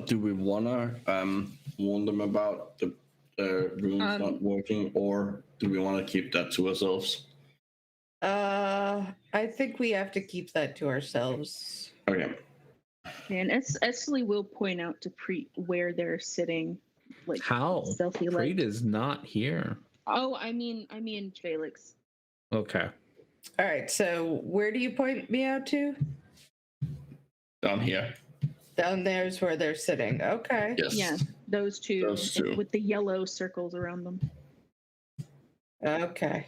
warn them about the runes not working, or do we want to keep that to ourselves? I think we have to keep that to ourselves. Okay. And Esley will point out to Preet where they're sitting, like how stealthy. Preet is not here. Oh, I mean Felix. Okay. All right. So where do you point me out to? Down here. Down there's where they're sitting. Okay. Yes. Yeah, those two with the yellow circles around them. Okay.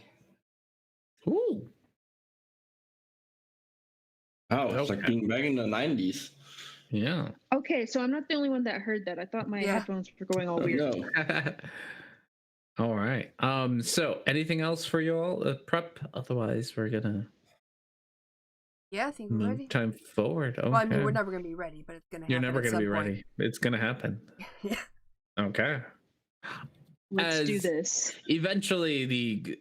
Ooh. Oh, it's like being back in the 90s. Yeah. Okay, so I'm not the only one that heard that. I thought my headphones were going all weird. No. All right. So anything else for you all? Prep? Otherwise, we're gonna. Yeah, I think we're ready. Time forward. Okay. Well, I mean, we're never gonna be ready, but it's gonna happen. You're never at gonna some be point. ready. It's gonna happen. Yeah. Okay. Let's do As this. Eventually,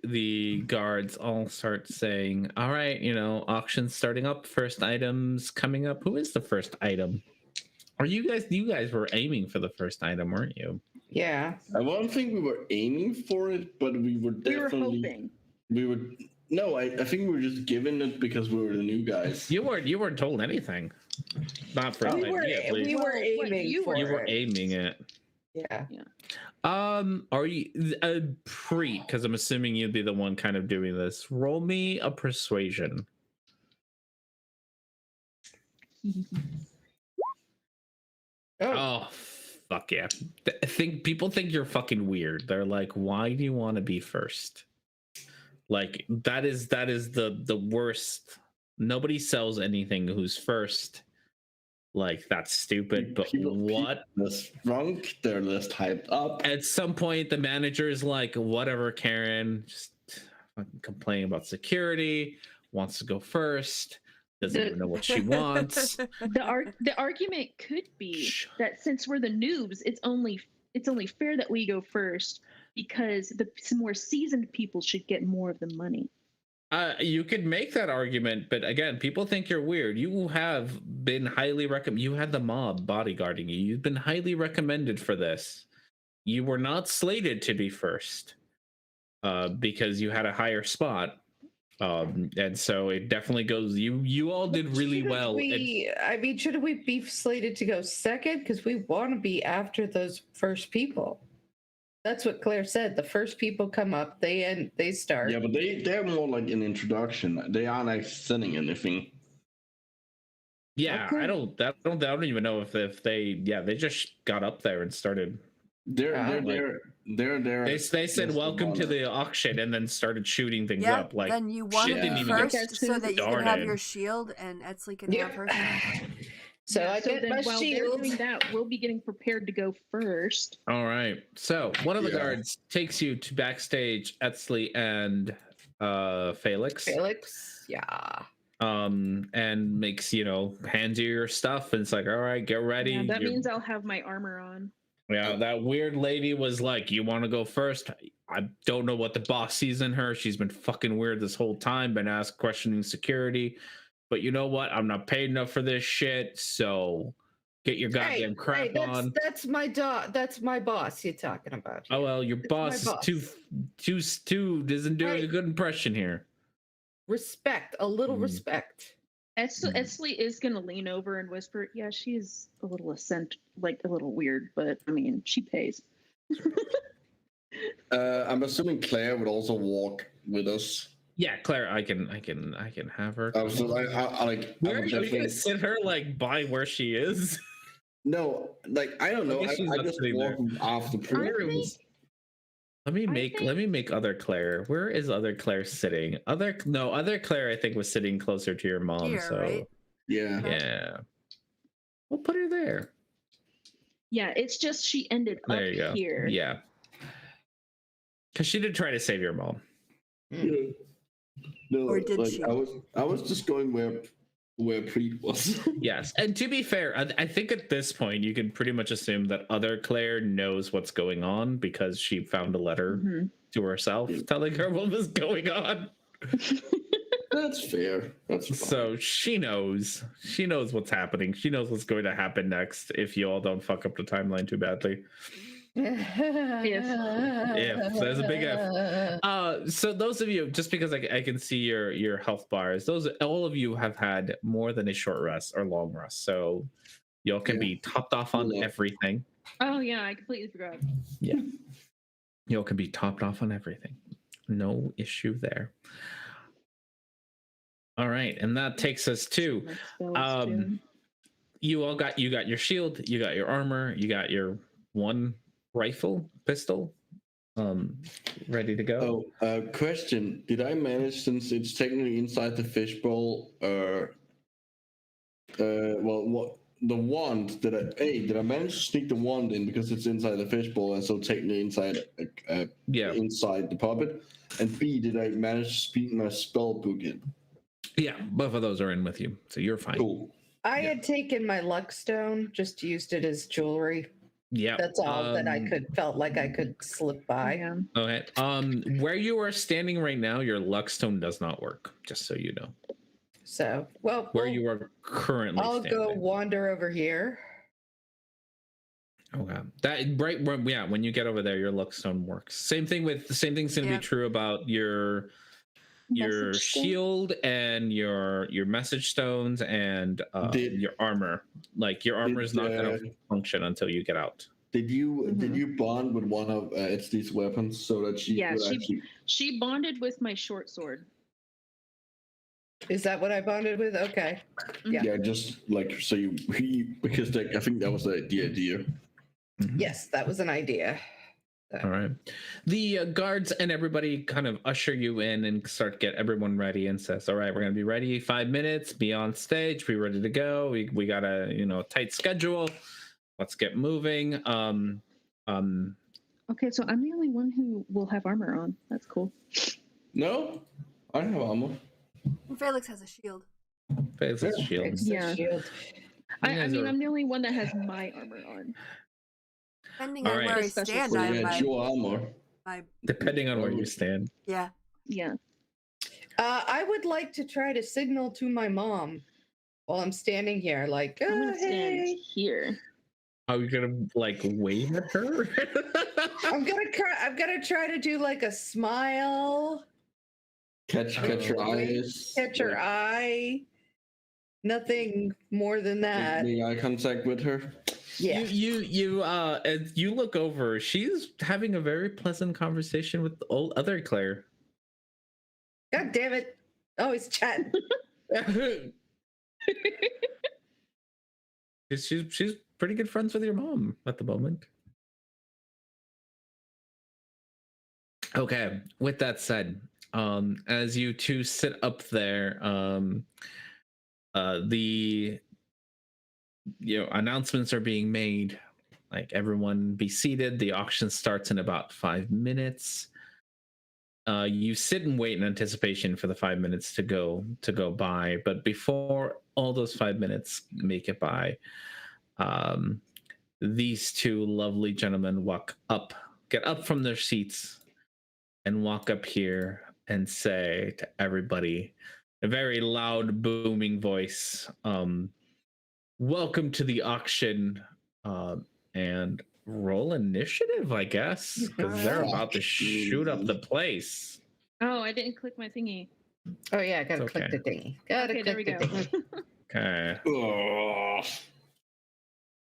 the guards all start saying, "All right, auction's starting up. First items coming up. Who is the first item? Or you guys were aiming for the first item, weren't you?" Yeah. I don't think we were aiming for it, but we were We were definitely. hoping. We were. No, I think we were just given it because we were the new guys. You weren't told anything. Not for We were immediately. we were Well, what aiming you for You were it. aiming it. Yeah. Are you Preet? Because I'm assuming you'd be the one kind of doing this. Roll me a persuasion. Oh, fuck yeah! People think you're fucking weird. They're like, why do you want to be first? Like that is the worst. Nobody sells anything who's first. Like that's stupid. But what? People less drunk, they're less hyped up. At some point, the manager is like, whatever, Karen, just fucking complaining about security, wants to go first, doesn't even know what she wants. The argument could be that since we're the noobs, it's only fair that we go first because some more seasoned people should get more of the money. You could make that argument, but again, people think you're weird. You have been highly recommended. You had the mob bodyguarding you. You've been highly recommended for this. You were not slated to be first because you had a higher spot. And so it definitely goes. You all did really well. Shouldn't we be slated to go second? Because we want to be after those first people. That's what Claire said. The first people come up, they start. Yeah, but they're more like an introduction. They aren't like selling anything. Yeah, Okay. I don't even know if they just got up there and started. They're there. They said welcome to the auction and then started shooting things Yeah, up. Like then you want to shit be didn't even get first so that you can have your started. shield and Etsley can Yeah. have hers. So I get then my while shield. they're doing that, we'll be getting prepared to go first. All right. So one of the Yeah. guards takes you to backstage, Etsley and Felix. Felix, yeah. And makes, hands you your stuff, and it's like, all right, get ready. Yeah, that means I'll have my armor on. Yeah, that weird lady was like, you want to go first? I don't know what the boss sees in her. She's been fucking weird this whole time, been questioning security. But you know what? I'm not paid enough for this shit, so get your goddamn crap on. That's my That's my boss you're talking about. Oh well, your boss is too doesn't do a good impression here. Respect, a little respect. Esley is gonna lean over and whisper, "Yeah, she's a little a little weird, but I mean, she pays." I'm assuming Claire would also walk with us. Yeah, Claire, I can have her. So I like. Where are you gonna sit her by where she is? No, like I don't know. I just walk off the perimeter. Let me make other Claire. Where is other Claire sitting? Other Claire I think was sitting closer to your mom. Here, so right? yeah, we'll put her there. Yeah, it's just she ended There you go. here. Yeah, because she did try to save your mom. Yeah. No, Or did she? I was just going where Preet was. Yes, and to be fair, I think at this point you can pretty much assume that other Claire knows what's going on because she found a letter to herself telling her what was going on. That's fair. That's fine. So she knows what's happening. She knows what's going to happen next if you all don't fuck up the timeline too badly. If There's a big F. So those of you, just because I can see your health bars, all of you have had more than a short rest or long rest, so y'all can be topped off on everything. Oh yeah, I completely forgot. Yeah, y'all can be topped off on everything. No issue there. All right, and that takes us to you all got your shield, you got your armor, you got your one pistol ready to go. Question: did I manage, since it's technically inside the fishbowl, what the wand? Did I manage to sneak the wand in because it's inside the fishbowl and so technically inside inside the puppet? And B, did I manage to speak my spell book in? Yeah, both of those are in with you, so you're fine. Cool. I had taken my luck stone, just used it as jewelry. Yeah, That's all that I felt like I could slip by. Yeah. Okay. Where you are standing right now, your luck stone does not work. Just so you know. So, well, Where you are currently I'll standing. go wander over here. Okay. That right when when you get over there, your luck stone works. Same thing's gonna be true about your Message stone? shield and your message stones and your armor. Like your armor is not gonna function until you get out. Did you bond with one of Etzli's weapons so that she Yeah, could actually? she bonded with my short sword. Is that what I bonded with? Okay. Yeah. Yeah, just like so because like, I think that was the idea. Mm-hmm. Yes, that was an idea. All right. The guards and everybody kind of usher you in and start get everyone ready and says, "All right, we're gonna be ready 5 minutes. Be on stage. Be ready to go. We got a tight schedule. Let's get moving." Okay, so I'm the only one who will have armor on. That's cool. No, I don't have armor. Felix has a shield. Felix has shield. Fix the Yeah. shield. I mean, I'm the only one that has my armor on. Depending All on right. where I Special stand, Well, I you have had your armor. my Depending on where you stand. yeah. Yeah. I would like to try to signal to my mom while I'm standing here, like, I'm gonna stand hey. here. Are you gonna like wave at her? I'm gonna try to do like a smile, Catch your eyes. catch her eye. Nothing more than that. Making eye contact with her. Yeah. As you look over, she's having a very pleasant conversation with the other Claire. God damn it. Oh, he's chatting. she's pretty good friends with your mom at the moment. Okay, with that said, as you two sit up there, the announcements are being made, like everyone be seated. The auction starts in about 5 minutes. You sit and wait in anticipation for the 5 minutes to go by, but before all those 5 minutes make it by, these two lovely gentlemen get up from their seats and walk up here and say to everybody, a very loud booming voice, welcome to the auction, and roll initiative, I guess, because they're about to shoot up the place. Oh, I didn't click my thingy. Oh yeah, I gotta It's click okay. the thingy. Gotta Okay, there we click go. the thingy. Okay.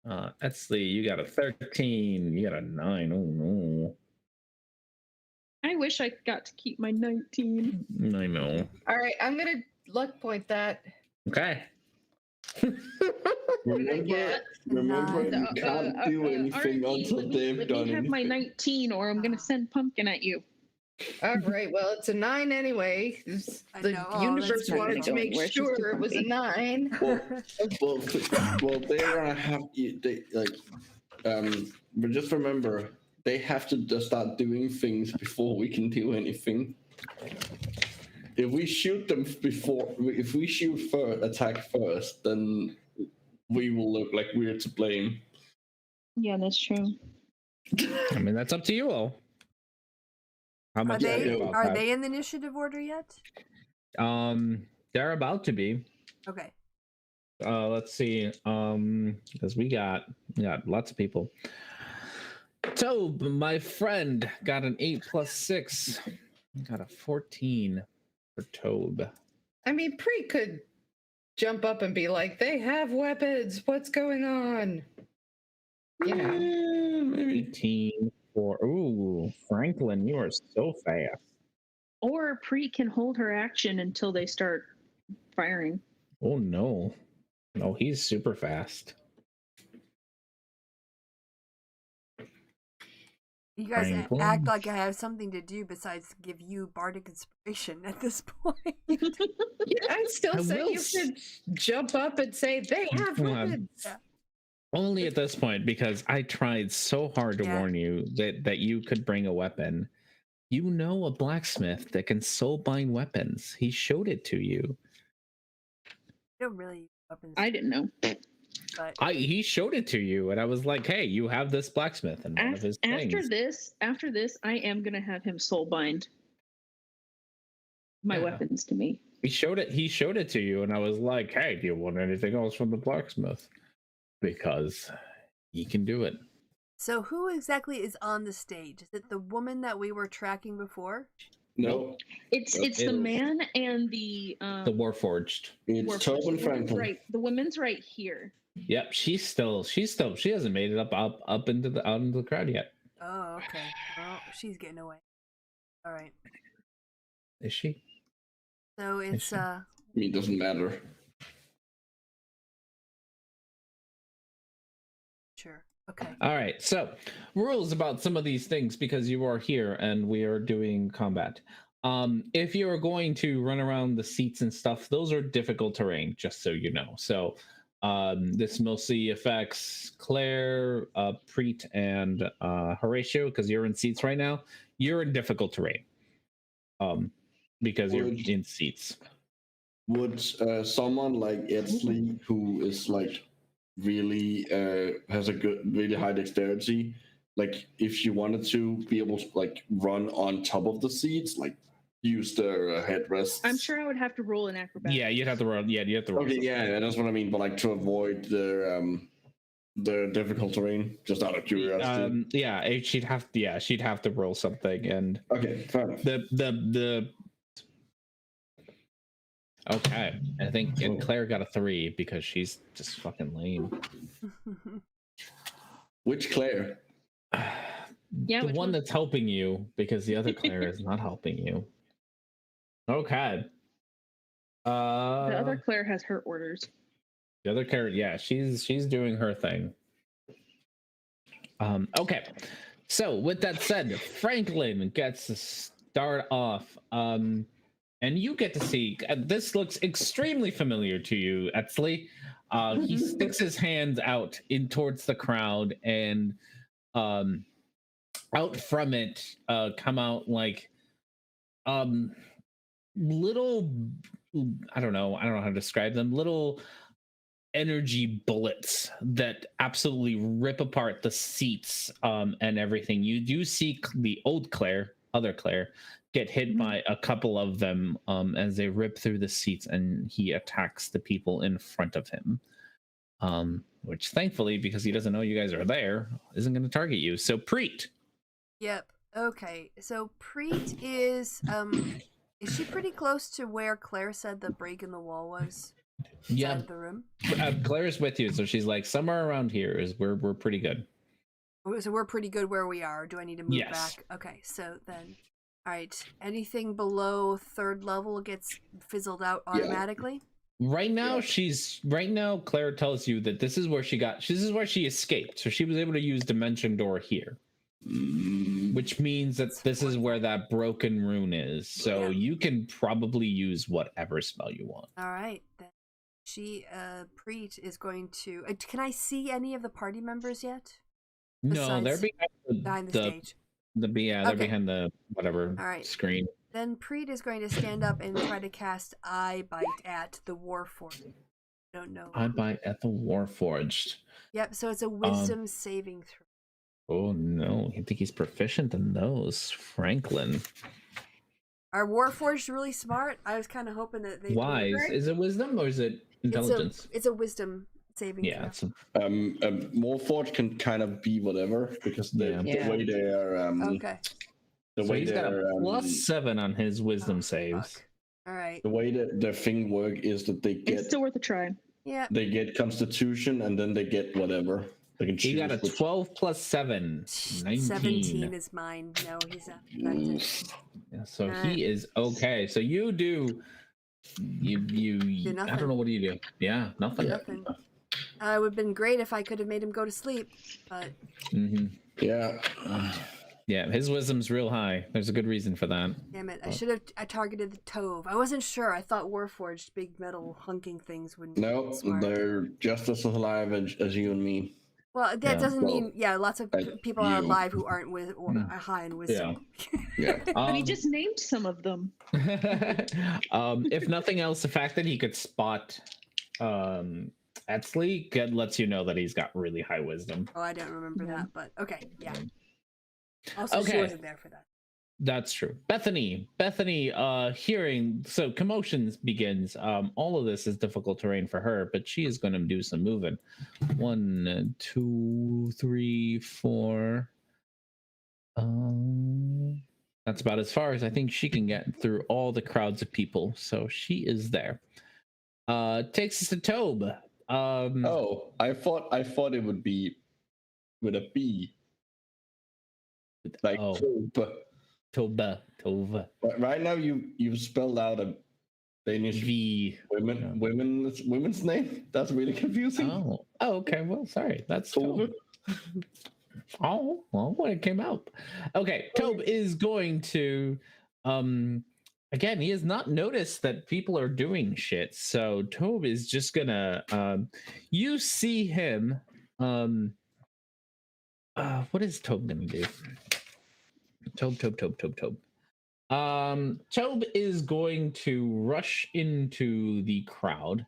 Ugh. Etzli, you got a 13. You got a 9. Oh no. I wish I got to keep my 19. I know. All right, I'm gonna luck point that. Okay. Remember, you can't do anything until they've let done me have my anything. 19 or I'm gonna send pumpkin at you. All right, well, it's a 9 anyway. I The know. Oh, universe that's wanted not to gonna make go anywhere. She's sure too it was a funny. 9. Well, they're gonna have but just remember, they have to just start doing things before we can do anything. If we shoot them if we attack first, then we will look like we're to blame. Yeah, that's true. I mean, that's up to you all. How Are much they about are that? they in the initiative order yet? They're about to be. Okay. Let's see. Because we got lots of people. Tobe, my friend, got an 8 + 6. Got a 14 for Tobe. I mean, Pre could jump up and be like, they have weapons. What's going on? You know. Maybe. 18 for Franklin, you are so fast. Or Pre can hold her action until they start firing. Oh no. No, he's super fast. You guys Franklin? act like I have something to do besides give you bardic inspiration at this point. Yeah, I still I say will you could jump up and say, they have weapons. Yeah. Only at this point, because I tried so hard to Yeah. warn you that you could bring a weapon. You know a blacksmith that can soul bind weapons. He showed it to you. don't really use weapons. I didn't know. But He showed it to you, and I was like, "Hey, you have this blacksmith and one of his things." After this, I am gonna have him soul bind my weapons to me. He showed it to you, and I was like, "Hey, do you want anything else from the blacksmith?" Because he can do it. so who exactly is on the stage? Is it the woman that we were tracking before? No, It's the man and the Warforged. it's Tobin Franklin. Right, the woman's right here. Yep, she hasn't made it up into the out into the crowd yet. Oh, okay. Well, she's getting away. All right. Is she? So it's I mean, it doesn't matter. Sure. Okay. All right. So, rules about some of these things because you are here and we are doing combat. If you are going to run around the seats and stuff, those are difficult terrain, just so you know. So, this mostly affects Claire, Preet, and Horatio because you're in seats right now. You're in difficult terrain. Because you're in seats. Would someone like Edsley, who is like really has a really high dexterity, like if she wanted to be able to like run on top of the seats, like use their headrests? I'm sure I would have to roll an acrobatic. Yeah, you'd have to roll. Yeah, you have to roll. Okay, yeah, that's what I mean. But like to avoid the difficult terrain, just out of curiosity. Yeah, she'd have to roll something, and okay, fair enough. The okay, I think Claire got a 3 because she's just fucking lame. Which Claire? Yeah, the one that's helping you, because the other Claire is not helping you. Okay. The other Claire has her orders. The other Claire, yeah, she's doing her thing. Okay. So with that said, Franklin gets to start off. And you get to see, this looks extremely familiar to you, Etsley. He sticks his hands out in towards the crowd, and out from it come out like little, I don't know how to describe them, little energy bullets that absolutely rip apart the seats and everything. You do see the other Claire, get hit by a couple of them as they rip through the seats, and he attacks the people in front of him. Which thankfully, because he doesn't know you guys are there, isn't going to target you. So Preet. Yep. Okay. So Preet is she pretty close to where Claire said the break in the wall was? Yeah. Of the room. Claire's with you, so she's like somewhere around here is we're pretty good. So we're pretty good where we are. Do I need to move Yes. back? Okay. So then. All right. Anything below 3rd level gets fizzled out automatically? Right now, Claire tells you that this is where she escaped. So she was able to use Dimension Door here. Which means that this is where that broken rune is. So you can probably use whatever spell you want. All right. Then Preet is going to... can I see any of the party members yet? No, they're behind the stage. They're behind the whatever screen. Then Preet is going to stand up and try to cast Eye Bite at the Warforged. I don't know. Eye Bite at the Warforged. Yep, so it's a wisdom saving throw. Oh no, I think he's proficient in those. Franklin. Are Warforged really smart? I was kind of hoping that they... Wise. Is it wisdom or is it intelligence? It's a wisdom saving throw. Warforged can kind of be whatever, because the way they are... okay. The way he's got a +7 on his wisdom saves. Fuck. All right. The way that their thing work is that they get... It's still worth a try. Yeah. They get Constitution, and then they get whatever. They can choose. He got a 12 + 7. 19. 17 is mine. No, he's not affected. Yeah, so he is okay. So you do... You I don't know, what do you do? Yeah, nothing. Nothing. It would have been great if I could have made him go to sleep, but... Yeah. Yeah, his wisdom's real high. There's a good reason for that. Damn it! I targeted the Tove. I wasn't sure. I thought Warforged big metal hunking things wouldn't. No, they're just as alive as you and me. Well, that doesn't mean lots of people are alive who aren't high in wisdom. Yeah. But he just named some of them. If nothing else, the fact that he could spot Etzley lets you know that he's got really high wisdom. Oh, I don't remember Yeah. that, but okay, yeah. Also, she Okay. wasn't there for that. That's true. Bethany, hearing, so commotions begins. All of this is difficult terrain for her, but she is going to do some moving. 1, 2, 3, 4. That's about as far as I think she can get through all the crowds of people. So she is there. Takes us to Tobe. Oh, I thought it would be with a B. Like Oh. Tobe. Tove. But right now you've spelled out a Danish V. women's name. That's really confusing. Oh, okay. Well, sorry. That's Tobe. Oh, well, when it came out. Okay, Tobe is going to again, he has not noticed that people are doing shit. So Tobe is just gonna you see him what is Tobe gonna do? Tobe. Tobe is going to rush into the crowd.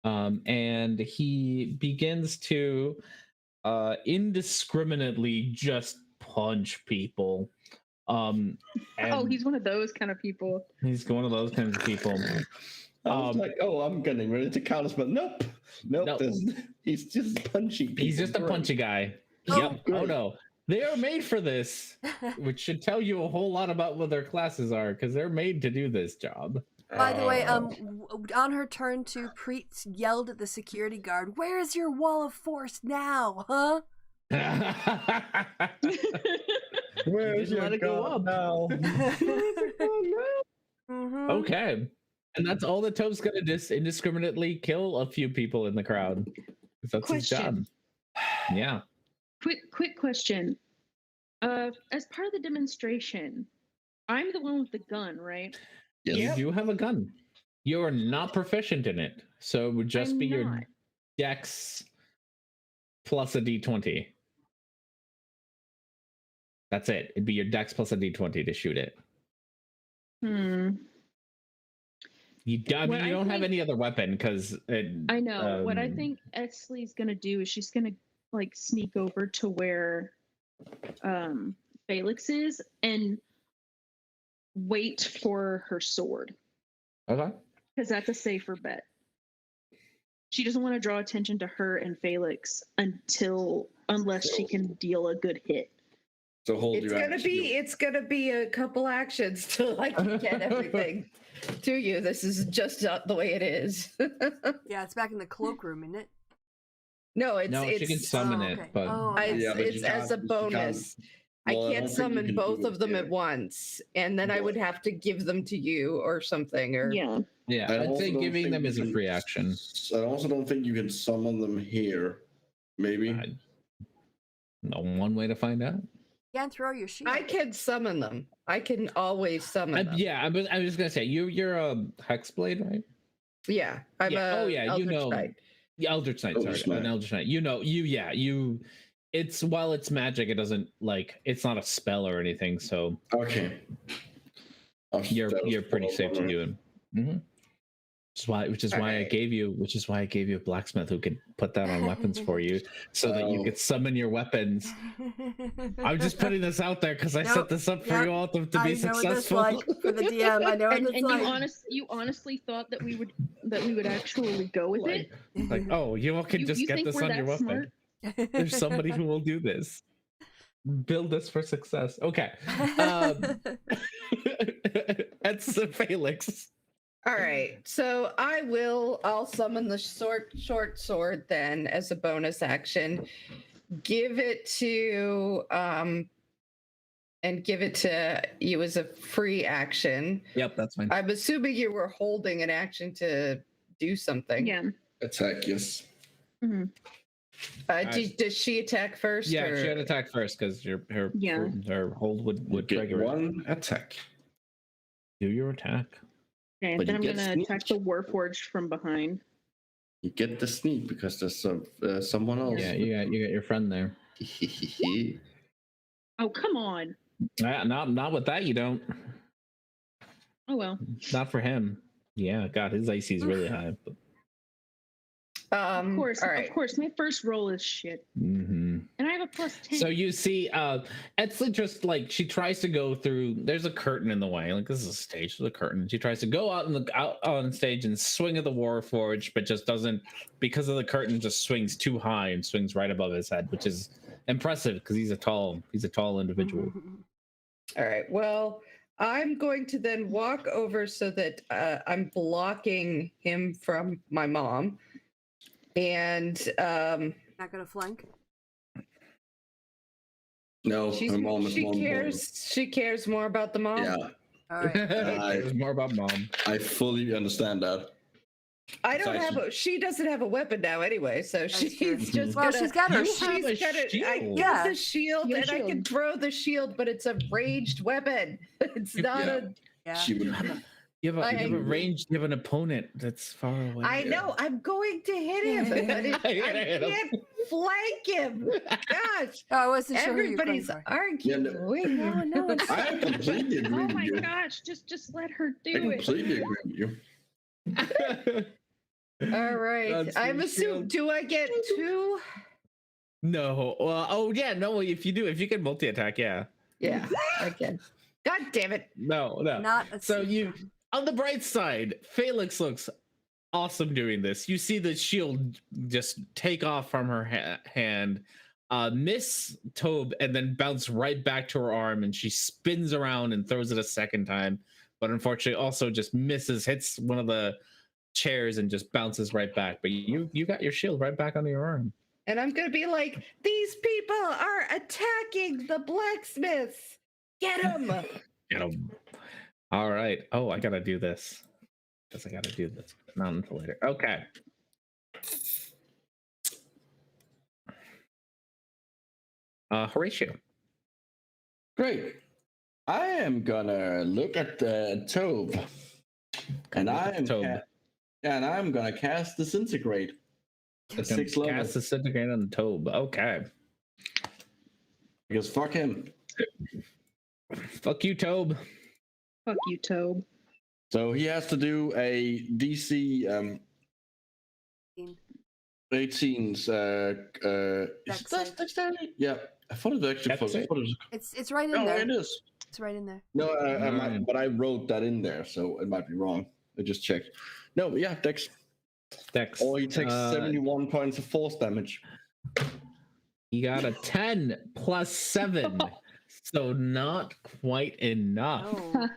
And he begins to indiscriminately just punch people. He's one of those kind of people. He's one of those kinds of people. I was like, I'm getting ready to count us, but nope. He's just punchy people. He's just a punchy guy. Yep. Oh no. They are made for this, which should tell you a whole lot about what their classes are, because they're made to do this job. By the way, on her turn to Preet yelled at the security guard, "Where is your wall of force now, huh?" Where's your let it go up now? Mm-hmm. Okay. And that's all that Tobe's gonna just indiscriminately kill a few people in the crowd. That's his job. Yeah. Quick question. As part of the demonstration, I'm the one with the gun, right? Yes. You do have a gun. You're not proficient in it, so it would just be your dex plus a d20. That's it. It'd be your dex plus a d20 to shoot it. You don't have any other weapon because I know. What I think Etzley's gonna do is she's gonna like sneak over to where Felix is and wait for her sword. Okay. Because that's a safer bet. She doesn't want to draw attention to her and Felix unless she can deal a good hit. So it's gonna be a couple actions to get everything to you. This is just not the way it is. Yeah, it's back in the cloakroom, isn't it? No, she can summon it, okay. but it's as a bonus. I can't summon both of them at once, and then I would have to give them to you or something. Or yeah, I'd say giving them is a free action. I also don't think you can summon them here. Maybe. One way to find out. You can't throw your shield. I can summon them. I can always summon them. Yeah, I was just gonna say you're a Hexblade, right? Yeah, I'm Eldritch Knight. The Eldritch Knight, an Eldritch Knight. It's while it's magic, it doesn't it's not a spell or anything, so okay. You're pretty safe to do it. Mm-hmm. Which is why I gave you a blacksmith who could put that on weapons for you, so that you could summon your weapons. I'm just putting this out there because I set this up for you all to be successful. I know what this like for the DM. I know what this like. You honestly thought that we would actually go with it? You all can just get this on your weapon. There's somebody who will do this. Build this for success. Okay. That's Felix. All right, so I'll summon the short sword then as a bonus action. Give it to you as a free action. Yep, that's fine. I'm assuming you were holding an action to do something. Yeah. Attack, yes. Mm-hmm. Does she attack first? Yeah, she had attack first because her hold would trigger one attack. Do your attack. Okay, but then I'm gonna attack the Warforged from behind. You get the sneak because there's someone else. Yeah, you got your friend there. Oh, come on. Not with that, you don't. Oh well. Not for him. Yeah, God, his IC is really high. But... Of course, all right. of course. My first roll is shit, and I have a +10. So you see, Etzli just like she tries to go through. There's a curtain in the way. Like this is a stage with a curtain. She tries to go out on stage and swing at the Warforged, but just doesn't because of the curtain. Just swings too high and swings right above his head, which is impressive because he's a tall individual. All right. Well, I'm going to then walk over so that I'm blocking him from my mom. And Not gonna flank. No, her mom is more important. she cares more about the mom. Yeah, All right. It's more about mom. I fully understand that. I don't It's have she doesn't have a weapon now anyway, so she's true. just Well, gonna, she's got her she's have a gonna I shield. get Yeah. the shield You and have a I can shield. throw the shield, but it's a ranged weapon. It's not Yeah. a Yeah. She would. You have I- an opponent that's far away. I know I'm going to hit him, but I can't flank him. Gosh. Oh, I wasn't sure Everybody's who you were arguing. No, no, it's I completely agree Oh with my you. gosh! Just let her I do it. completely agree with you. All right. That's I'm the assuming. shield. Do I get 2? No. Oh yeah. No. If you can multi attack, yeah. Yeah, I can. God damn it! No. not a So secret. you, on the bright side, Felix looks awesome doing this. You see the shield just take off from her hand, miss Tobe, and then bounce right back to her arm, and she spins around and throws it a second time, but unfortunately also just misses, hits one of the chairs, and just bounces right back. But you got your shield right back onto your arm. And I'm gonna be like, these people are attacking the blacksmiths. Get them! Get 'em. All right. Oh, I gotta do this. Guess I gotta do this. Not until later. Okay. Horatio. Great. I am gonna look at the Tobe, and I'm gonna cast Disintegrate at 6 level Cast Disintegrate on Tobe. Okay. because fuck him. Fuck you, Tobe. Fuck you, Tobe. So he has to do a DC 18's Dex save. dexterity? Yeah. I thought it actually Dex save? It's right in No, there. it is. It's right in there. No, Mm. but I wrote that in there, so it might be wrong. I just checked. No, yeah, Dex. Dex. Or he takes 71 points of force damage. You got a 10 plus 7. So not quite enough. Oh.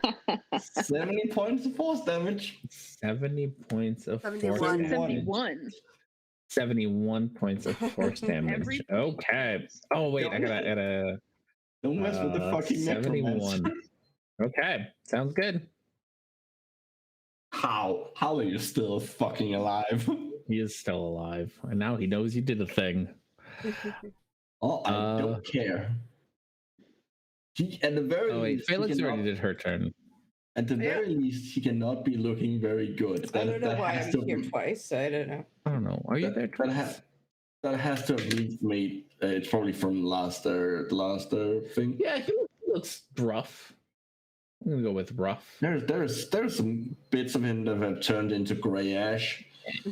70 points of force damage. 70 points of force 71. damage. 71. 71 points of force damage. Every- Okay. Oh wait, I gotta add a Don't mess with the fucking necromancer. 71. Okay, sounds good. How are you still fucking alive? He is still alive, and now he knows you did a thing. Oh, I don't care. He, at the very Oh wait, least, he Felix cannot- already did her turn. At the very least, he cannot be looking very good. I don't know that why has I'm to here be- twice. I don't know. I don't know. Are you there? That has to have least made. It's probably from the last thing. Yeah, he looks rough. I'm gonna go with rough. There's some bits of him that have turned into gray ash. A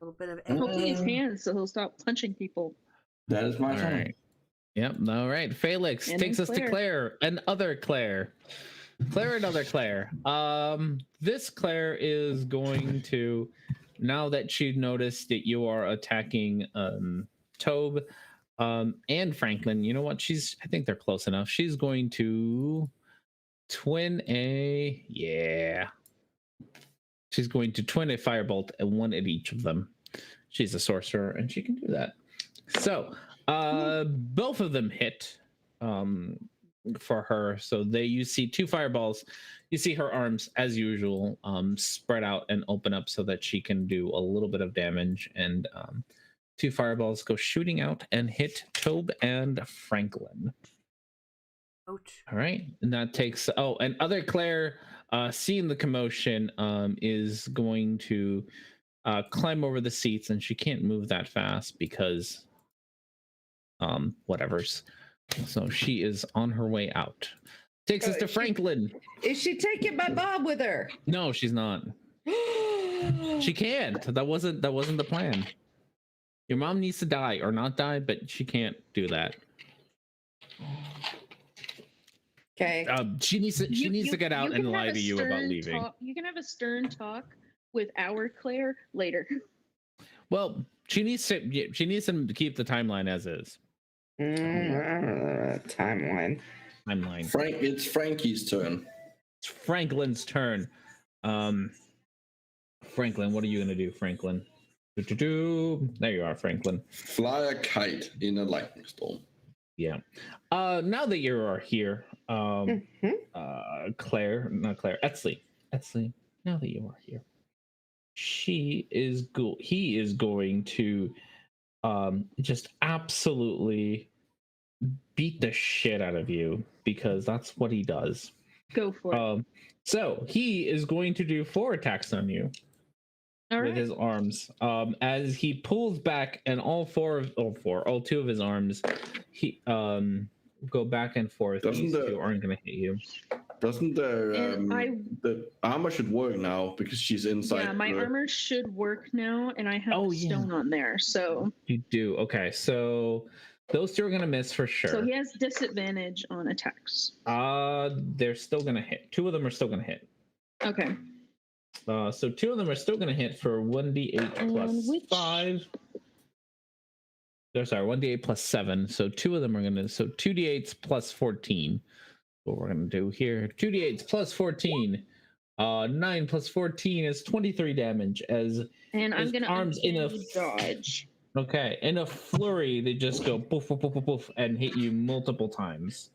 little bit of Hopefully his Uh, hands so he'll stop punching people. That is my All turn. right. Yep. All right. Felix And takes then us to Claire, another Claire. Another Claire. This Claire is going to, now that she noticed that you are attacking Tobe and Franklin, you know what? I think they're close enough. She's going to twin a She's going to twin a firebolt and one at each of them. She's a sorcerer and she can do that. So both of them hit for her. So you see 2 fireballs. You see her arms, as usual, spread out and open up so that she can do a little bit of damage. And 2 fireballs go shooting out and hit Tobe and Franklin. Ouch. All right, and that takes. Oh, and other Claire, seeing the commotion, is going to climb over the seats, and she can't move that fast because whatever's. So she is on her way out. Takes us to Franklin. Is she taking my mom with her? No, she's not. She can't. That wasn't the plan. Your mom needs to die or not die, but she can't do that. Okay. She needs to get out and lie to you about leaving. You can have a stern talk with our Claire later. Well, she needs to keep the timeline as is. Timeline. It's Frankie's turn. It's Franklin's turn. Franklin, what are you gonna do, Franklin? There you are, Franklin. Fly a kite in a lightning storm. Yeah. Now that you are here, Etzli, now that you are here, he is going to just absolutely beat the shit out of you because that's what he does. Go for it. So he is going to do 4 attacks on you. With his arms, as he pulls back, and all 2 of his arms, he go back and forth. These 2 aren't going to hit you. Doesn't the armor should work now because she's inside? Yeah, my armor should work now, and I have stone on there. So you do. Okay, so those 2 are going to miss for sure. So he has disadvantage on attacks. They're still going to hit. 2 of them are still going to hit. Okay. So 2 of them are still going to hit for 1d8 plus 5. Sorry, 1d8 plus 7. So 2 of them are going to. So 2d8s plus 14. What we're going to do here: 2d8s plus 14. 9 plus 14 is 23 damage. And I'm going to arms in a dodge. Okay, in a flurry, they just go poof, poof, poof, poof, poof, and hit you multiple times,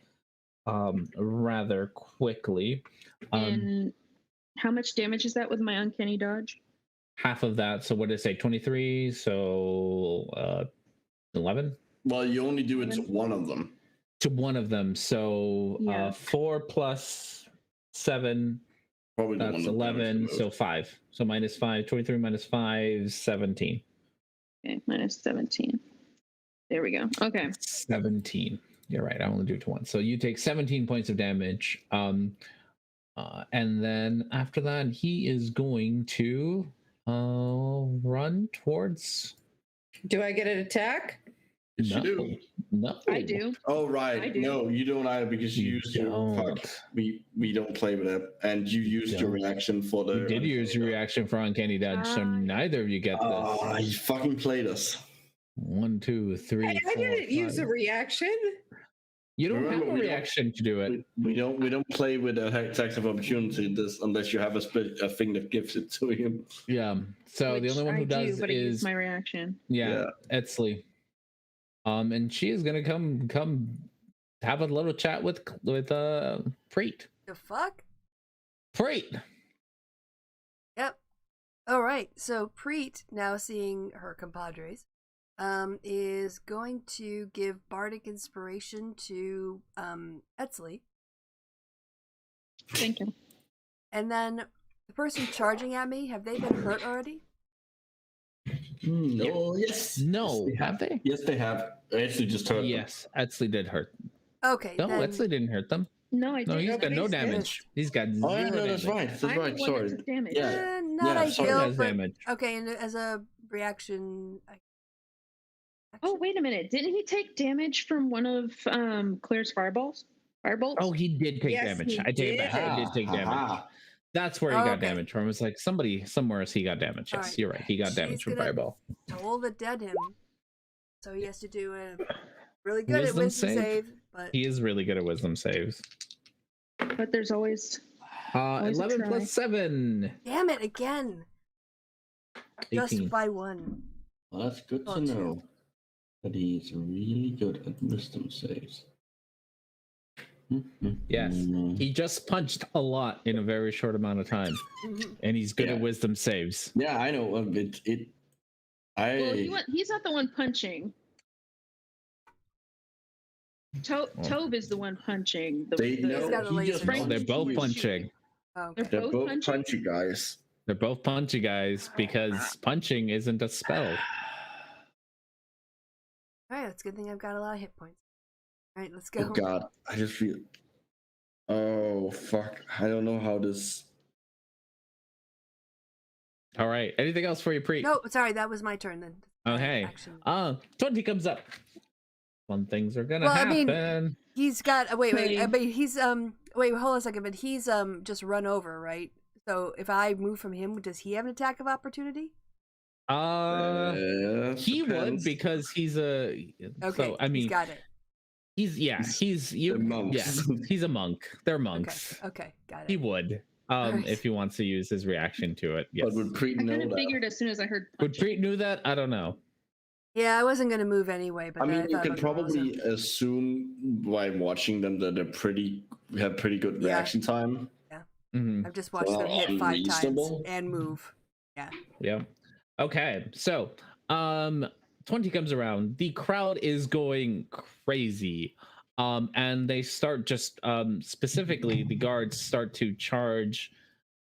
rather quickly. And how much damage is that with my uncanny dodge? Half of that. So what did it say? 23. So 11. Well, you only do it to one of them. To one of them. So 4 plus 7. Probably that's 11. So 5. So minus 5. 23 minus 5. 17. Okay, minus 17. There we go. Okay. 17. You're right. I only do it to 1. So you take 17 points of damage. And then after that, he is going to run towards. Do I get an attack? Yes, you do. No, I do. Oh right, I do. No, you don't either because you used your fuck. We don't play with it, and you used your reaction for the. You did use your reaction for uncanny dodge, so neither of you get this. Oh, you fucking played us. 1, 2, 3. I didn't use a reaction. You don't have a reaction to do it. We don't play with attacks of opportunity unless you have a thing that gives it to you. Yeah. So the only one who does but is my reaction. Yeah, Etzli. And she is gonna come have a little chat with Preet. The fuck? Preet. Yep. All right. So Preet, now seeing her compadres, is going to give bardic inspiration to Etzli. Thank you. And then the person charging at me, have they been hurt already? No. Yes. No. Have they? Yes, they have. Etzli just hurt. Yes, Etzli did hurt. Okay. No, Etzli didn't hurt them. No, I didn't. No, he's got no damage. He's got zero. Oh, yeah, no, that's right. That's right. Sorry. Damage. Yeah. Not ideal, but damage. okay. And as a reaction. Oh, wait a minute. Didn't he take damage from one of Claire's firebolts? Oh, he did take Yes, damage. he I take it back. He did take damage. That's where he got damage from. It's like somewhere else he got damage. Yes, you're right. He got damage from fireball. Toll the dead him. So he has to do a really good Wisdom at wisdom save. But he is really good at wisdom saves. But there's always 11 plus 7. Damn it again. 18. Just by 1. Well, that's good to know. That he's really good at wisdom saves. Yes, he just punched a lot in a very short amount of time, and he's good at wisdom saves. Yeah, I know. Well, he's not the one punching. Tove is the one punching. They're both punching. Okay. They're both punchy guys. They're both punchy guys because punching isn't a spell. Alright, that's a good thing I've got a lot of hit points. Alright, let's go. Oh god, I just feel. Oh fuck, I don't know how this. All right. Anything else for you, Preet? No, sorry, that was my turn then. Okay. Action. 20 comes up. Fun things are gonna Well, I happen. mean, he's got wait, Right. but he's wait, hold on a second, but he's just run over, right? So if I move from him, does he have an attack of opportunity? He would depends. because he's a. Okay, So I mean, he's got it. he's you. They're monks. Yeah, he's a monk. They're monks. Okay, got it. He would, Alright. if he wants to use his reaction to it. Yes. But would Preet I know kind of that? figured as soon as I heard. Would punching. Preet knew that? I don't know. Yeah, I wasn't gonna move anyway, but I mean, you thought can it was awesome. probably assume by watching them that they're have pretty good Yeah. reaction time. Mhm. I've just watched them hit 5 times Unreasonable. and move. Yeah. Okay. So, 20 comes around. The crowd is going crazy. And they start just specifically the guards start to charge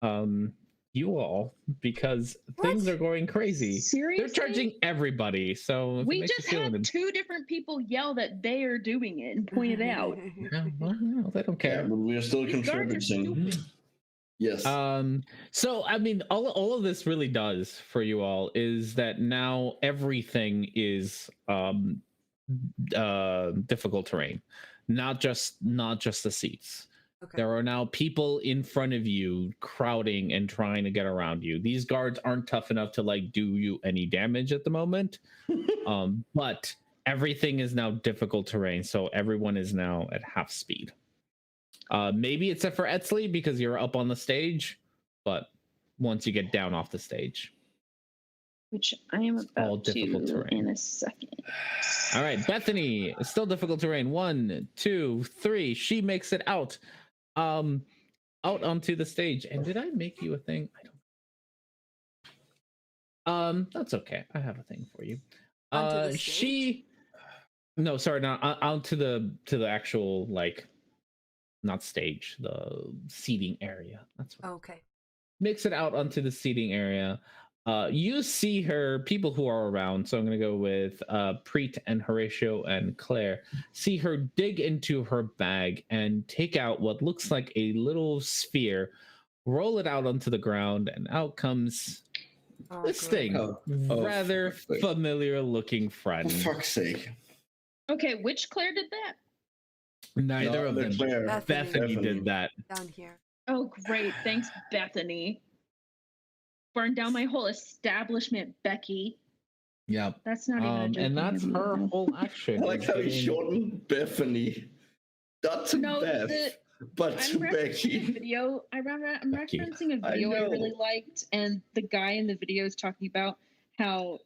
you all because things What? are going crazy. Seriously? They're charging everybody. So if it We makes you just feel had any- 2 different people yell that they are doing it and point it out. Yeah, well, no, they don't Yeah, care. but we are still These guards are contributing. stupid. Yes. So I mean, all of this really does for you all is that now everything is difficult terrain, not just the seats. Okay. There are now people in front of you crowding and trying to get around you. These guards aren't tough enough to like do you any damage at the moment. But everything is now difficult terrain, so everyone is now at half speed. Maybe except for Etzley because you're up on the stage, but once you get down off the stage. Which I am all about difficult to terrain. in a second. All right, Bethany, it's still difficult terrain. 1, 2, 3. She makes it out onto the stage. And did I make you a thing? I don't. That's okay. I have a thing for you. Onto the stage? No, sorry, not out to the actual like, not stage, the seating area. That's what. Okay. Makes it out onto the seating area. You see her, people who are around, so I'm going to go with Preet and Horatio and Claire, see her dig into her bag and take out what looks like a little sphere, roll it out onto the ground, and out comes this great. thing. Oh, Rather for fuck's sake. familiar looking friend. For fuck's sake. Okay, which Claire did that? Neither No, of they're them. Claire. Bethany did that. Down here. Oh, great. Thanks, Bethany. Burned down my whole establishment, Becky. Yep. That's not even a joke. And that's her whole action. I like is how you getting- shortened Bethany. Not to No, Beth, but I'm to referencing a Becky. video. I'm Becky. referencing a I video I know. really liked, and the guy in the video is talking about how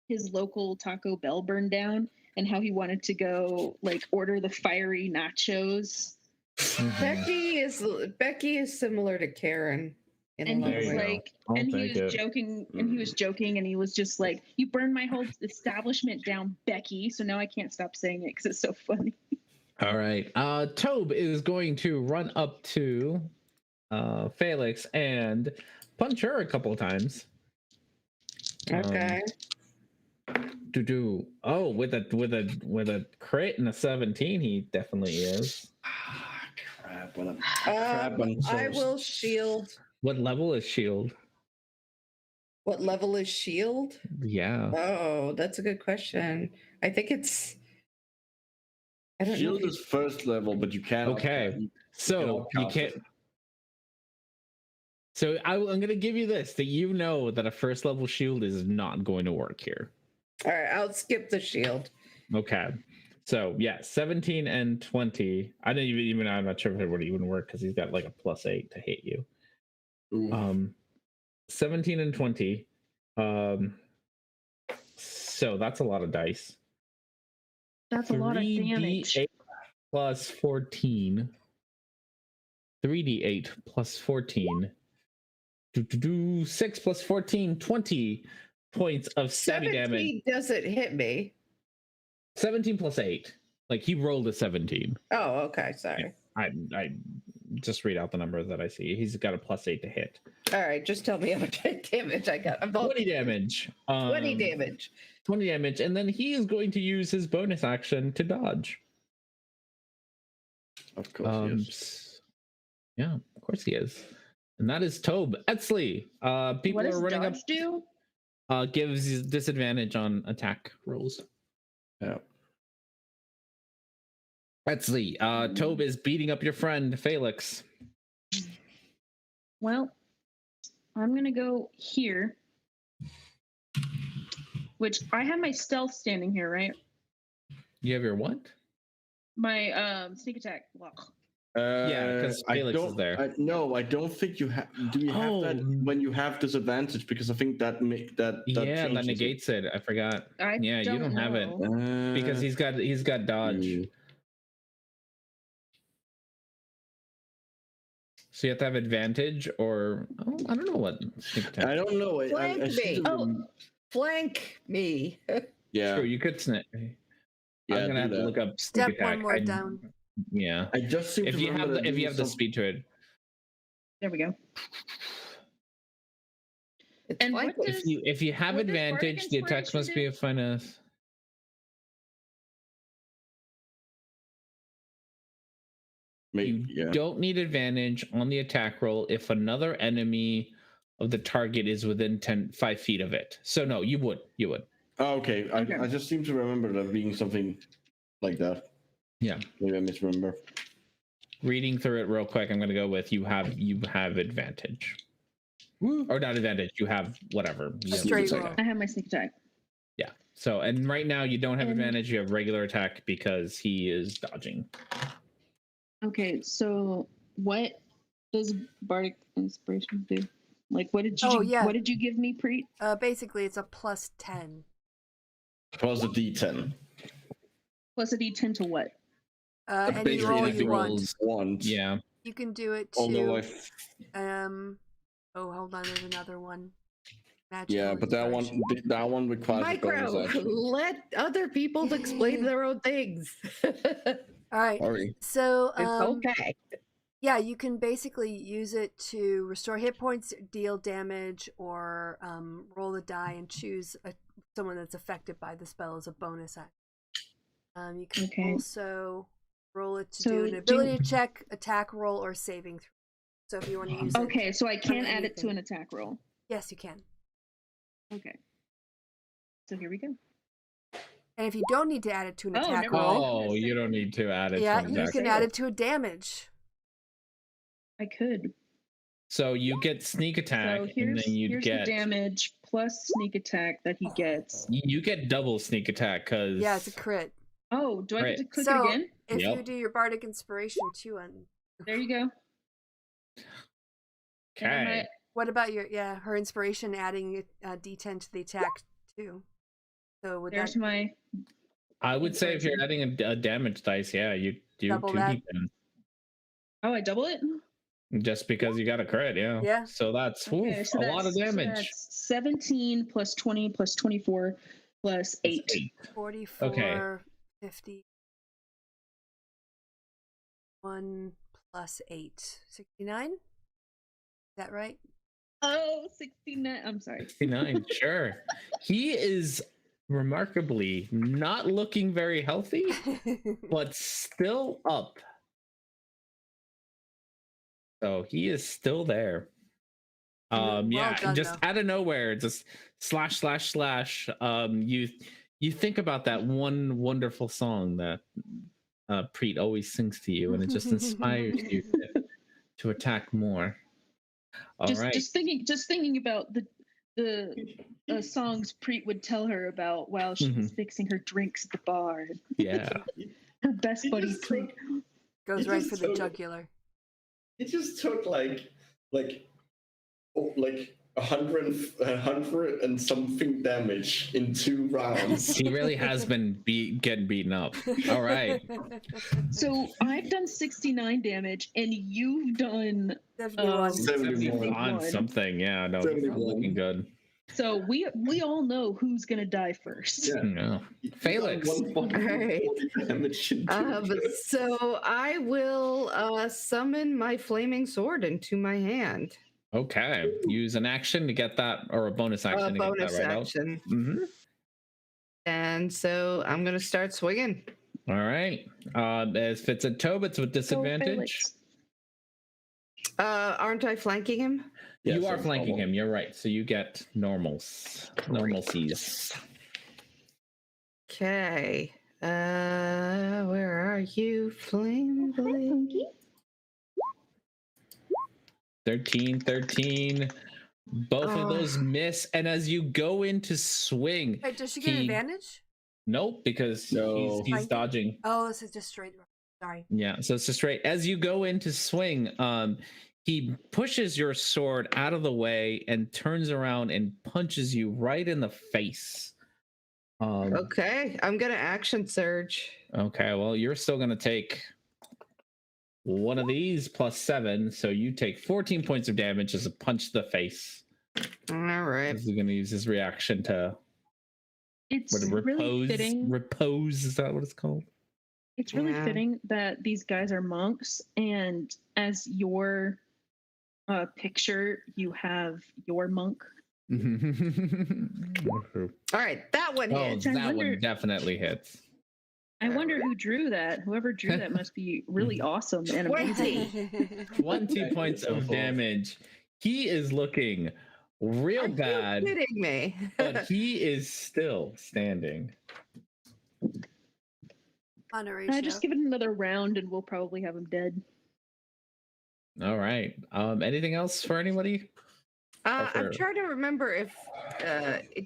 his local Taco Bell burned down, and how he wanted to go like order the fiery nachos, Mhm. Becky is similar to Karen in and a he lot There of was you ways. go. like, I'll and he take was it. joking, and he was joking, and he was just like, "You burned my whole establishment down, Becky." So now I can't stop saying it because it's so funny. All right. Tobe is going to run up to Felix and punch her a couple of times. Okay. Oh, with a crit and a 17, he definitely is. Ah, crap. I'm so I will shield. What level is shield? What level is shield? Yeah. Oh, that's a good question. I think it's. I don't know. Shield if is first level, but you can't. Okay. So you cast can't. it. So I'm going to give you this, that you know that a first level shield is not going to work here. All right, I'll skip the shield. Okay. So yeah, 17 and 20. I didn't even I'm not sure if it would even work because he's got like a +8 to hit you. Ooh. 17 and 20. So that's a lot of dice. That's a lot of damage. 3d8 plus 14. 3d8 plus 14. 6 plus 14, 20 points of stabby damage. 17 doesn't hit me. 17 plus 8. Like he rolled a 17. Oh, okay. Sorry. I just read out the number that I see. He's got a +8 to hit. All right, just tell me how much damage I got. I'm 20 damage. 20 damage. 20 damage, and then he is going to use his bonus action to dodge. Of course, yes. Yeah, of course he is. And that is Tobe. Etzley. People What does are running dodge do? up. Gives disadvantage on attack rolls. Yeah. Etzley. Tobe is beating up your friend Felix. Well, I'm gonna go here. Which I have my stealth standing here, right? You have your what? My sneak attack. Well, Yeah, 'cause Felix is there. No, I don't think you have. Do you have that Oh. when you have disadvantage? Because I think that that Yeah, that changes it. negates it. I forgot. Yeah, you don't have it know. because he's got dodge. So you have to have advantage, or I don't know what sneak attack. I don't know. Flank me. seem to Flank me. yeah. True, you could snip. Yeah, I'm gonna have do to that. look up Step sneak attack. one more down. Yeah. I just seem If to you have remember the that speed to it. There we go. It's And flank what me. does- If you have what does advantage, Bardic the attacks Inspiration must be do? a finesse. Maybe, You yeah. don't need advantage on the attack roll if another enemy of the target is within 5 feet of it. So no, you would. Oh, okay. Okay. I just seem to remember that being something like that. Yeah. Maybe I misremember. Reading through it real quick, I'm gonna go with you have advantage. Or not advantage, you have whatever. You have straight sneak roll. attack. I have my sneak attack. Yeah. So and right now you don't have And- advantage, you have regular attack because he is dodging. Okay, so what does Bardic Inspiration do? Like, what did you? Oh, yeah. What did you give me, Preet? Basically, it's a plus 10. Plus a D10. Plus a D10 to what? Any Basically, roll anything you want. rolls. Want. Yeah. You can do it Although to. I Oh, hold on. There's another one. yeah, Magical but that inspiration. one requires a Micro, bonus action. let other people explain their own things. All right. Sorry. So, It's okay. yeah, you can basically use it to restore hit points, deal damage, or roll a die and choose someone that's affected by the spell as a bonus action. You can Okay. also roll it to So do an ability check, attack roll, or saving throw. So if you want to use it, Okay, so I can add it to anything. an attack roll. yes, you can. Okay. So here we go. And if you don't need to add it to an Oh, attack never mind. roll, Oh, you don't need to add it yeah, to an you attack. can add it to a damage. I could. So you get sneak attack, So and here's then you'd get the damage plus sneak attack that he gets. you get double sneak attack because Yeah, it's a crit. Oh, do I get to click So it again? if you Yep. do your bardic inspiration too, on There you go. And I'm okay. at- what about her inspiration adding a D10 to the attack too? So would There's that my. I would say if you're inspiration. adding a damage dice, yeah, you do Double 2 that. D10 Oh, I double it. just because you got a crit, yeah. Yeah. So that's Okay, oof, so a lot of so damage. that's 17 plus 20 plus 24 plus 8. 44, Okay. 50, 1 plus 8, 69? Is that right? Oh, 69. I'm sorry. 69, sure. He is remarkably not looking very healthy, but still up. So he is still there. Well Yeah, done, just though. out of nowhere, just slash. You think about that one wonderful song that Preet always sings to you, and it just inspires you to attack more. All right. Just thinking about the songs Preet would tell her about while she was fixing her drinks at the bar. Yeah. Her best He buddy just Preet. Goes It right just for the took- jugular. It just took like 100 and something damage in 2 rounds. He really has been getting beaten up. All right. So I've done 69 damage, and you've done. 71. 71. On something. Yeah, no, 71. looking good. So we all know who's gonna die first. Yeah. No. He done Felix. 140 damage in 2 So I will summon my flaming sword into my hand. Okay. Use an action to get that, or a bonus action to Bonus get that right action. out. Mm-hmm. And so I'm going to start swinging. All right. If it's a Tobe, it's with Go, disadvantage. Felix. Aren't I flanking him? You Yes, are I'm flanking normal. him. You're right. So you get normalcies. Okay. Where are you, Flame Blade? 13. Both of those miss, and as you go into swing, Wait, does she get advantage? Nope, because No. he's dodging. Oh, this is just straight. Sorry. Yeah, so it's just straight. As you go into swing, he pushes your sword out of the way and turns around and punches you right in the face. Okay, I'm gonna action surge. Okay, well, you're still gonna take one of these plus 7, so you take 14 points of damage as a punch to the face. All right. He's gonna use his reaction to It's repose. really fitting. Repose, is that what it's called? It's really Yeah. fitting that these guys are monks, and as your picture, you have your monk. All right, that one Oh, hits. that one definitely hits. I wonder who drew that. Whoever drew that must be really awesome and amazing. 20 points of damage. He is looking real Are bad, you kidding me? but he is still standing. Honoratio. Just give it another round, and we'll probably have him dead. All right. Anything else for anybody? I'm trying to remember if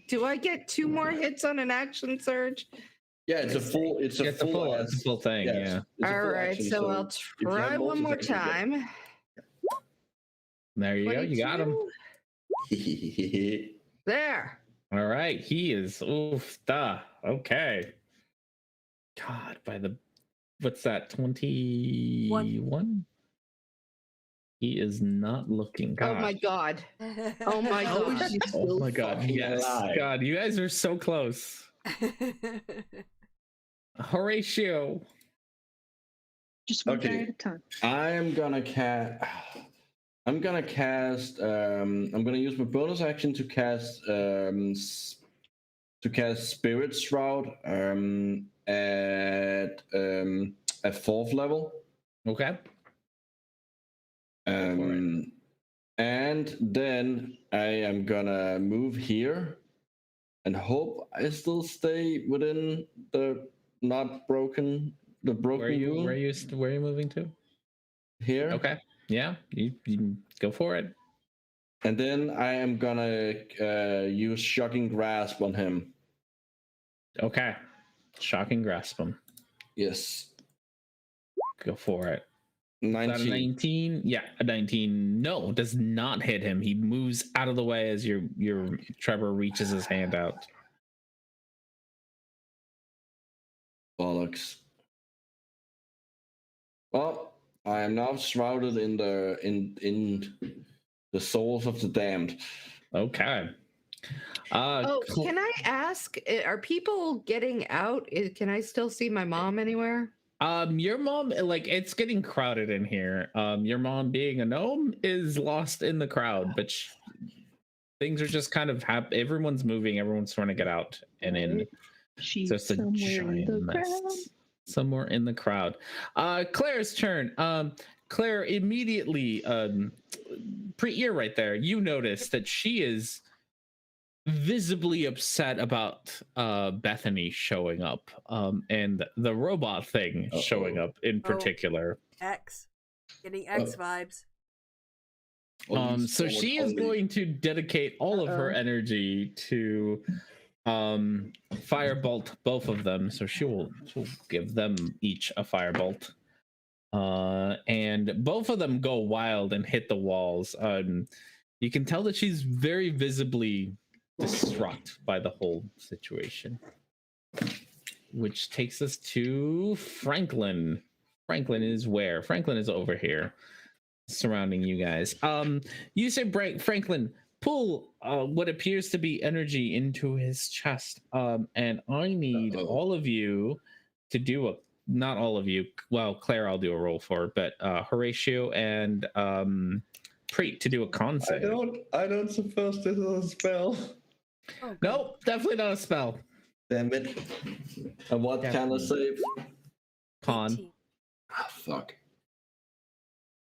do I get 2 more hits on an action surge? Yeah, it's a full thing. yes, Yeah. it's a All full right, action, so I'll if you have try one more multi-attack, time. There you go. You got him. 22. There. All right. He is okay. God, what's that? 21? He is not looking. Oh my god. Oh my god. Oh my god. fucking Yes. alive. God, you guys are so close. Horatio. Just one guy Okay. at a time. I'm gonna use my bonus action to cast Spirit Shroud at 4th level. Okay. And then I am gonna move here and hope I still stay within the broken Where are you room moving to? here. Okay. Yeah, you go for it. And then I am gonna use Shocking Grasp on him. Okay. Shocking grasp him. Yes. Go for it. 19. Is that a 19? Yeah, a 19. No, does not hit him. He moves out of the way as your Trevor reaches his hand out. Bollocks. Well, I am now shrouded in the souls of the damned. Okay. Can I ask, are people getting out? Can I still see my mom anywhere? Your mom, like, it's getting crowded in here. Your mom, being a gnome, is lost in the crowd, but things are just kind of everyone's moving, everyone's trying to get out and in. She's So it's a somewhere in the giant crowd. mess. Somewhere in the crowd. Claire's turn. Claire, immediately, pre-ear right there, you notice that she is visibly upset about Bethany showing up, and the robot thing showing up in particular. X. Getting X vibes. So she is going to dedicate all of her energy to firebolt both of them. So she'll give them each a firebolt. And both of them go wild and hit the walls. You can tell that she's very visibly distraught by the whole situation. Which takes us to Franklin. Franklin is where? Franklin is over here, surrounding you guys. You say, Franklin, pull what appears to be energy into his chest. And I need all of you to do not all of you. Well, Claire, I'll do a roll for, but Horatio and Preet to do a con save. I don't suppose this is a spell. Oh, Nope, definitely not a spell. Damn it. And what kind of save? Con. 18. Ah, fuck.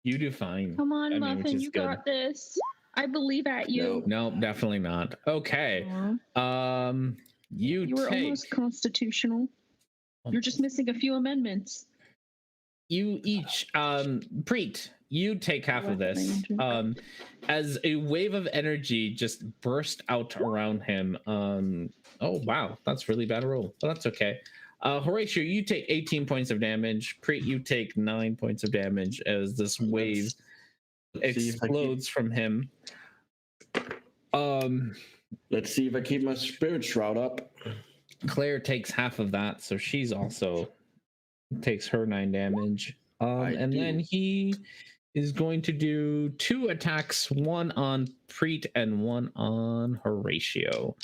You do fine. Come on, I mean, which Muffin, is you good. got this. I believe at you. No, definitely not. Okay. Aw. You You were take. almost constitutional. You're just missing a few amendments. You each, Preet, you take half of this. As a wave of energy just burst out around him. Oh wow, that's really bad roll, but that's okay. Horatio, you take 18 points of damage. Preet, you take 9 points of damage as this wave explodes from him. Let's see if I keep my spirit shroud up. Claire takes half of that, so she's also takes her 9 damage. And then he is going to do 2 attacks, one on Preet and one on Horatio.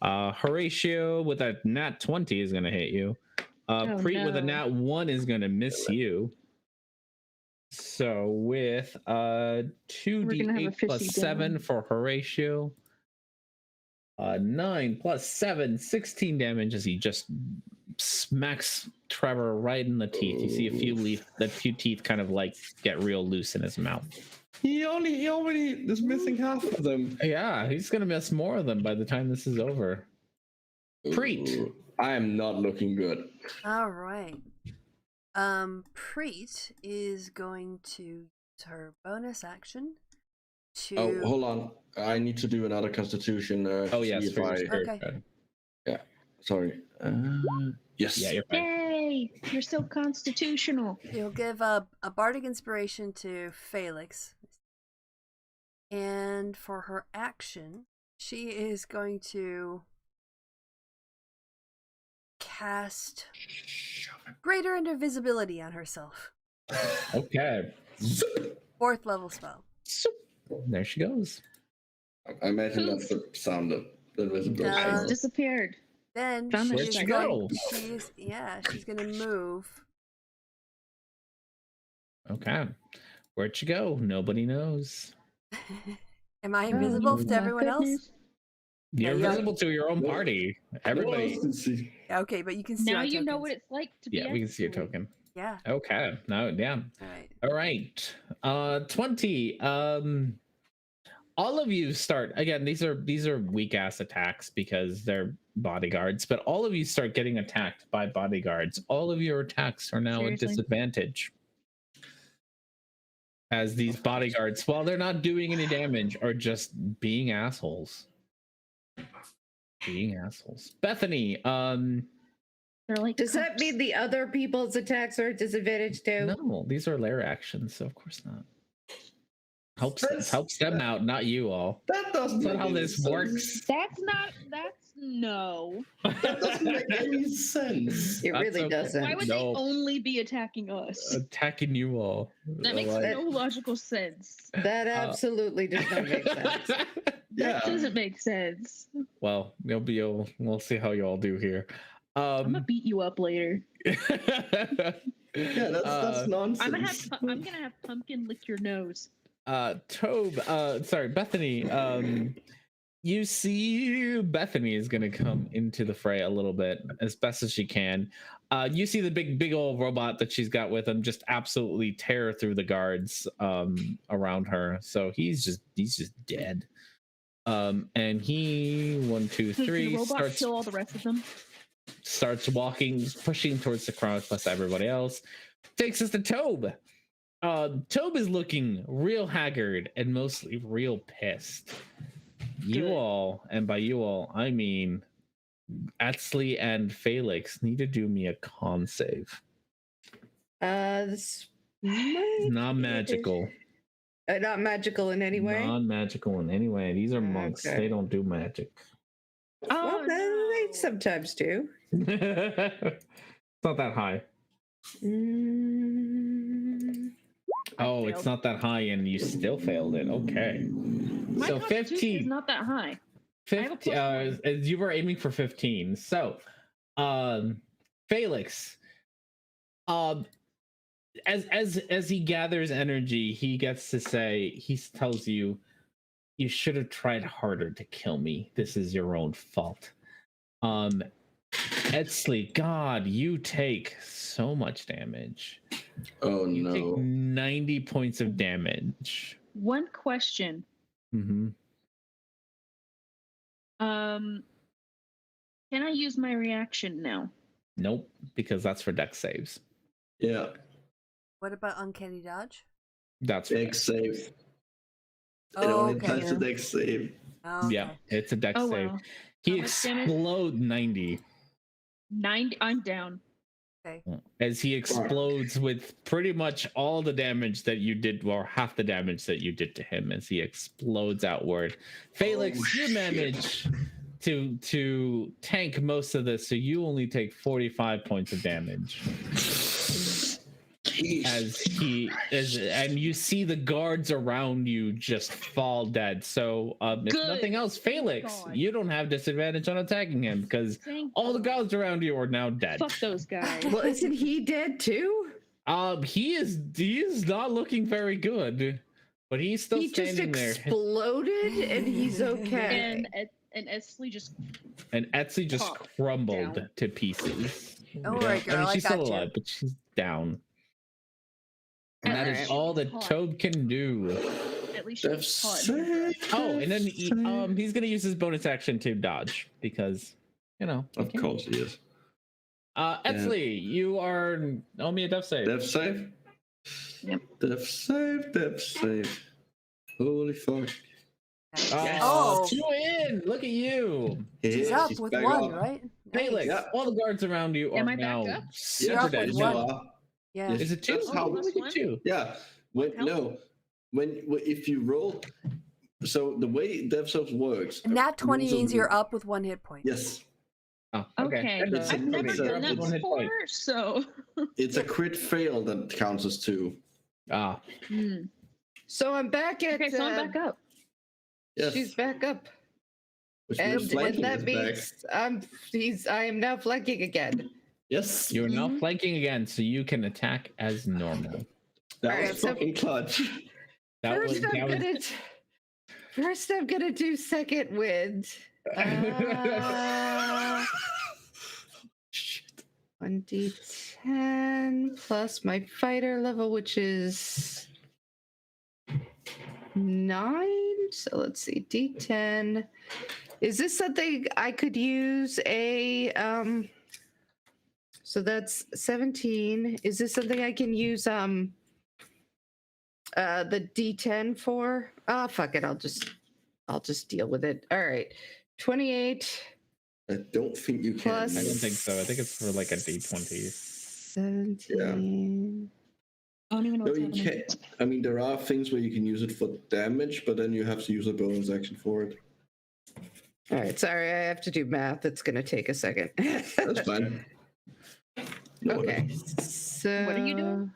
Horatio with a nat 20 is going to hit you. Preet with a nat 1 is going to miss you. So with 2d8 plus 7 for Horatio, 9 plus 7, 16 damage as he just smacks Trevor right in the teeth. You see a few teeth kind of like get real loose in his mouth. He already is missing half of them. Yeah, he's gonna miss more of them by the time this is over. Preet, I am not looking good. All right. Preet is going to use her bonus action to. Oh, hold on. I need to do another Constitution. yes, Okay. Yeah. Sorry. Yes. Yeah, you're fine. Yay! You're so constitutional. You'll give a bardic inspiration to Felix. And for her action, she is going to cast greater invisibility on herself. Okay. 4th level spell. There she goes. I imagine that's the sound of the invisibility. Disappeared. Then Where'd she go? She's gonna move. Okay. Where'd she go? Nobody knows. Am I invisible to everyone else? You're invisible to your own party. Everybody. Yeah, okay, but you can see now our you know tokens. what it's like to be. Yeah, we can see your token. Yeah. Okay. No, yeah. All right. 20. All of you start again. These are weak ass attacks because they're bodyguards, but all of you start getting attacked by bodyguards. All of your attacks are now at disadvantage. As these bodyguards, while they're not doing any damage, are just being assholes. Bethany, they're like, does that mean the other people's attacks are at disadvantage too? No, these are lair actions, so of course not. Helps them out, not you all. That doesn't That's not how this works. No. That doesn't make any sense. It really doesn't. Why would they only be attacking us? Attacking you all. That makes no logical sense. That absolutely does not make sense. That doesn't make sense. Well, we'll see how you all do here. I'm gonna beat you up later. Yeah, that's nonsense. I'm gonna have Pumpkin lick your nose. Bethany, you see Bethany is gonna come into the fray a little bit as best as she can. You see the big old robot that she's got with him just absolutely tear through the guards around her. So he's just dead. And he 1, 2, 3 the robot kill all the rest of them. Starts walking, pushing towards the crowd plus everybody else. Takes us to Tobe. Tobe is looking real haggard and mostly real pissed. You all, and by you all, I mean Atsley and Felix, need to do me a con save. This Not magical. Not magical in any way? Non-magical in any way. These are monks. Okay. They don't do magic. Oh, they sometimes do. It's not that high. Oh, it's not that high, and you still failed it. Okay. My So Constitution 15. is not that high. 15. You were aiming for 15. So, Felix, as he gathers energy, he gets to say, he tells you, you should have tried harder to kill me. This is your own fault. Etsley, God, you take so much damage. Oh You take no. 90 points of damage. One question. Mm-hmm. Can I use my reaction now? Nope, because that's for dex saves. Yeah. What about uncanny dodge? That's for Dex save. It Oh, only okay. touches the dex save. Oh, okay. Yeah, it's a dex Oh save. wow. He How much damage? explodes 90 90. I'm down. as he explodes with pretty much all the damage that you did, or half the damage that you did to him, as he explodes outward. Felix, you manage to tank most of this, so you only take 45 points of damage. And you see the guards around you just fall dead. So if Good. nothing else, Felix, God. you don't have disadvantage on attacking him because all the guards around you are now dead. Fuck those guys. Well, isn't he dead too? He is not looking very good, but he's still He just standing there. exploded and he's okay. And Esley just And Etsy just Pop crumbled down. to pieces. Don't worry, I girl. mean, I she's got still you. alive, but she's down. And that is Alright. all that Hot. Toad can do. at least Dex she's hot. save. Oh, and then he's gonna use his bonus action to dodge because he Of can. course he is. Etsley, you are owe me a death save. Death save? Yep. Death save, death save. Holy fuck. Oh. 2 in. Look at you. She's Yeah, up she's with back one, up. right? Felix, Yeah. all the guards around you Am are I back now up? super You're up dead. with You one. are. Yeah. Yes. Is it 2? That's Oh, how. plus Look at one? 2. Yeah. When if you roll, so the way death saves works. Nat 20 rules of means you're the- up with 1 hit point. Yes, Oh, Okay. So It's a- I've never it's a- done that it's- before, so. it's a crit fail that counts as 2. Ah, Hmm. So I'm back at. Okay, so I'm back up. Yes. She's back up, Which and means flanking that is means back. I am now flanking again. Yes. you are now Mhm. flanking again, so you can attack as normal. That Alright, was so- fucking clutch. First, I'm gonna do second wind. Shit. 1d10 plus my fighter level, which is 9. So let's see, d10. Is this something I could use a so that's 17. Is this something I can use the d10 for? Ah, fuck it. I'll just deal with it. All right. 28 I don't think you can. plus I don't think so. I think it's for like a D20. 17. I don't even know No, what's you happening. can't. I mean, there are things where you can use it for damage, but then you have to use a bonus action for it. All right, sorry, I have to do math. It's going to take a second. That's fine. No Okay, so What are you doing?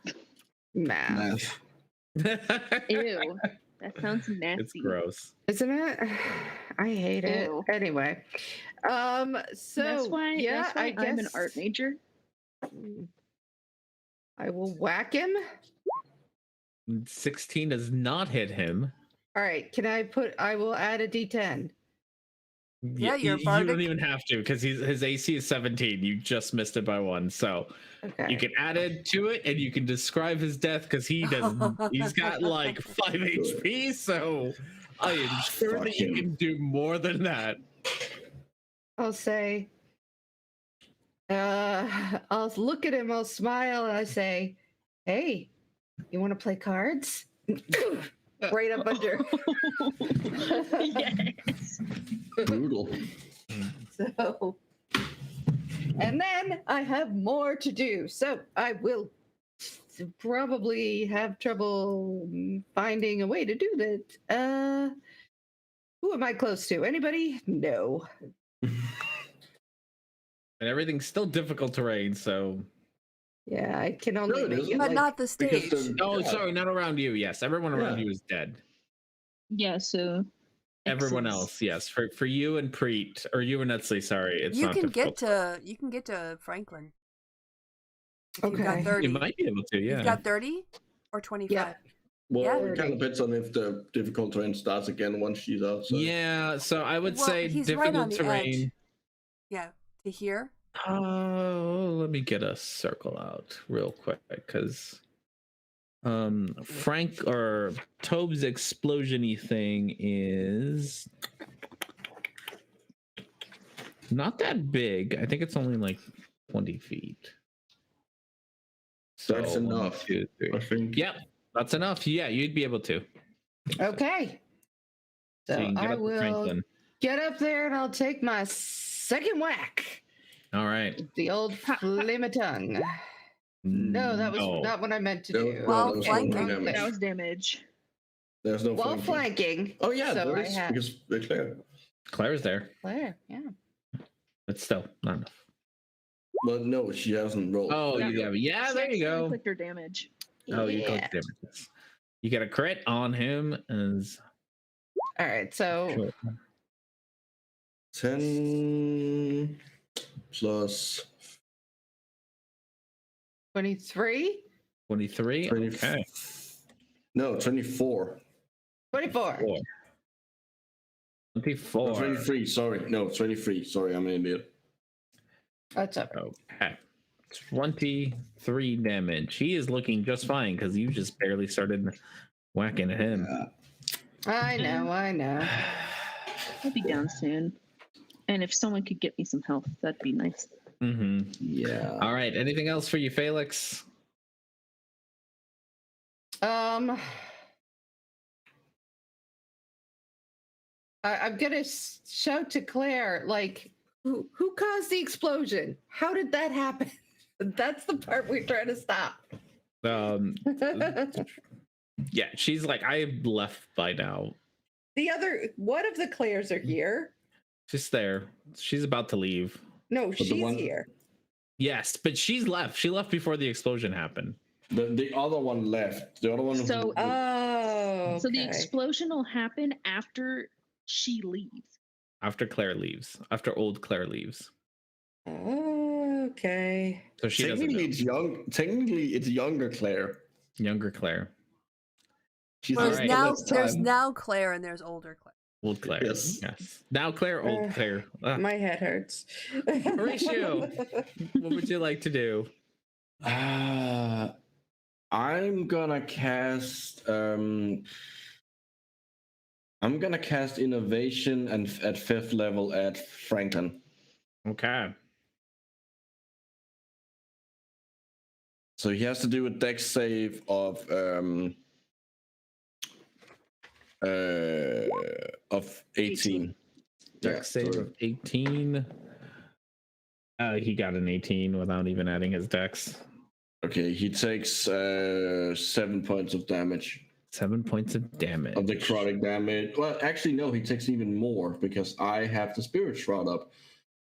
Math, Math. Ew. That sounds nasty. It's gross. isn't it? I hate it. Ew. Anyway, so that's why, yeah, that's why I guess I'm an art major. I will whack him. 16 does not hit him. All right, I will add a d10. Yeah, you you're don't bardic. even have to because his AC is 17. You just missed it by 1. So Okay. you can add it to it and you can describe his death because he's got like 5 HP. So I am sure that you Fucking- can do more than that. I'll say, I'll look at him, I'll smile, and I say, hey, you want to play cards? Right up under. Yes. Brutal. So, and then I have more to do. So I will probably have trouble finding a way to do that. Who am I close to? Anybody? No. And everything's still difficult terrain. So Yeah, I can only No, it make isn't. it But like, not the Because stage. the- oh, yeah. sorry, not around you. Yes, everyone around Yeah. you is dead. Yeah, so. Everyone X's. else, yes. For you and Preet, or you and Etsley, sorry, it's You not can difficult. get to Franklin. If You've got Okay. 30. You might be able to, yeah. You've got 30 or 25. Well, Yeah. it kind of depends on if the difficult terrain starts again once she's out. So. Yeah, so I would Well, say he's right on difficult the edge. terrain. Yeah, to here. let me get a circle out real quick because Frank or Tobe's explosion-y thing is not that big. I think it's only like 20 feet. So That's 1, enough. 2, 3. I think. Yep, that's enough. Yeah, you'd be able to. Okay. So you So can get I up to will Franklin. get up there and I'll take my second whack. All right. The old flame-a-tongue. No, that was No. not what I meant to No, do. no, While that was flanking. wrong That damage. was damage. There's no While flanking. flanking. Oh yeah, so there I is have because they're clear. Claire's there, Claire. Yeah. but still not enough. But no, she hasn't rolled. Oh, Yeah. yeah, there you go. Click her damage. Oh, you Yeah. click damage. You get a crit on him as All right. So 10 plus 23, 23. 20. Okay. No, 24. 24. 24. 23. Sorry, no, 23. Sorry, I'm an idiot. That's up. Okay. 23 damage. He is looking just fine because you just barely started whacking at him. I know. I'll be down soon. And if someone could get me some health, that'd be nice. Mm-hmm. Yeah. All right. Anything else for you, Felix? I'm gonna shout to Claire, like, who caused the explosion? How did that happen? That's the part we're trying to stop. Yeah, she's like, I left by now. One of the Claires are here. She's there. She's about to leave. No, the she's one- here. Yes, but she's left. She left before the explosion happened. The other one left. The other one. So- Oh, So the okay. explosion will happen after she leaves. After Claire leaves. After old Claire leaves. Okay. So she doesn't know. Technically, it's younger Claire. Younger Claire. She's Whereas Alright. there's now Claire and there's older Claire. Old Claire. Yes. Now Claire, old Claire. My head hurts. Horatio. What would you like to do? I'm gonna cast. I'm gonna cast innovation and at 5th level at Franklin. Okay. So he has to do a dex save of 18. Dex save sorry. of 18. He got an 18 without even adding his dex. Okay, he takes 7 points of damage. 7 points of damage. Of the necrotic damage. Well, actually, no, he takes even more because I have the spirit shroud up,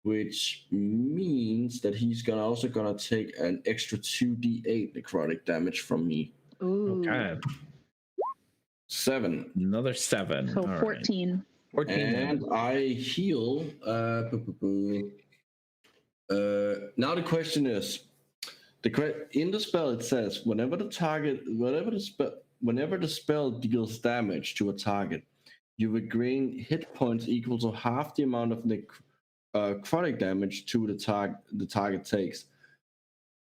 which means that he's also gonna take an extra 2d8 necrotic damage from me. Ooh. Okay. 7. Another 7. So All right. 14. 14 And damage. I heal. Now the question is, in the spell it says whenever the spell deals damage to a target, you will gain hit points equal to half the amount of necrotic damage to the target takes.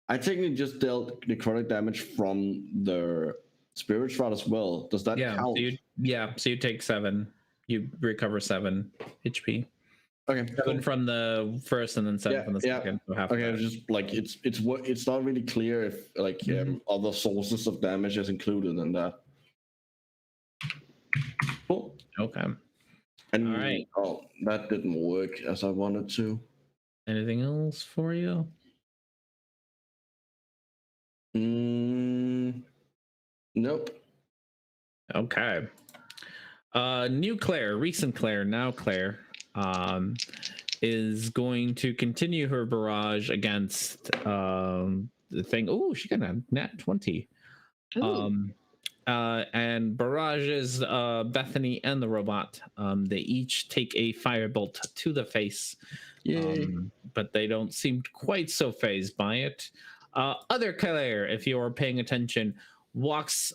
I technically just dealt necrotic damage from the spirit shroud as well. Does that count? So you take 7. You recover 7 HP. Okay, 7 cool. from the first and then 7 from the second. So half Okay, of that. just like it's not really clear if other sources of damage is included in that. Cool. Okay. And All right. Oh, that didn't work as I wanted to. Anything else for you? Nope. Okay. New Claire, recent Claire, now Claire, is going to continue her barrage against the thing. Oh, she got a nat 20. Ooh. And barrages Bethany and the robot. They each take a firebolt to the face. Yay. But they don't seem quite so phased by it. Other Claire, if you are paying attention, walks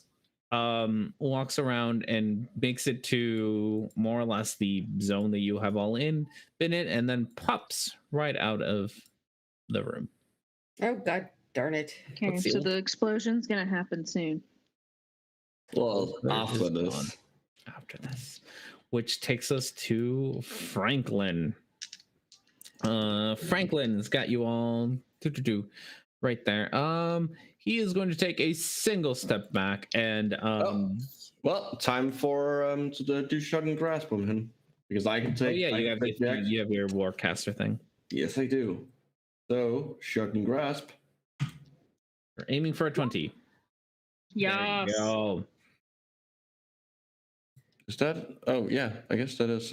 around and makes it to more or less the zone that you have all been in, and then pops right out of the room. Oh god darn it. Okay, Let's see. so the explosion's gonna happen soon. Well, There after is this. one after this, which takes us to Franklin. Franklin's got you all right there. He is going to take a single step back and Well, time for to do shotgun grasp on him because I can take. oh yeah, I you can have take the action. you have your warcaster thing. Yes, I do. So shotgun grasp. We're aiming for a 20. Yes. There you go. Is that? Oh yeah, I guess that is.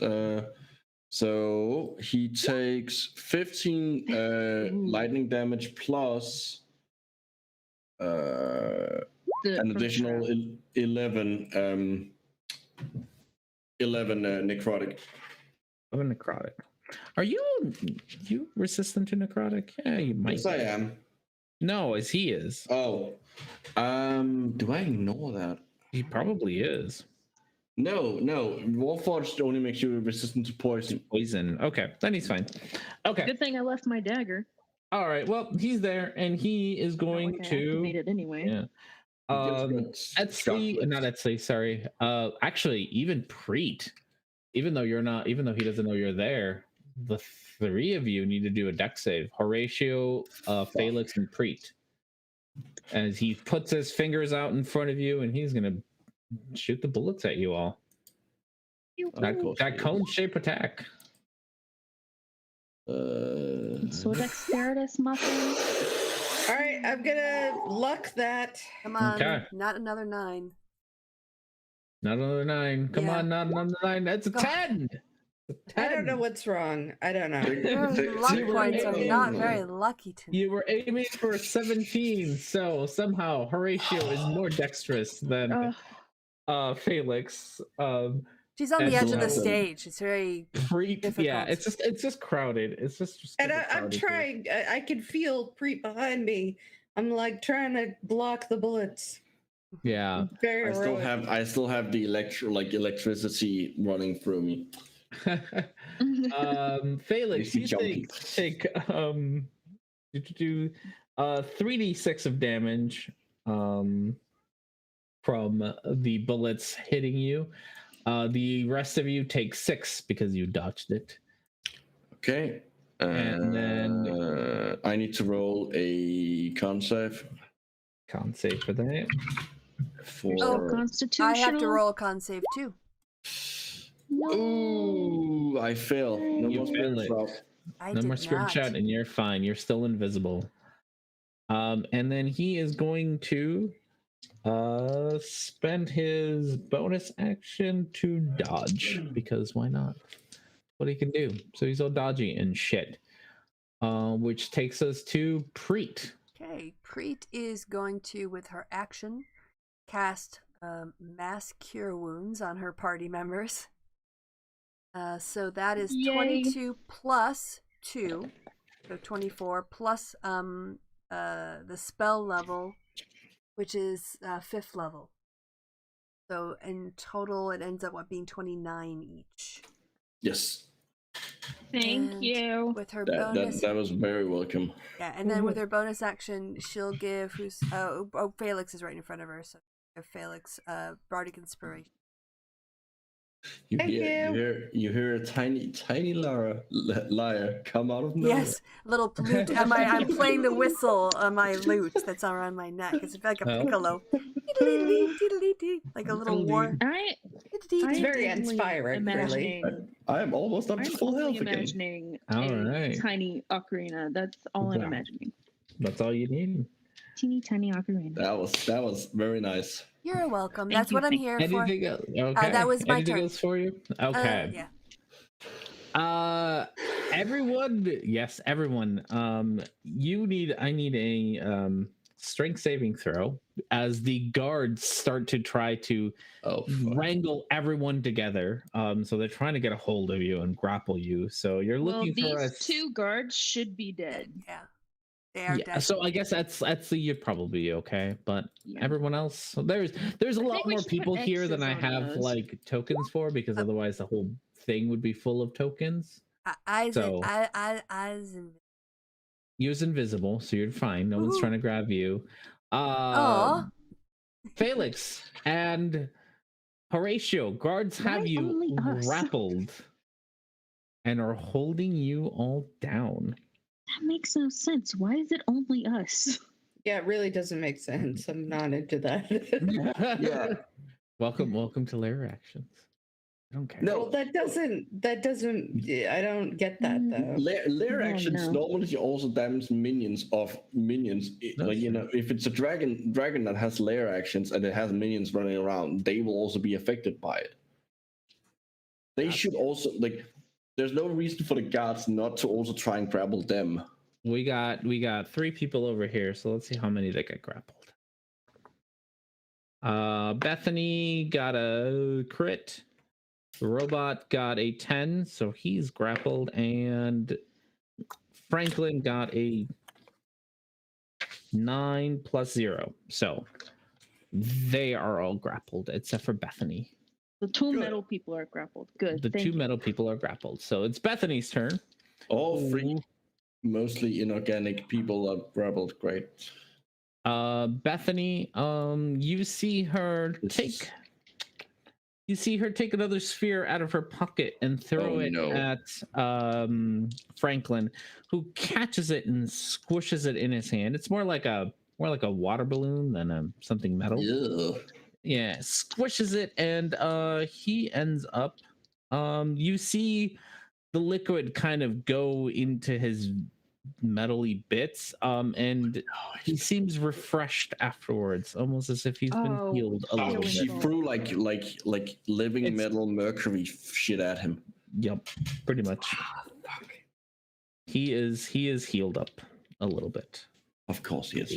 So he takes 15 lightning damage plus an additional 11 necrotic. Oh, necrotic. Are you resistant to necrotic? Yeah, you might. Yes, I am. No, as he is. Oh, do I ignore that? He probably is. No. Warforged only makes you resistant to poison. Poison. Okay, then he's fine. Okay. Good thing I left my dagger. All right. Well, he's there, and he is going Not like I to. activated anyway. Yeah. Etsley, not Etsley. Sorry. Actually, even Preet. Even though he doesn't know you're there, the three of you need to do a dex save. Horatio, Felix, and Preet. As he puts his fingers out in front of you, and he's gonna shoot the bullets at you all. That cone shape attack. So dexterous muffin. All right, I'm gonna luck that. Come on, Okay. not another 9. Not another 9. Come Yeah. on, not another 9. That's a Go. 10. I don't know what's wrong. I don't know. Your luck you were points are aiming- not very lucky tonight. You were aiming for a 17, so somehow Horatio is more dexterous than Felix. She's on the and edge of the Latin. stage. It's very Preet, difficult. yeah, it's just crowded. It's just And super I'm crowded here. trying. I can feel Preet behind me. I'm like trying to block the bullets. Yeah. Very heroic. I still have the electricity running through me. Felix, Makes me you jumpy. take 3d6 of damage from the bullets hitting you. The rest of you take 6 because you dodged it. Okay. And then I need to roll a con save Can't save for that. for. Constitutional. I have to roll a con save too. Ooh, I fail. No You more fail spirit it. shot. I No did more spirit not. shot, and you're fine. You're still invisible. And then he is going to spend his bonus action to dodge because why not? What he can do. So he's all dodgy and shit. Which takes us to Preet. Okay, Preet is going to, with her action, cast Mass Cure Wounds on her party members. So that is Yay. 22 plus 2, so 24 plus the spell level, which is 5th level. So in total, it ends up being 29 each. Yes, Thank And you. With her that bonus, was very welcome. yeah, and then with her bonus action, she'll give Felix is right in front of her, so give Felix Bardic Inspiration. You Thank you hear a tiny liar come out of nowhere. Yes, little flute. I'm playing the whistle on my lute that's around my neck. It's like a piccolo, like a little war. It's very inspiring, really. I am almost up I'm to full only health again. imagining All a right. tiny ocarina. That's all I'm Wow. imagining. That's all you need. Teeny tiny ocarina. That was very nice. You're welcome. Thank That's you, what I'm thank here for. Anything else? Okay. that was my Anything turn. else for you? Okay. Yeah. Everyone, yes, everyone. I need a strength saving throw as the guards start to try to wrangle everyone together. So they're trying to get a hold of you and grapple you. So you're looking for these us. 2 guards should be dead. Yeah, they are dead. So I guess that's you'd probably be okay, but Yeah. everyone else. So there's a I lot think we more should put people here than I X's on have those. like tokens for because otherwise the whole thing would be full of tokens. So- You're invisible, so you're fine. No one's Woohoo. trying to grab you. Aw. Felix and Horatio, guards have Why you only us? grappled and are holding you all down. That makes no sense. Why is it only us? Yeah, it really doesn't make sense. I'm not into that. Yeah. Welcome to lair actions. I don't care. No. Well, that doesn't. I don't get that though. Lair Yeah, actions no. normally also damage minions. That's Like, you know, if it's a dragon that has lair actions and it has minions running around, they will also be affected by it. They should also, like, there's no reason for the guards not to also try and grapple them. We got 3 people over here, so let's see how many they get grappled. Bethany got a crit. Robot got a 10, so he's grappled, and Franklin got a 9 plus 0. So they are all grappled except for Bethany. The two Good. metal people are grappled. Good. The thank two you. metal people are grappled. So it's Bethany's turn. All 3 mostly inorganic people are grappled. Great. Bethany, you see her take another sphere out of her pocket and throw it at Franklin, who catches it and squishes it in his hand. It's more like a water balloon than something metal. Yeah, squishes it, and he ends up. You see the liquid kind of go into his metally bits, and he seems refreshed afterwards, almost as if he's been healed a little bit. She threw like living metal mercury shit at him. Yep, pretty much. He is healed up a little bit. Of course he is.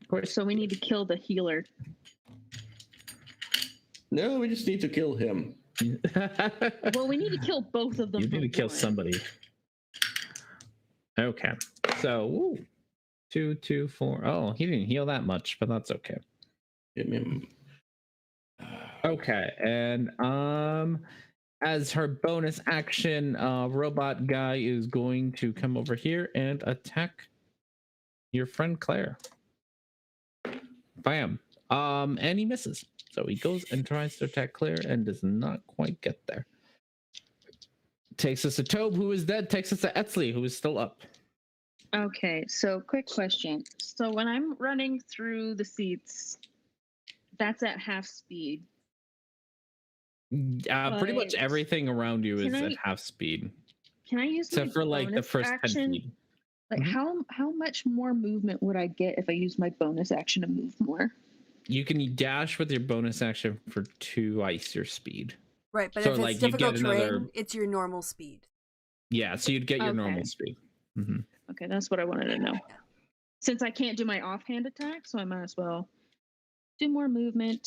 Of course, so we need to kill the healer. No, we just need to kill him. Well, we need to kill both of them. You need to kill somebody. Okay, so 2, 2, 4. Oh, he didn't heal that much, but that's okay. Hit him. Okay, and as her bonus action, robot guy is going to come over here and attack your friend Claire. Bam. And he misses. So he goes and tries to attack Claire and does not quite get there. Takes us to Tobe, who is dead. Takes us to Etzli, who is still up. Okay, so quick question. So when I'm running through the seats, that's at half speed. Pretty much everything around you is Can at I- half speed, Can I use except my for like the bonus first 10 action? feet. Like how much more movement would I get if I use my bonus action to move more? You can dash with your bonus action for 2x your speed. Right, but So, if it's like, you difficult get terrain, another- it's your normal speed. Yeah, so you'd get your Okay. normal speed. Mm-hmm. Okay, that's what I wanted to know. Yeah. Since I can't do my offhand attack, so I might as well do more movement.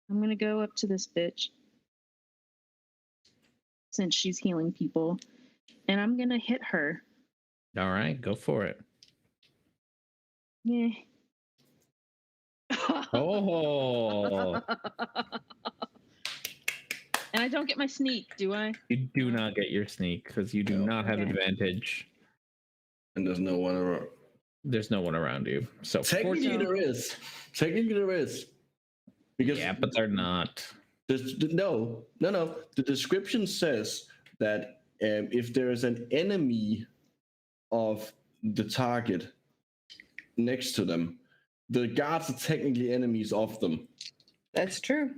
I'm gonna go up to this bitch since she's healing people, and I'm gonna hit her. All right, go for it. Yeah. Oh, And I don't get my sneak, do I? you do not get your sneak because you do No. not have Okay. advantage. And there's no one around. There's no one around you. So Technically Fortune- there is. Because yeah, but they're not. no. The description says that if there is an enemy of the target next to them, the guards are technically enemies of them. That's true.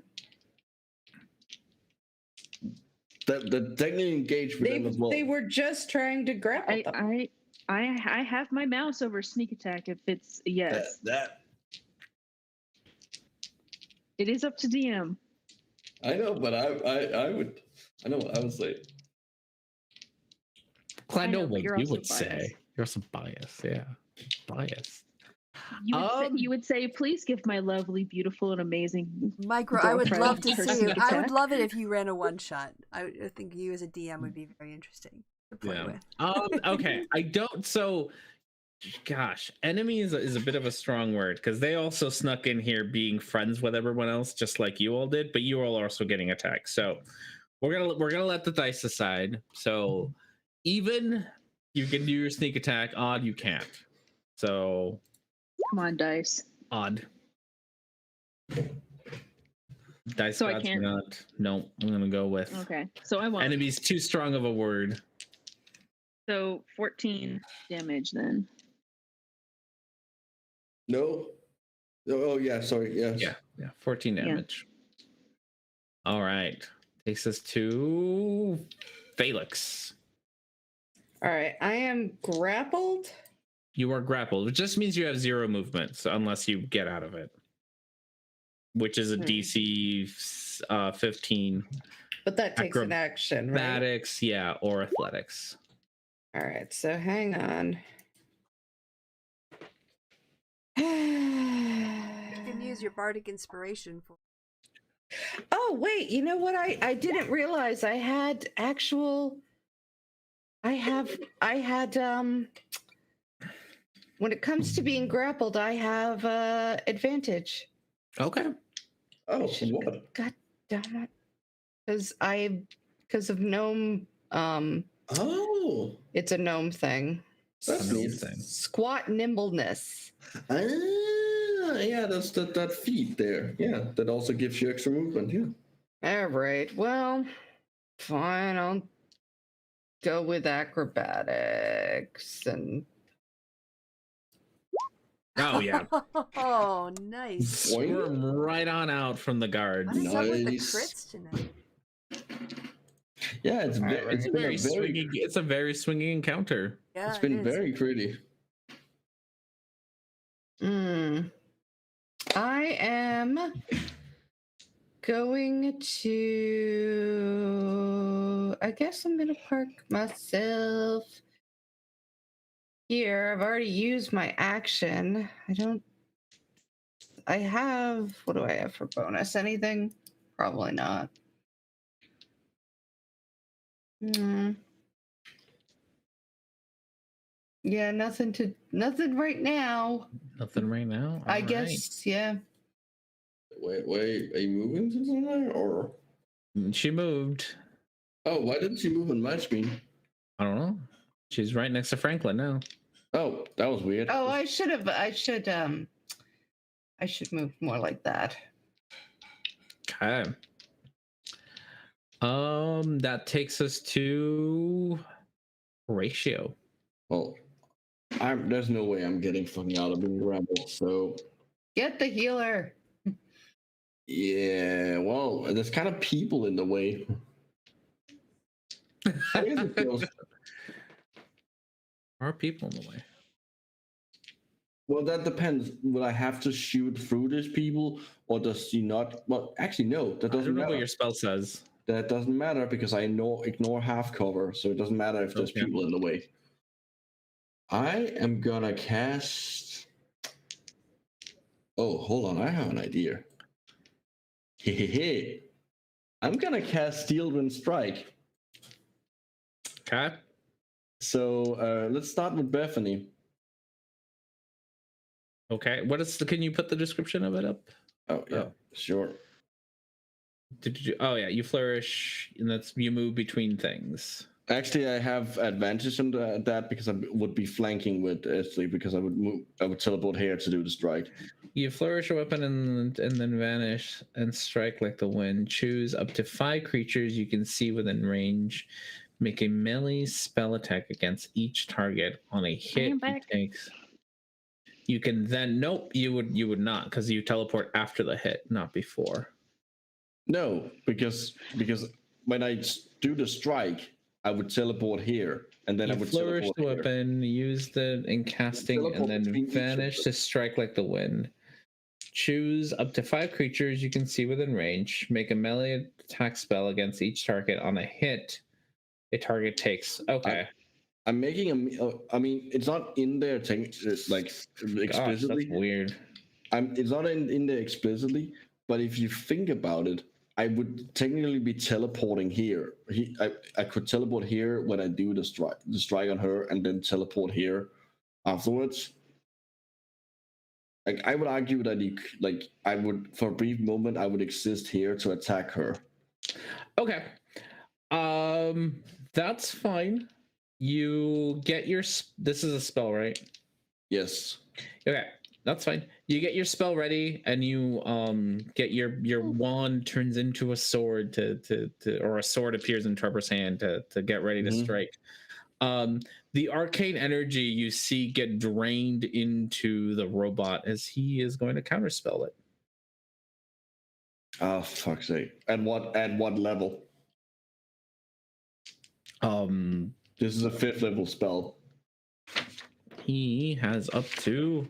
That technically engage with them as well. They were just trying to grapple them. I have my mouse over sneak attack if it's yes. That It is up to DM. I know, but I would say. I know know, but what you're you also would say. biased. You're some bias, yeah. Bias. You would say, please give my lovely, beautiful, and amazing. Micro, I would Girlfriend love to her see. sneak I would attack. love it if you ran a one shot. I think you as a DM would be very interesting to play with. Okay. I don't. So, gosh, enemy is a bit of a strong word because they also snuck in here being friends with everyone else, just like you all did. But you all are also getting attacked. So we're gonna let the dice decide. So even You can do your sneak attack. Odd, you can't. So Come on, dice. odd. Dice So I gods are can't- not. No, I'm gonna go with Okay, so I won't. enemy's too strong of a word. So 14 damage then. No. Oh yeah, sorry. Yes. Yeah, 14 damage. All right, takes us to Felix. All right, I am grappled. You are grappled, which just means you have 0 movement, so unless you get out of it, which is a DC 15. But that takes an action, right? Acrobatics, yeah, or athletics. All right, so hang on. You can use your bardic inspiration for. Oh wait, you know what? I didn't realize I had actual. I had when it comes to being grappled, I have advantage. Okay. Oh, what? God damn it! Because of gnome. Oh, It's a gnome thing. that's Gnome neat. thing. Squat nimbleness. Ah, yeah, that's that feat there. Yeah, that also gives you extra movement. Yeah. All right. Well, fine. I'll go with acrobatics and. Oh yeah. Oh, nice. Squirm right on out from the What guards. is up with the Nice. crits tonight? Yeah, it's All right, it's It's a been very a swinging. It's a very swinging encounter. Yeah, it's been it is. very pretty. I am going to. I guess I'm going to park myself here. I've already used my action. I have. What do I have for bonus? Anything? Probably not. Yeah, nothing right now. Nothing right now. I All guess, yeah. Wait, are you moving to somewhere or? right. She moved. Oh, why didn't she move on my screen? I don't know. She's right next to Franklin now. Oh, that was weird. Oh, I should move more like that. Okay. That takes us to Ratio. Well, there's no way I'm getting fucking out of being grappled. So Get the healer. yeah, well, there's kind of people in the way. I guess it feels- Are people in the way? Well, that depends. Will I have to shoot through these people, or does she not? Well, actually, no. That I don't doesn't know matter. what your spell says. That doesn't matter because I ignore half cover, so it doesn't matter if there's Okay. people in the way. I am gonna cast. Oh, hold on! I have an idea. Hehehe. I'm gonna cast Steel Wind Strike. Okay. So let's start with Bethany. Okay. What is the? Can you put the description of it up? Oh yeah, sure. Did you? Oh yeah, you flourish, and that's you move between things. Actually, I have advantage on that because I would be flanking with Esli because I would teleport here to do the strike. You flourish a weapon and then vanish and strike like the wind. Choose up to 5 creatures you can see within range. Make a melee spell attack against each target on a hit. You can then you would not because you teleport after the hit, not before. No, because when I do the strike, I would teleport here, and then I would flourish the teleport here. weapon, use the in casting, and Teleport then between each vanish of to strike like the wind. Choose up to 5 creatures you can see within range. Make a melee attack spell against each target on a hit. A target takes. Okay. I'm making I mean, it's not in there, like explicitly. Gosh, that's weird. It's not in there explicitly, but if you think about it, I would technically be teleporting here. I could teleport here when I do the strike on her, and then teleport here afterwards. Like I would argue that I would for a brief moment I would exist here to attack her. Okay. That's fine. You get your. This is a spell, right? Yes. Okay, that's fine. You get your spell ready, and you get your wand turns into a sword or a sword appears in Trevor's hand to get ready to strike. The arcane energy you see get drained into the robot as he is going to counterspell it. Oh, fuck's sake. At what level? This is a 5th level spell. He has up to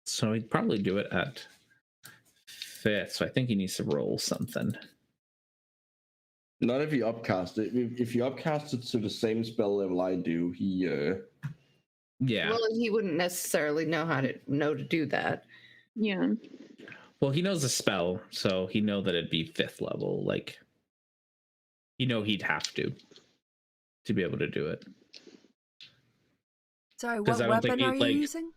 so he'd probably do it at 5th, so I think he needs to roll something. Not if you upcast it. If you upcast it to the same spell level I do, he Yeah. Well, he wouldn't necessarily know to do that. Yeah. Well, he knows the spell, so he know that it'd be 5th level. Like, he'd have to be able to do it. Sorry, what weapon are you using?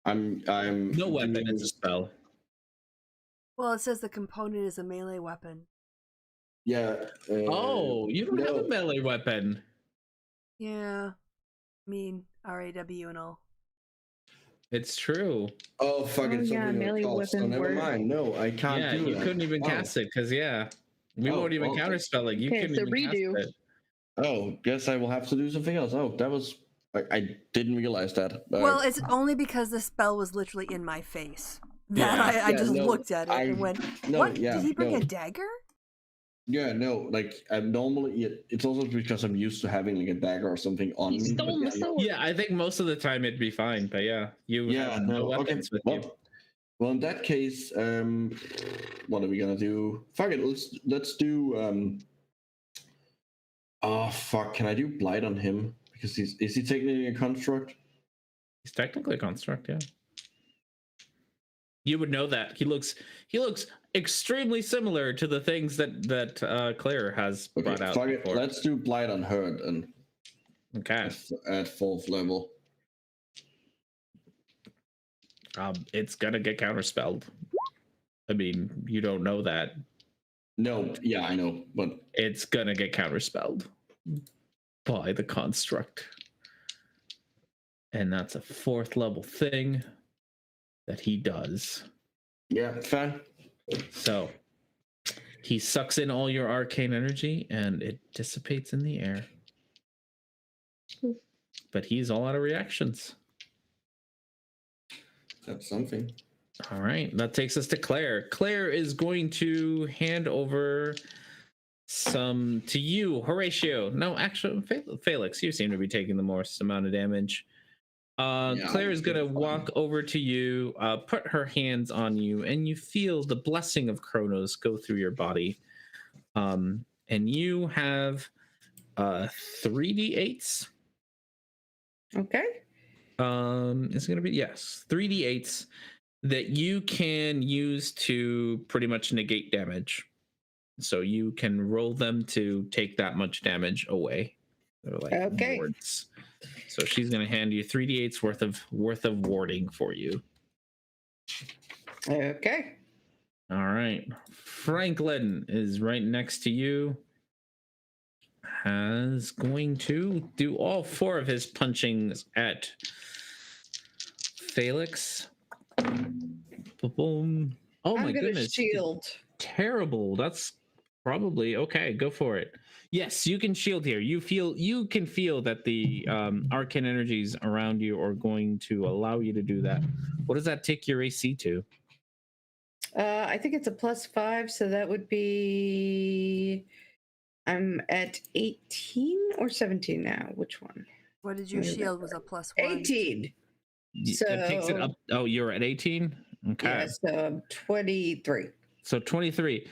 I'm no weapon. It's a spell. Well, it says the component is a melee weapon. Yeah. Oh, you don't have a melee weapon. Yeah. I mean, RAW and all. It's true. Oh, fucking melee weapon. Never mind. No, I can't do it. You couldn't even cast it because we won't even counterspell it. You couldn't even redo. cast it. Oh, guess I will have to do something else. Oh, that was I didn't realize that. Well, it's only because the spell was literally in my face that I just looked at it and went, "What? Did he bring a dagger?" Yeah, no, like normally it's also because I'm used to having like a dagger or something on me. He stole my sword. Yeah, I think most of the time it'd be fine, but yeah, have no weapons with you. Well, in that case, what are we gonna do? Fuck it, let's do. Oh fuck! Can I do blight on him? Because is he technically a construct? He's technically a construct, yeah. You would know that he looks extremely similar to the things that Claire has brought out. Fuck it. Let's do blight on her and okay at 4th level. It's gonna get counterspelled. I mean, you don't know that. No, yeah, I know, but it's gonna get counterspelled by the construct, and that's a 4th level thing that he does. Yeah, fine. So he sucks in all your arcane energy and it dissipates in the air. But he's all out of reactions. That's something. All right, that takes us to Claire. Claire is going to hand over some to you, Horatio. No, actually, Felix, you seem to be taking the most amount of damage. Claire is going to walk over to you, put her hands on you, and you feel the blessing of Kronos go through your body. And you have 3d8s. Okay. It's going to be, 3d8s that you can use to pretty much negate damage. So you can roll them to take that much damage away. They're like wards. So she's going to hand you 3d8s worth of warding for you. Okay. All right. Franklin is right next to you. Is going to do all 4 of his punchings at Felix. Boom. Oh my goodness. Shield. Terrible. That's probably okay. Go for it. Yes, you can shield here. You can feel that the arcane energies around you are going to allow you to do that. What does that take your AC to? I think it's a +5, so that would be. I'm at 18 or 17 now. Which one? What did you shield? Was a +1. 18. So it takes it up. Oh, you're at 18. Okay. Yeah, so 23. So 23.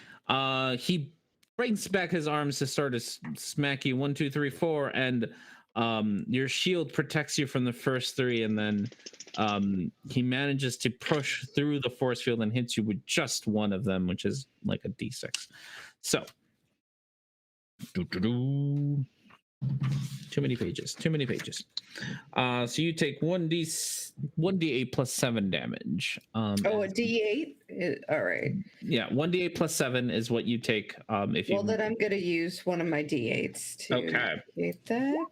He brings back his arms to start to smack you 1, 2, 3, 4, and your shield protects you from the first 3, and then he manages to push through the force field and hits you with just one of them, which is like a d6. So Too many pages. Too many pages. So you take 1d8 plus 7 damage. Oh, a D8? All right. Yeah, 1d8 plus 7 is what you take if you. Well, then I'm going to use one of my D8s to get that.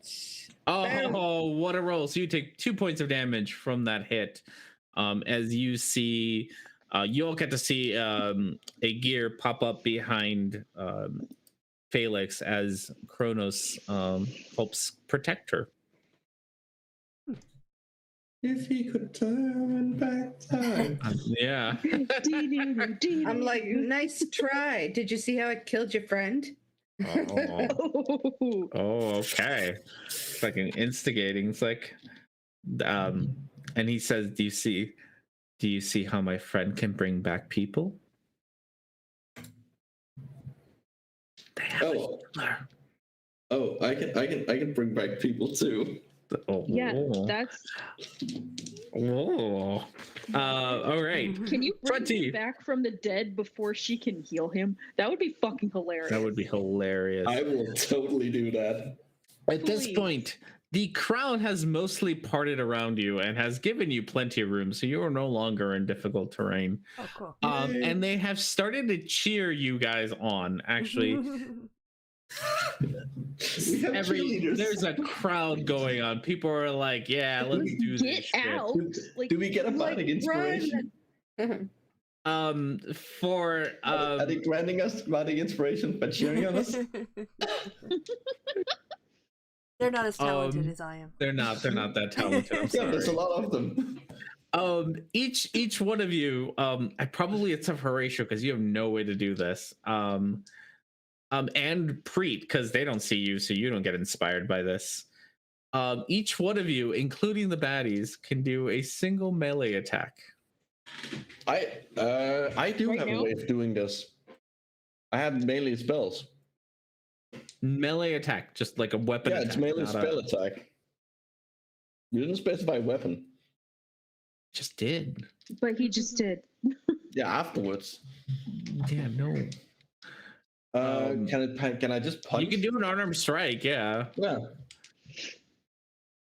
Oh, what a roll. So you take 2 points of damage from that hit. As you see, you'll get to see a gear pop up behind Felix as Kronos helps protect her. If he could turn back time. Yeah. I'm like, nice try. Did you see how it killed your friend? Oh, okay. Fucking instigating. It's like, and he says, "Do you see how my friend can bring back people?" They have a healer. Oh, I can bring back people too. Oh, Yeah, that's. Oh. All right. Can you bring Fronty. him back from the dead before she can heal him? That would be fucking hilarious. That would be hilarious. I will totally do that. At this point, the crowd has mostly parted around you and has given you plenty of room, so you are no longer in difficult terrain. Oh, cool. And they have started to cheer you guys on. Actually, there's a crowd going on. People are like, "Yeah, let's do this." Get out! Like, Do we get a bardic inspiration? For Are they granting us bardic inspiration by cheering on us? They're not as talented as I am. They're not that talented. I'm sorry. Yeah, there's a lot of them. Each one of you, I probably it's a Horatio because you have no way to do this. And Preet because they don't see you, so you don't get inspired by this. Each one of you, including the baddies, can do a single melee attack. I do Right have now? a way of doing this. I have melee spells. Melee attack, just like a weapon. Yeah, attack, it's melee not spell attack. You didn't specify weapon. Just did. but he just did. Yeah, afterwards. Yeah, no. Can I just punch? You can do an unarmed strike. Yeah. Yeah.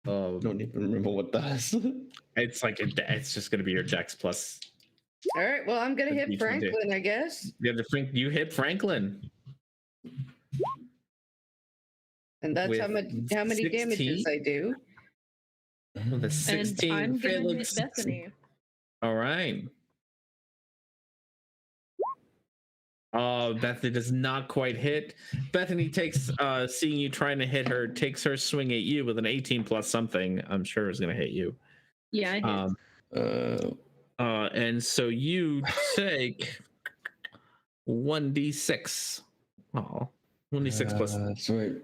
Don't even remember what that is. It's like it's just gonna be your Dex plus. All right. Well, I'm going to hit D20. Franklin, I guess. You hit Franklin. And that's how With many 16? damages I do. With a And 16. I'm gonna hit Felix. Bethany. All right. Bethany does not quite hit. Bethany takes seeing you trying to hit her, takes her swing at you with an 18 plus something. I'm sure is gonna hit you. Yeah, I did. And so you take 1d6. Oh, 1d6 plus. Sorry.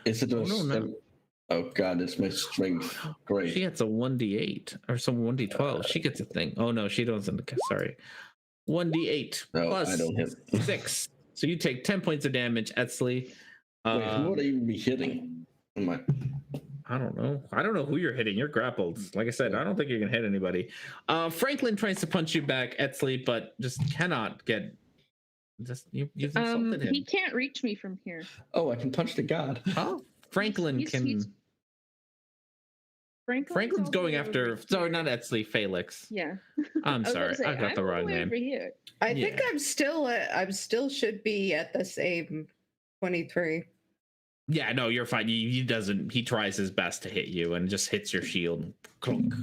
Is it a no. Oh god, it's my strength. Great. She gets a 1d8 or some 1d12. She gets a thing. Oh no, she doesn't. Sorry. 1d8 No, plus I don't hit. 6. So you take 10 points of damage, Etzley. Wait, who would I even be hitting? I don't know. I don't know who you're hitting. You're grappled. Like I said, I don't think you can hit anybody. Franklin tries to punch you back, Etzley, but just cannot get. You've insulted him. He can't reach me from here. Oh, I can punch the god. Oh, Franklin can. Franklin's going after. Sorry, not Etzley. Felix. Yeah. I'm I was sorry. gonna say, I got the I'm wrong way name. over here. I think I'm still should be at the same 23. Yeah, no, you're fine. He tries his best to hit you and just hits your shield. Clunk.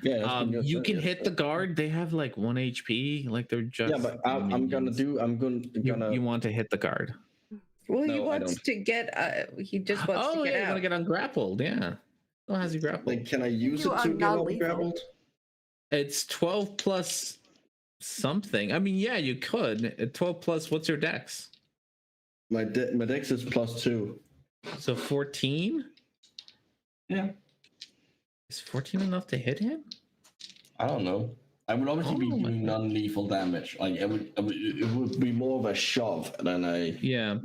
Yeah, you can hit the guard. They have like 1 HP. Like they're just. Yeah, but I'm gonna. You want to hit the guard. Well, he No, I wants to get. He just wants to Oh get yeah, you out. want to get ungrappled? Yeah. Oh, how's he grappled? Like, can I use You it are to get non-lethal. grappled? It's 12 plus something. I mean, yeah, you could. 12 plus. What's your dex? My dex is +2. So 14. Yeah. Is 14 enough to hit him? I don't know. I would obviously be doing non-lethal damage. Like it would be more of a shove than a. Yeah,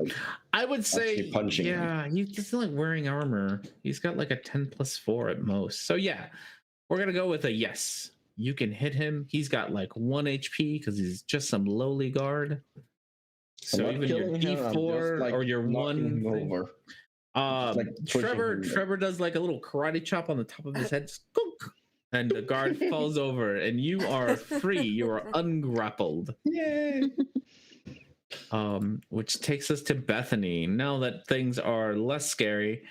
I would say. Actually punching him. Yeah, he's like wearing armor. He's got like a 10 plus 4 at most. So yeah, we're gonna go with a yes. You can hit him. He's got like 1 HP because he's just some lowly guard. So I'm not even your killing him, I'm D4 just, like, or your knocking 1 him thing- over. Like pushing him. Trevor does like a little karate chop on the top of his head, skunk, and the guard falls over, and you are free. You are ungrappled. Yay! Which takes us to Bethany. Now that things are less scary,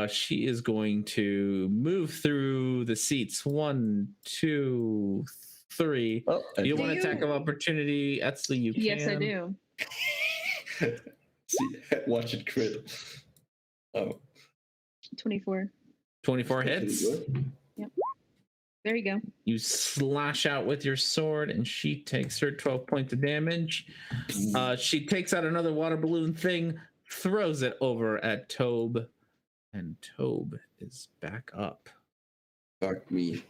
she is going to move through the seats. 1, 2, 3. Oh, You want to attack of opportunity? Etsley, you can. Yes, I do. See, watch it crit. Oh, 24. 24 hits. There you go. You slash out with your sword, and she takes her 12 points of damage. She takes out another water balloon thing, throws it over at Tobe, and Tobe is back up. Fuck me.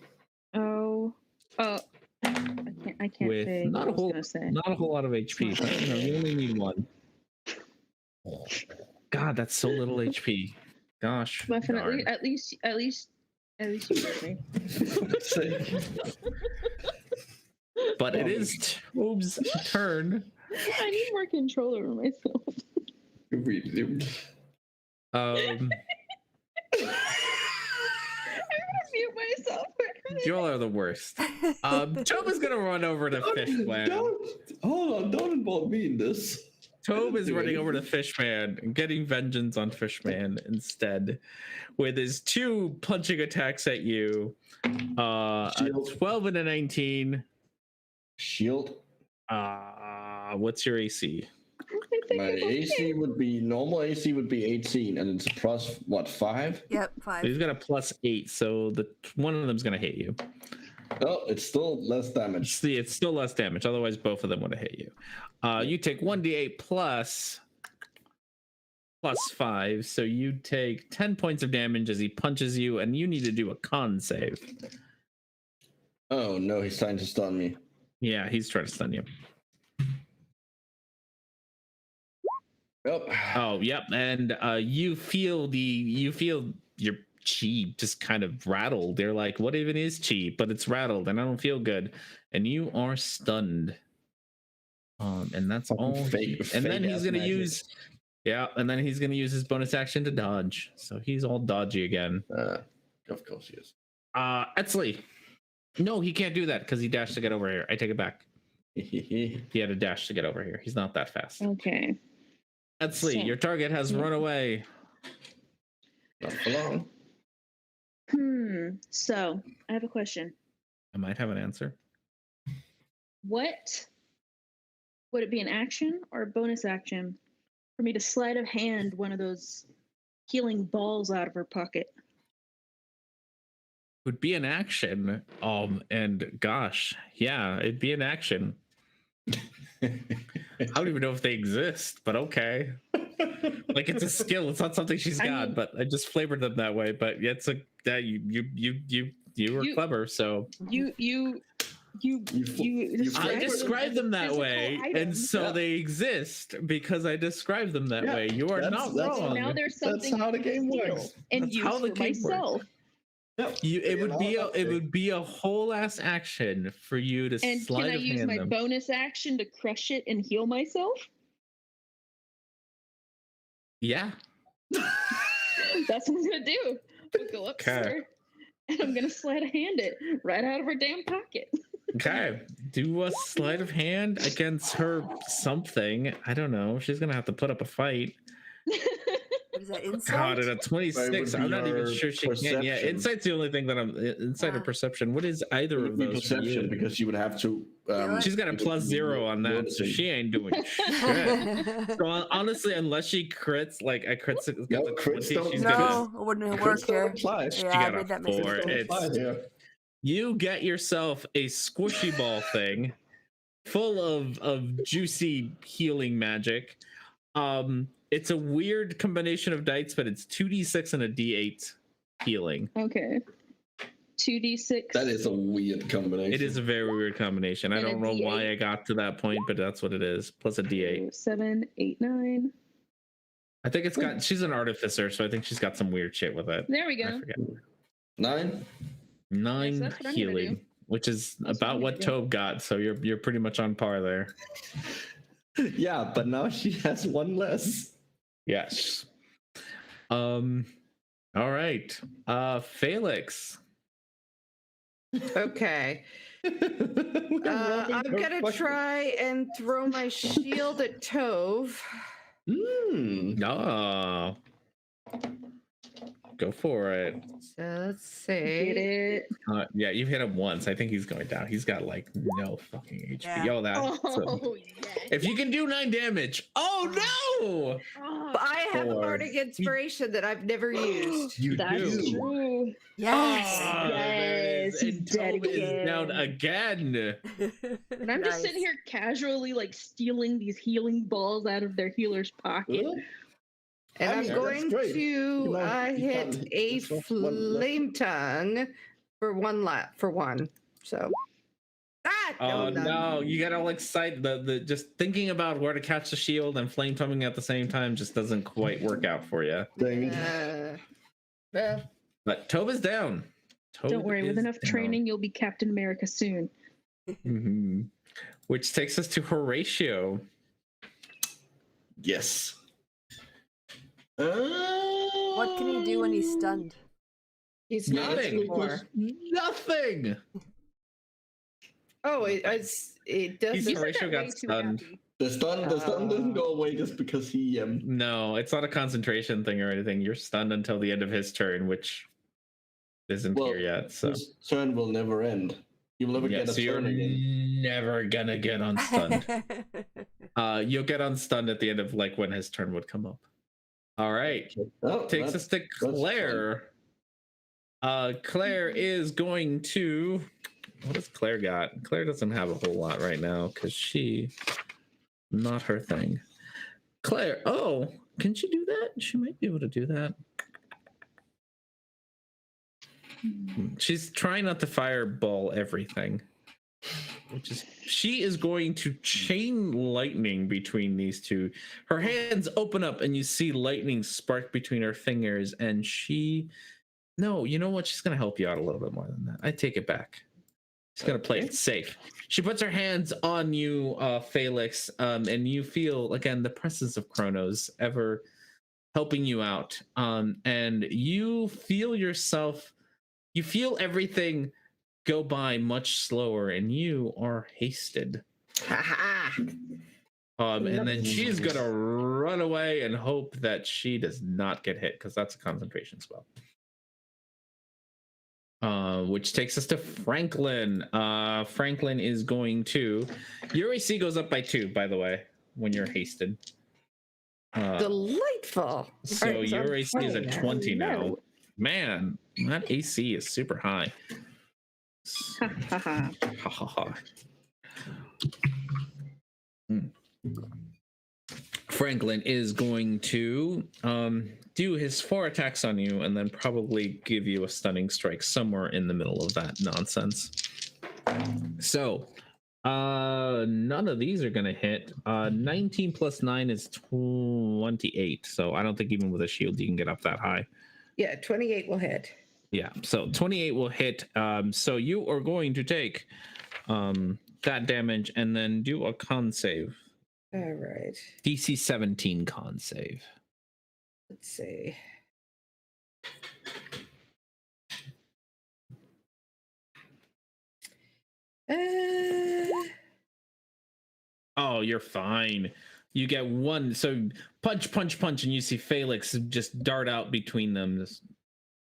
Oh, I can't With say. not a whole lot of HP. But, you only need 1. God, that's so little HP. Gosh. Definitely. At least you heard me. But it is Tobe's turn. I need more control over myself. Um, I'm gonna mute myself. you all are the worst. Tobe is gonna run over to Fishman. Hold on, don't involve me in this. Tobe is running over to Fishman and getting vengeance on Fishman instead, with his 2 punching attacks at you. A 12 and a 19. Shield. What's your AC? My AC would be normal. AC would be 18, and it's plus what 5? Yep, 5. He's got a +8, so one of them's gonna hit you. Oh, it's still less damage. See, it's still less damage. Otherwise, both of them would have hit you. You take 1d8 plus 5, so you take 10 points of damage as he punches you, and you need to do a con save. Oh no, he's trying to stun me. Yeah, he's trying to stun you. Yep. Oh, yep, and you feel your chi just kind of rattled. They're like, what even is chi? But it's rattled, and I don't feel good, and you are stunned. And that's all. And then he's gonna use, and then he's gonna use his bonus action to dodge. So he's all dodgy again. Of course he is. Etsley. No, he can't do that because he dashed to get over here. I take it back. He had a dash to get over here. He's not that fast. Okay. Etsley, your target has run away. Not for long. So I have a question. I might have an answer. What would it be, an action or a bonus action for me to sleight of hand one of those healing balls out of her pocket? Would be an action. And gosh, yeah, it'd be an action. I don't even know if they exist, but okay. Like, it's a skill. It's not something she's got, but I just flavored them that way. But it's you were clever, so I described them that way, and so they exist because I described them that way. You are not wrong. Now there's something. That's how the game works. And That's use how the for game myself. works. It would be a whole ass action for you to And sleight can I of use hand my them. bonus action to crush it and heal myself? Yeah. That's what I'm gonna do. I'll go up to her, and I'm gonna sleight of hand it right out of her damn pocket. Okay. Do a sleight of hand against her something. I don't know. She's gonna have to put up a fight. What is that, insight? God, at a 26, I'm not even sure she can. Yeah, insight's the only thing that I'm. Insight or perception. What is either of those? Perception, because you would have to. She's got a +0 on that, so she ain't doing shit. So honestly, unless she crits, like I crits, No, crits don't. she's No, it wouldn't work here. Apply. She Yeah, got I a made that 4. mistake. You get yourself a squishy ball thing full of juicy healing magic. It's a weird combination of dice, but it's 2d6 and a d8 healing. Okay. 2d6. That is a weird combination. It is a very weird combination. I And a don't know D8. why I got to that point, but that's what it is. Plus a d8. 7, 8, 9. I think it's got. She's an artificer, so I think she's got some weird shit with it. There we I go. forget. 9. 9 that's what I'm gonna healing, do. which is That's about what I'm what gonna do. Tobe got. So you're pretty much on par there. Yeah, but now she has 1 less. Yes. All right. Felix. Okay. I'm gonna try and throw my shield at Tove. Ah. Go for it. So let's see. Get it? Yeah, you've hit him once. I think he's going down. He's got like no fucking HP. Yeah. Oh, that. Oh, yes. If you can do 9 damage. Oh no! Oh, I have a Four. bardic inspiration that I've never used. You that's do. true. Yes. Ah, Yes, and he's dead Tove is again. down again. And I'm just sitting here casually like stealing these healing balls out of their healer's pocket. And I I'm mean, going that's great. to You hit can't- a that's one left. flame tongue for one. So Oh no. no, you get all excited. The just thinking about where to catch the shield and flame tonguing at the same time just doesn't quite work out for you. Dang. Well, But Tove is down. Don't Tove worry, with is enough down. training, you'll be Captain America soon. Mhm. Which takes us to Horatio. Yes. What can he do when he's stunned? he's Yeah, that's a Nothing. good question. Nothing. Oh, it doesn't. He's Horatio got way too stunned. happy. The stun doesn't go away just because he No, it's not a concentration thing or anything. You're stunned until the end of his turn, which isn't Well, here yet. So his turn will never end. You will never yeah, get a so you're turn again. never gonna get unstunned. You'll get unstunned at the end of like when his turn would come up. All right. Oh, Takes us to Claire. Claire is going to. What does Claire got? Claire doesn't have a whole lot right now because she, not her thing. Claire, oh, can she do that? She might be able to do that. She's trying not to fireball everything. Which is, she is going to chain lightning between these two. Her hands open up and you see lightning spark between her fingers, and no, you know what? She's gonna help you out a little bit more than that. I take it back. She's gonna play it safe. She puts her hands on you, Felix, and you feel again the presence of Kronos ever helping you out. And you feel yourself, you feel everything go by much slower, and you are hasted. And then she's gonna run away and hope that she does not get hit, because that's a concentration spell. Which takes us to Franklin. Franklin is going to. Your AC goes up by 2, by the way, when you're hasted. Delightful. So Alright, your I'm AC is at playing 20 now. Man, that AC is super high. Ha ha ha. Ha ha ha. Franklin is going to do his 4 attacks on you and then probably give you a stunning strike somewhere in the middle of that nonsense. So none of these are going to hit. 19 plus 9 is 28. So I don't think even with a shield you can get up that high. Yeah, 28 will hit. Yeah, so 28 will hit. So you are going to take that damage and then do a con save. All right. DC 17 con save. Let's see. Oh, you're fine. You get 1. So punch, punch, punch, and you see Felix just dart out between them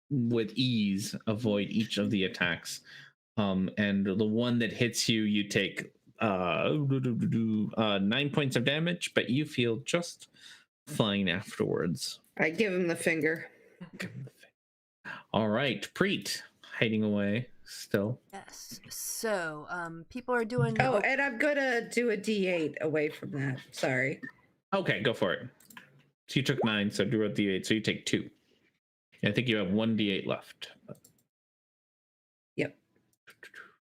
with ease, avoid each of the attacks. And the one that hits you, you take 9 points of damage, but you feel just fine afterwards. I give him the finger. All right, Preet, hiding away still. Yes. So, people are doing. Oh, and I'm gonna do a D8 away from that. Sorry. Okay, go for it. So you took 9, so do a D8, so you take 2. I think you have 1 D8 left. Yep.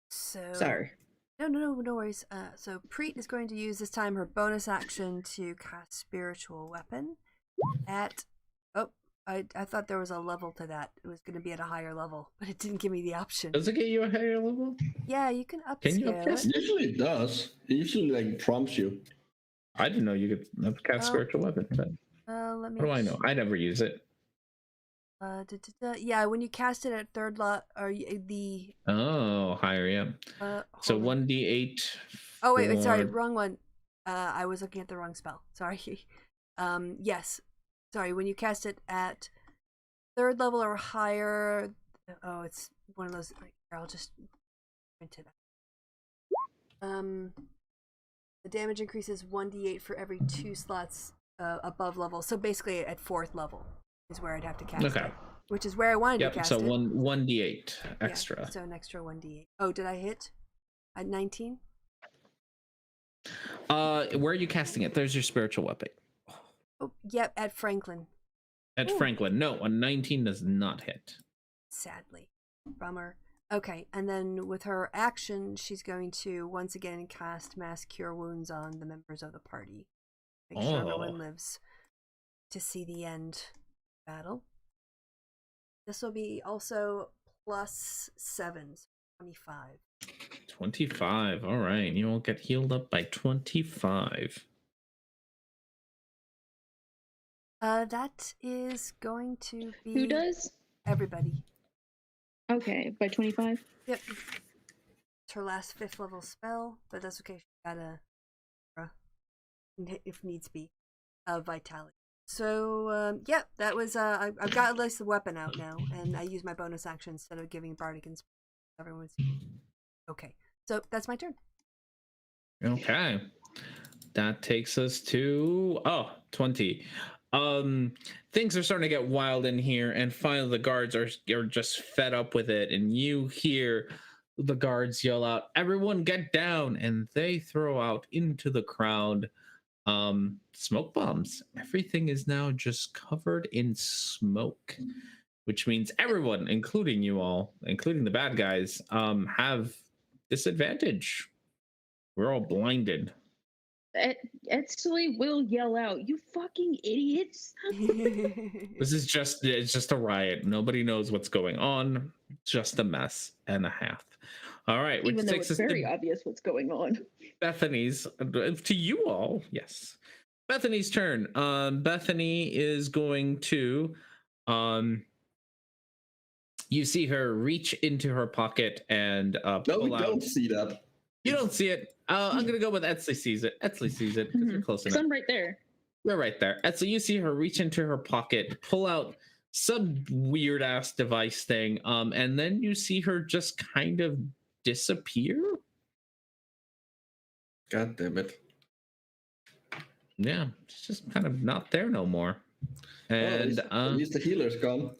So Sorry. No worries. So Preet is going to use this time her bonus action to cast Spiritual Weapon at. Oh, I thought there was a level to that. It was going to be at a higher level, but it didn't give me the option. Does it get you a higher level? Yeah, you can upscale Can you upgrade? it. Usually it does. It usually like prompts you. I didn't know you could cast Oh. spiritual weapon. But Let me. what do I know? I never use it. Yeah, when you cast it at third level, or the Oh, higher, yeah. So hold on. 1d8. Oh wait, sorry, for- wrong one. I was looking at the wrong spell. Sorry. Yes, sorry. When you cast it at third level or higher, oh, it's one of those. Like, I'll just print it. The damage increases 1d8 for every 2 slots above level. So basically, at 4th level is where I'd have to cast it, which is where I wanted to cast so it. 1d8 extra. Yeah, so an extra 1d8. Oh, did I hit at 19? Where are you casting it? There's your spiritual weapon. Oh, yep, at Franklin. At Ooh. Franklin. No, a 19 does not hit. Sadly. Bummer. Okay, and then with her action, she's going to once again cast Mass Cure Wounds on the members of the party. Make sure everyone lives to see the end battle. This will be also +7, so 25. 25. All right. You will get healed up by 25. That is going to be... Who does? Everybody. Okay, by 25? Yep. It's her last 5th level spell, but that's okay. She got a... if needs be, Vitality. So, yeah, that was... I've got at least the weapon out now, and I use my bonus action instead of giving Bardic Inspiration. Everyone's... Okay, so that's my turn. Okay. That takes us to 20. Things are starting to get wild in here, and finally the guards are just fed up with it, and you hear the guards yell out, "Everyone get down!" And they throw out into the crowd smoke bombs. Everything is now just covered in smoke, which means everyone, including you all, including the bad guys, have disadvantage. We're all blinded. Actually will yell out, "You fucking idiots!" This is it's just a riot. Nobody knows what's going on. Just a mess and a half. All right, which Even though takes it's us very to obvious what's going on. Bethany's. To you all, yes. Bethany's turn. Bethany is going to you see her reach into her pocket and No, we pull out. don't see that. You don't see it. I'm gonna go with Etsley sees it. Etsley sees it because you're close enough. I'm right there. You're right there. Etsley, you see her reach into her pocket, pull out some weird ass device thing, and then you see her just kind of disappear. God damn it. Yeah, she's just kind of not there no more. And at least the healer's gone.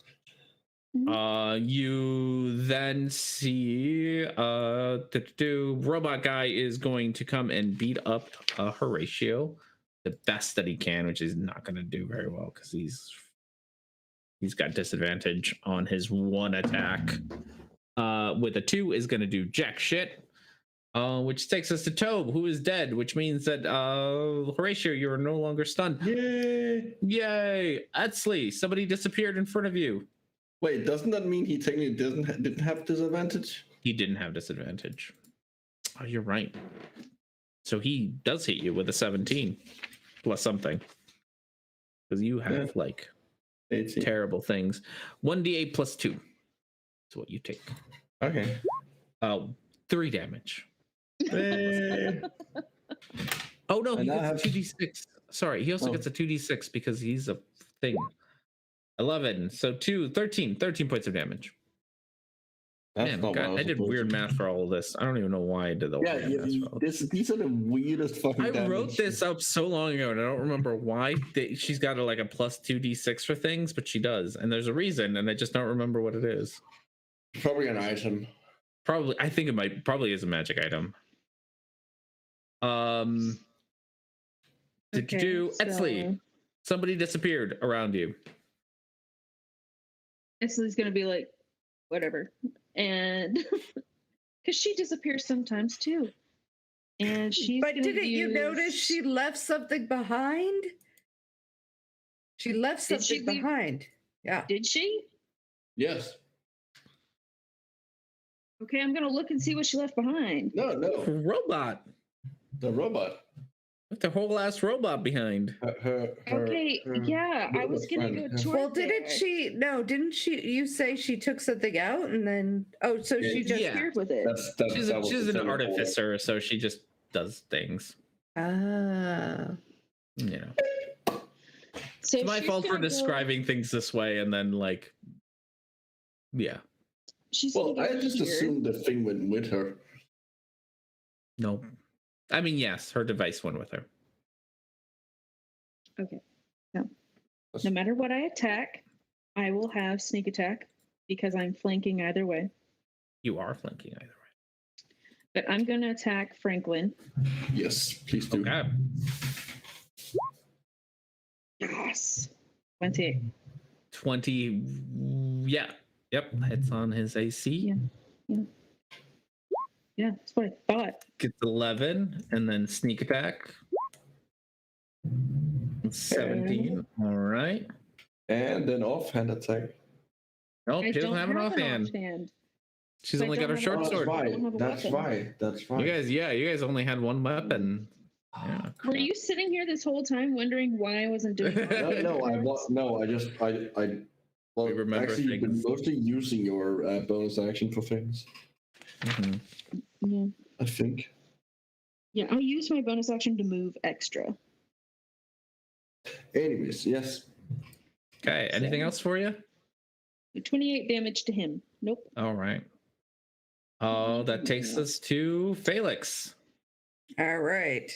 You then see robot guy is going to come and beat up Horatio the best that he can, which is not going to do very well because he's got disadvantage on his one attack. With a 2 is going to do jack shit. Which takes us to Tobe, who is dead, which means that Horatio, you are no longer stunned. Yay! Etsley, somebody disappeared in front of you. Wait, doesn't that mean he technically didn't have disadvantage? He didn't have disadvantage. Oh, you're right. So he does hit you with a 17 plus something. Because you have 18. Terrible things. 1d8 plus 2 is what you take. Okay. 3 damage. Oh no, he gets a 2d6. Sorry, he also gets a 2d6 because he's a thing. 11. So 13 points of damage. That's not God, I did weird math for all of this. I don't even know why I did the these are the weirdest fucking I damage. wrote this up so long ago and I don't remember why she's got a plus 2d6 for things, but she does, and there's a reason, and I just don't remember what it is. Probably an item. Probably, I think it probably is a magic item. Etsley, somebody disappeared around you. Etsley's gonna be like, whatever, and because she disappears sometimes too, and she's. But didn't you notice she left something behind? She left something behind. Yeah. Did she? Yes. Okay, I'm gonna look and see what she left behind. No. Robot. The robot. left a whole last robot behind. Okay, yeah, I was gonna go toward Well, didn't there. she? No, didn't she? You say she took something out and then? Oh, so she just. Yeah. Appeared with it. She's an artificer, so she just does things. Ah. You know. So It's my she's fault for gonna go- describing things this way, and then like, yeah. She's Well, gonna go I just here. assumed the thing went with her. No. I mean, yes, her device went with her. Okay. No matter what I attack, I will have sneak attack because I'm flanking either way. You are flanking either way. But I'm going to attack Franklin. Yes, please do. Okay. Yes. 28. 20. Yeah. Yep. It's on his AC. Yeah, that's what I thought. Gets 11, and then sneak attack. 17. All right. And then offhand attack. Nope, I she doesn't don't have an offhand. offhand. She's I only got don't her have short an That's sword. I right. don't have a That's weapon. right. That's right. You guys only had one weapon. Yeah, Were you sitting here this whole time wondering why I wasn't doing it? No, I just well, We remember actually, you've been things. mostly using your bonus action for things. Mhm. Yeah. I think. Yeah, I use my bonus action to move extra. Anyways, yes. Okay. Anything else for you? 28 damage to him. Nope. All right. Oh, that takes us to Felix. All right.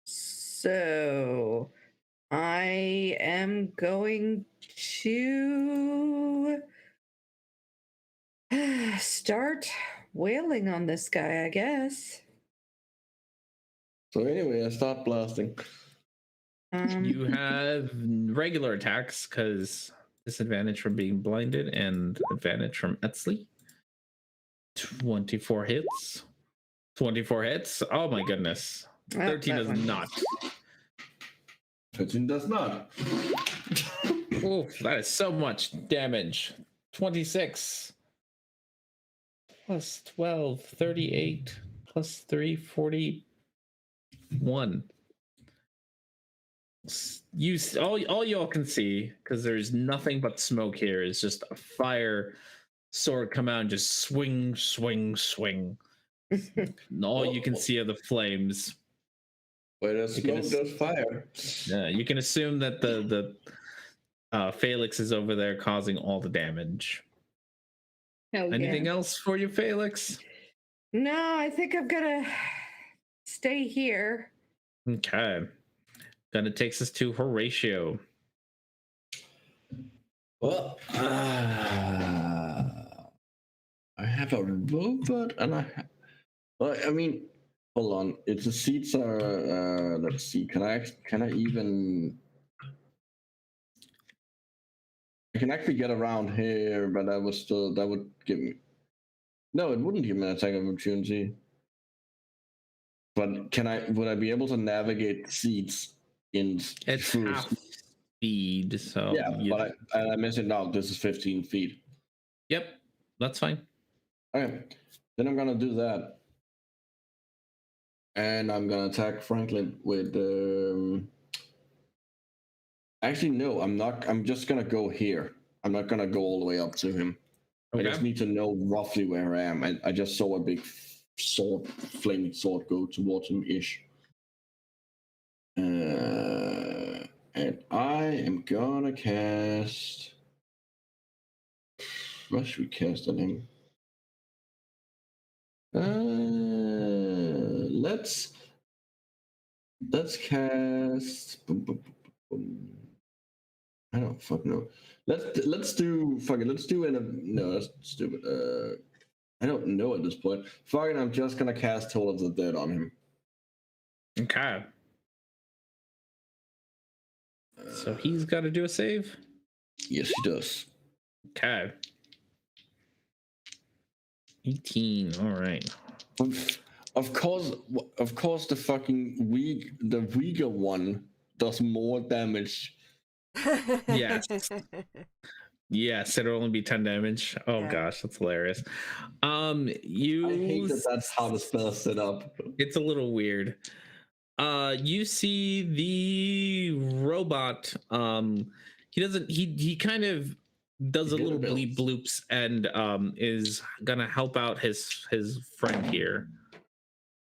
So I am going to start wailing on this guy, I guess. So anyway, I start blasting. You have regular attacks because disadvantage from being blinded and advantage from Etsley. 24 hits. 24 hits. Oh my goodness. 13 that does one. not. 13 does not. Oh, that is so much damage. 26 plus 12, 38 plus 3, 41. You all y'all can see, because there's nothing but smoke here, is just a fire sword come out and just swing, swing, swing. And all you can see are the flames. Where there's You can smoke, there's fire. You can assume that the Felix is over there causing all the damage. Hell Anything yeah. else for you, Felix? No, I think I'm gonna stay here. Okay. Then it takes us to Horatio. Well, I have a robot, and well, I mean, hold on. It's the seats are. Let's see. Can I even? I can actually get around here, but that would give me. No, it wouldn't give me an attack of opportunity. But would I be able to navigate the seats in? It's through- half speed, so Yeah, but I miss it now. This is 15 feet. Yep, that's fine. Okay, then I'm gonna do that, and I'm gonna attack Franklin with. Actually, no, I'm not. I'm just gonna go here. I'm not gonna go all the way up to him. Okay. I just need to know roughly where I am. I just saw a big flaming sword go towards him ish. And I am gonna cast. What should we cast on him? Let's cast. I don't fucking know. Let's do fuck it. Let's do no. That's stupid. I don't know at this point. Fuck it. I'm just gonna cast Toll of the Dead on him. Okay. So he's got to do a save. Yes, he does. Okay. 18. All right. Of course, the fucking weaker one does more damage. Yes. Yes, it'll only be 10 damage. Oh Yeah. gosh, that's hilarious. I hate You that's how the spell is set up. It's a little weird. You see the robot. He kind of does a little bleep bloops and is gonna help out his friend here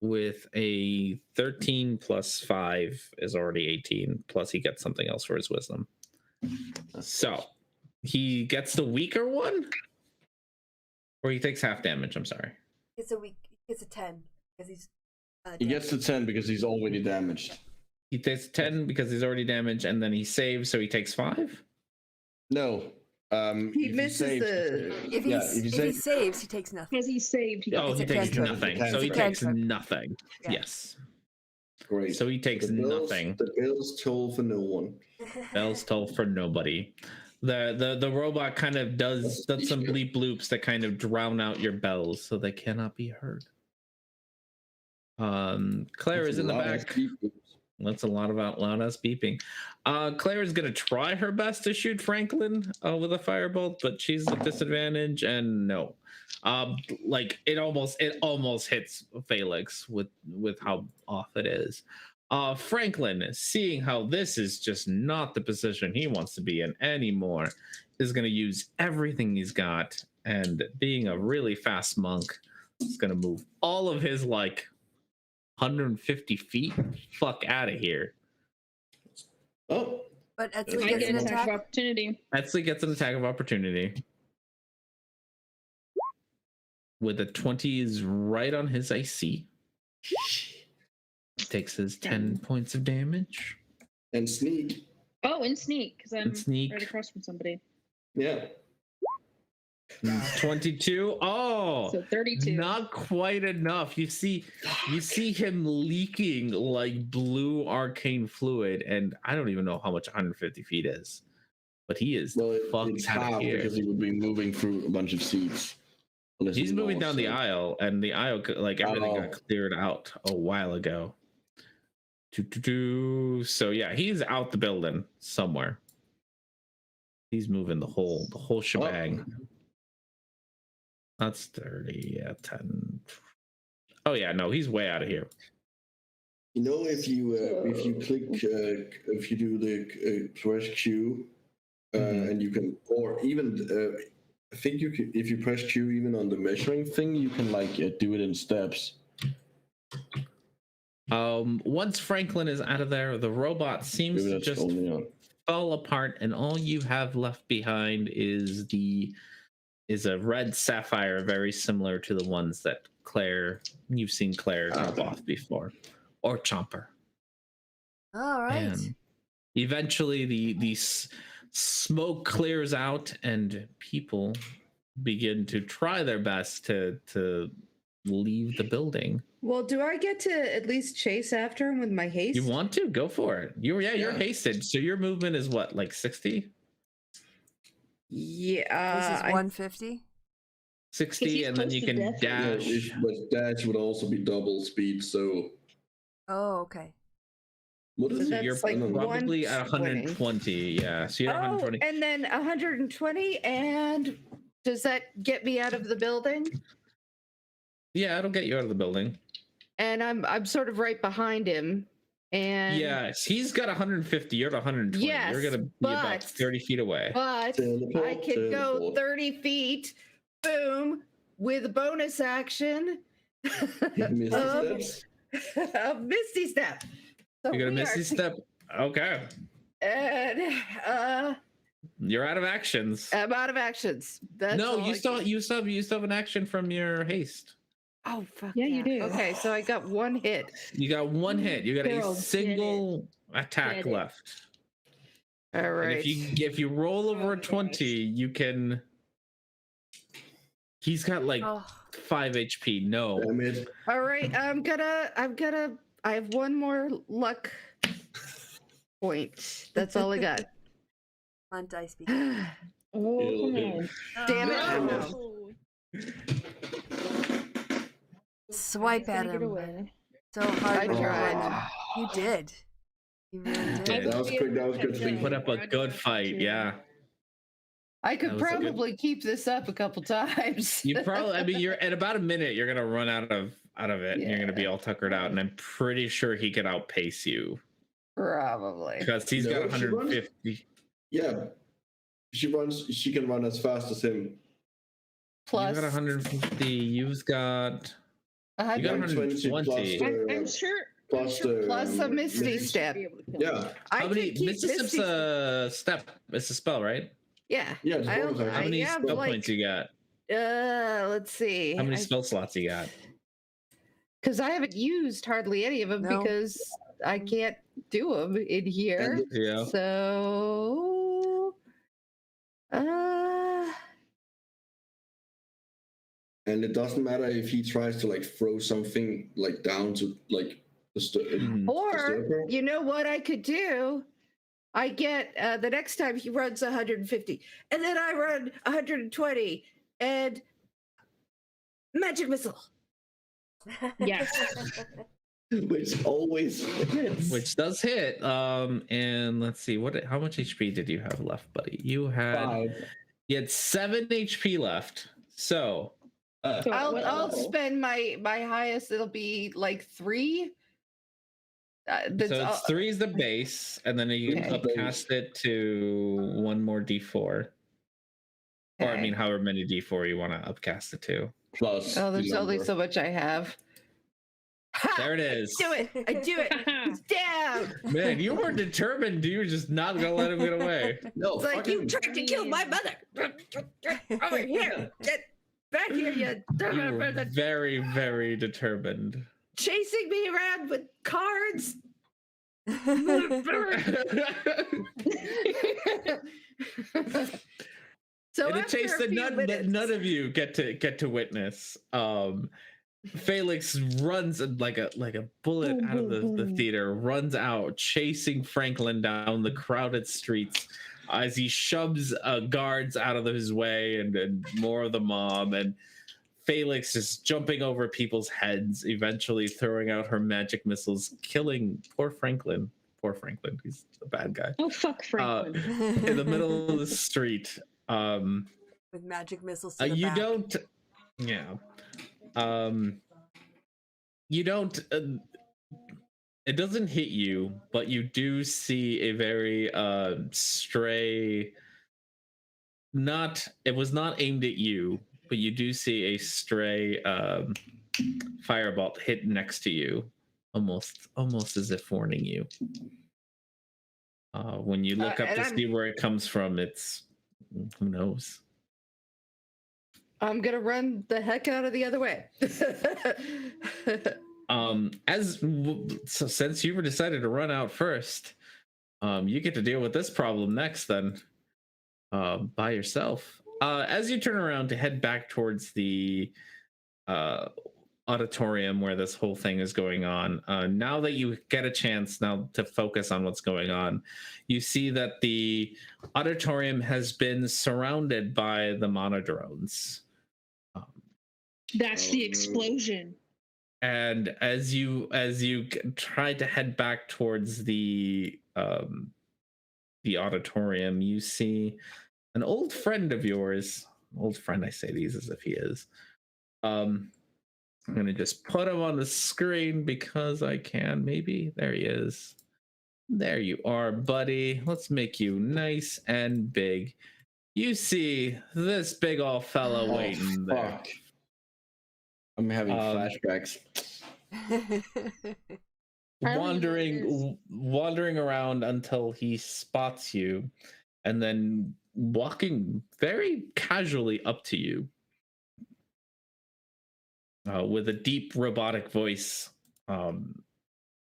with a 13 plus 5 is already 18, plus he gets something else for his wisdom. So he gets the weaker one, or he takes half damage. I'm sorry. It's a 10 because he's. He gets the 10 because he's already damaged. He takes 10 because he's already damaged, and then he saves, so he takes 5. No. He misses the. If he saves, he takes nothing. Because he's saved. He takes nothing. So he takes nothing. Yeah. Yes. Great. So he takes nothing. The bells toll for no one. Bells toll for nobody. The robot kind of does some bleep bloops that kind of drown out your bells, so they cannot be heard. Claire is in the back. That's a lot of out loud ass beeping. Claire is gonna try her best to shoot Franklin with a firebolt, but she's at disadvantage, and no. Like it almost hits Felix with how off it is. Franklin, seeing how this is just not the position he wants to be in anymore, is gonna use everything he's got, and being a really fast monk, is gonna move all of his 150 feet fuck out of here. Oh, But I get an attack of opportunity. Etzli gets an attack of opportunity with a 20 is right on his AC. Takes his 10 points of damage. And sneak. Oh, and sneak, because I'm sneak. right across from somebody. Yeah. 22. Oh, So 32. Not quite enough. You see him leaking like blue arcane fluid, and I don't even know how much 150 feet is, but he is fucked it's out half of here. because he would be moving through a bunch of seats. He's moving down the aisle, and the aisle, like everything got cleared out a while ago. So yeah, he's out the building somewhere. He's moving the whole shebang. That's 30, yeah, 10. Oh yeah, no, he's way out of here. You know, if you click, if you do the press Q, and you can, or even, I think you can, if you press Q even on the measuring thing, you can do it in steps. Once Franklin is out of there, the robot seems to just fall apart, and all you have left behind is a red sapphire, very similar to the ones that you've seen Claire drop off before, or Chomper. All right. And eventually, the smoke clears out, and people begin to try their best to leave the building. Well, do I get to at least chase after him with my haste? You want to go for it? You're hasted, so your movement is what, 60? Yeah, This is 150. 60, and then you can dash. Yeah, but dash would also be double speed, so. Oh, okay. What is So it? You're probably at 120. Yeah, so you're at 120. And then 120, and does that get me out of the building? Yeah, it'll get you out of the building. And I'm sort of right behind him. And yes, he's got 150. You're at 120. Yes, you're gonna be about 30 feet away. But I can go 30 feet, boom, with a bonus action. A Misty Step. So You're gonna Misty Step. Okay. And you're out of actions. I'm out of actions. That's no, all you still have an action from your haste. Oh fuck yeah, you do. Okay, so I got one hit. You got one hit. You got a single attack left. All right. And if you roll over a 20, you can. He's got 5 HP. No. All right, I have one more luck point. That's all I got. On dice beat. Oh, damn it. Swipe at him. So hard. I tried. You did. You really did. That was quick. That was good. We put up a good fight. Yeah. I could probably keep this up a couple times. You probably. I mean, you're at about a minute. You're gonna run out out of it, and you're gonna be all tuckered out. And I'm pretty sure he could outpace you Probably. because he's got No, she runs- 150. Yeah, she can run as fast as him. Plus You got 150. You've got. You got 120 120. I'm sure. Plus the plus a Misty Misty- Step. Yeah, I How many? could keep Misty Step's a step. It's a spell, right? Yeah. yeah. It's a I bonus don't- How action. many have, spell like- points you got? Let's see. How many spell slots you got? Because I haven't used hardly any of them No. because I can't do them in here. And Yeah. So, And it doesn't matter if he tries to like throw something like down to like the Mhm. or you know what I could do? I get the next time he runs 150, and then I run 120, and magic missile. Yes. which always hits. Which does hit. And let's see, how much HP did you have left, buddy? You had 7 HP left. So So I'll what- spend my highest. It'll be like 3. That's so all- it's 3 is the base, and then you can Okay. upcast it to 1 more D4. Or I Okay. mean, however many D4 you want to upcast it to. Plus. Oh, the there's only number. so much I have. Ha! There it is. Do it! I do it! He's down! Man, you were determined. You were just not gonna let him get away. No, It's like fuck you him. tried to kill my mother. Over here! Get back here, you! You were very, very determined. Chasing me around with cards. So In a after chase a that few none minutes- of you get to witness. Felix runs like a bullet Boom, out of boom, the boom. theater, runs out, chasing Franklin down the crowded streets as he shoves guards out of his way and more of the mob. And Felix is jumping over people's heads, eventually throwing out her magic missiles, killing poor Franklin. Poor Franklin, he's a bad guy. Oh fuck, Franklin. In the middle of the street. With magic missiles to the You back. don't. Yeah. You don't. It doesn't hit you, but you do see a very stray. It was not aimed at you, but you do see a stray firebolt hit next to you, almost as if warning you. When you look up and to I'm- see where it comes from, it's who knows. I'm gonna run the heck out of the other way. So since you were decided to run out first, you get to deal with this problem next then, by yourself. As you turn around to head back towards the auditorium where this whole thing is going on, now that you get a chance now to focus on what's going on, you see that the auditorium has been surrounded by the monodrones. That's the explosion. And as you try to head back towards the auditorium, you see an old friend of yours. Old friend, I say these as if he is. I'm gonna just put him on the screen because I can. Maybe there he is. There you are, buddy. Let's make you nice and big. You see this big old fella Oh, waiting there. fuck. I'm having flashbacks. wandering around until he spots you, and then walking very casually up to you with a deep robotic voice.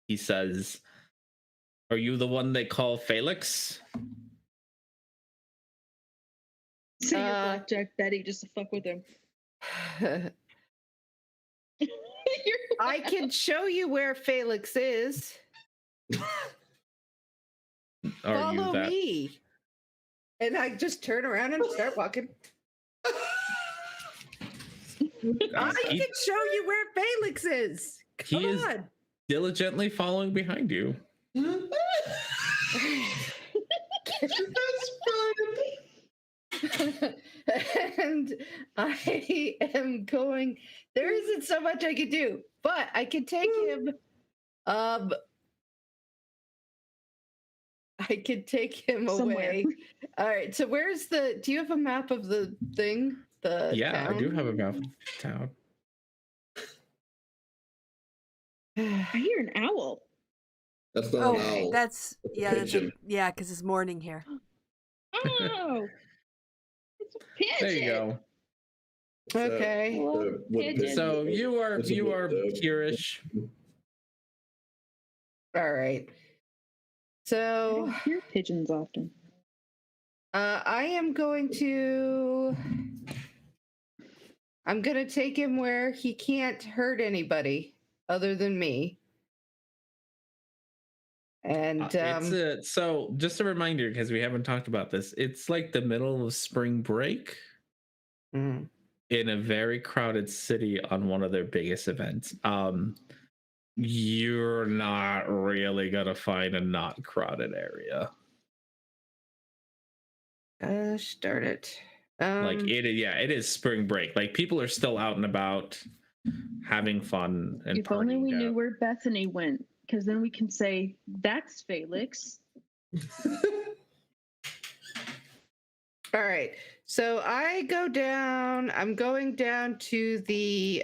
He says, "Are you the one they call Felix?" Say your blackjack Betty just to fuck with him. I can show you where Felix is. Are Follow you that? me. And I just turn around and start walking. I He- can show you where Felix is. Come He is- on. diligently following behind you. And And I am going. There isn't so much I could do, but I could take him. I could take him Somewhere. away. All right. So where's the? Do you have a map of the thing? The Yeah, I do town? have a map of the town. I hear an owl. That's not an Oh, owl. that's yeah, that's pigeon. yeah, because it's morning here. Oh, it's a pigeon. There you go. Okay. The wood Pigeon. pigeon. So you are It's a wood, hereish. All right. I So don't hear pigeons often. I am going to. I'm going to take him where he can't hurt anybody other than me. And So just a reminder, because we haven't talked about this, it's like the middle of spring break mm, in a very crowded city on one of their biggest events. You're not really gonna find a not crowded area. gosh darn it. Like it is spring break. Like people are still out and about having fun and If only we partying knew out. where Bethany went, because then we can say that's Felix. All right. So I go down. I'm going down to the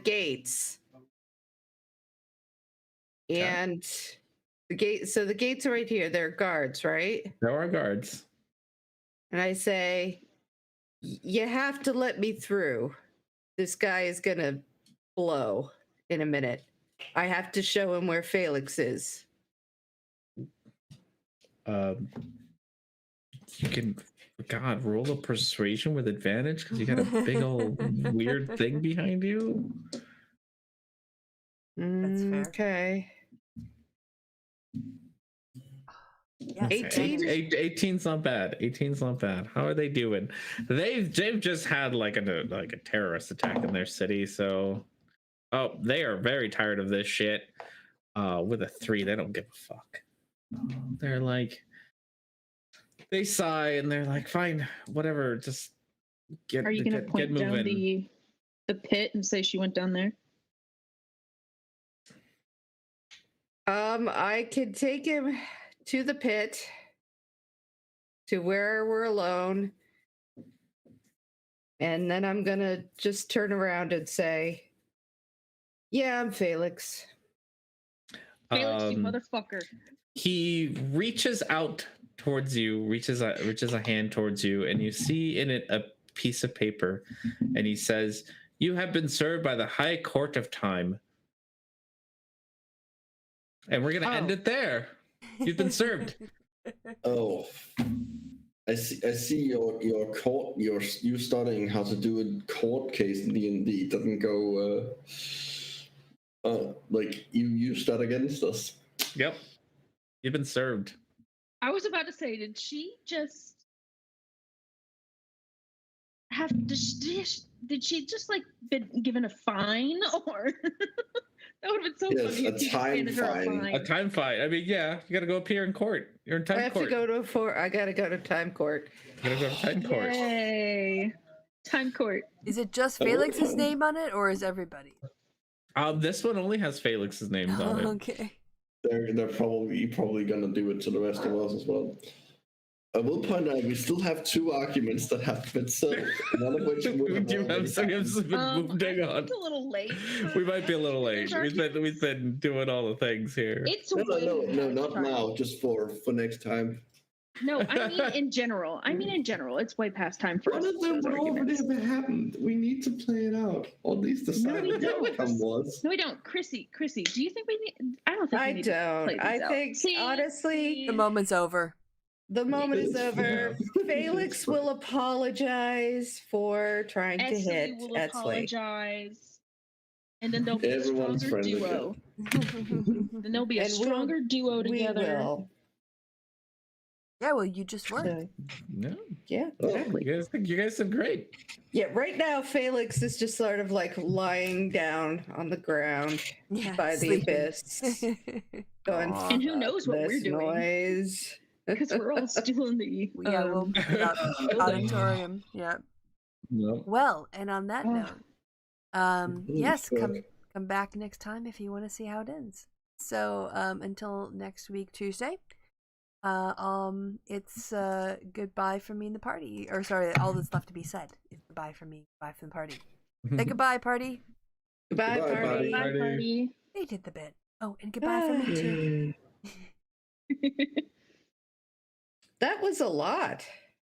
gates. And the gate, so the gates are right here. They're guards, right? There are guards. And I say, you have to let me through. This guy is gonna blow in a minute. I have to show him where Felix is. You can, God, roll a persuasion with advantage because you got a big old weird thing behind you. That's fair. Okay. Yes, 18? 18's not bad. 18's not bad. How are they doing? They've just had like a terrorist attack in their city, so they are very tired of this shit. With a 3, they don't give a fuck. They're like, they sigh and they're like, fine, whatever, just get. Are you going to point down the pit and say she went down there? I could take him to the pit, to where we're alone, and then I'm gonna just turn around and say, "Yeah, I'm Felix." Felix, you motherfucker. He reaches out towards you, reaches a hand towards you, and you see in it a piece of paper, and he says, "You have been served by the High Court of Time." And we're gonna end it there. You've been served. Oh, I see your court. You studying how to do a court case in D&D doesn't go. Like you used that against us. Yep, you've been served. I was about to say, did she just have? Did she just like been given a fine, or that would have been so funny if you just handed her a fine. A time fine. I mean, yeah, you got to go appear in court. You're in time court. I have to go to I gotta go to time court. You gotta go to time court. Yay! Time court. Is it just Felix's name on it, or is everybody? This one only has Felix's names on it. Okay. They're probably gonna do it to the rest of us as well. I will point out we still have 2 arguments that have been served. One of which we do have some been moving on. It's a little late. We might be a little late. We've been doing all the things here. It's no, not now. Just for next time. No, I mean in general. It's way past time for us. One of them would already have happened. We need to play it out. Or at least decide what the outcome was. No, we don't. Chrissy, do you think we need? I don't think we need to play I these out. think honestly, The moment's over. the moment is over. Felix will apologize for trying to hit will Etzli. apologize, and then there'll be Everyone's a stronger friend duo. Then there'll be a stronger duo together. We will. Yeah, well, you just won. So, No, yeah, exactly. you guys did great. Yeah, right now Felix is just sort of like lying down on the ground Yeah, by the sleeping. abyss, going. And who knows what "Fuck we're this doing?" Noise. Because we're all still in the we'll yeah, building. auditorium. Yeah. No. Well, and on that Oh. note, yes, Fuck. come back next time if you want to see how it ends. So until next week, Tuesday. It's goodbye from me and the party. Or sorry, all that's left to be said. It's goodbye from me, goodbye from the party. Say goodbye, party. Goodbye, Goodbye, party. Bye, party. They did the bit. Oh, and goodbye from me too. That was a lot.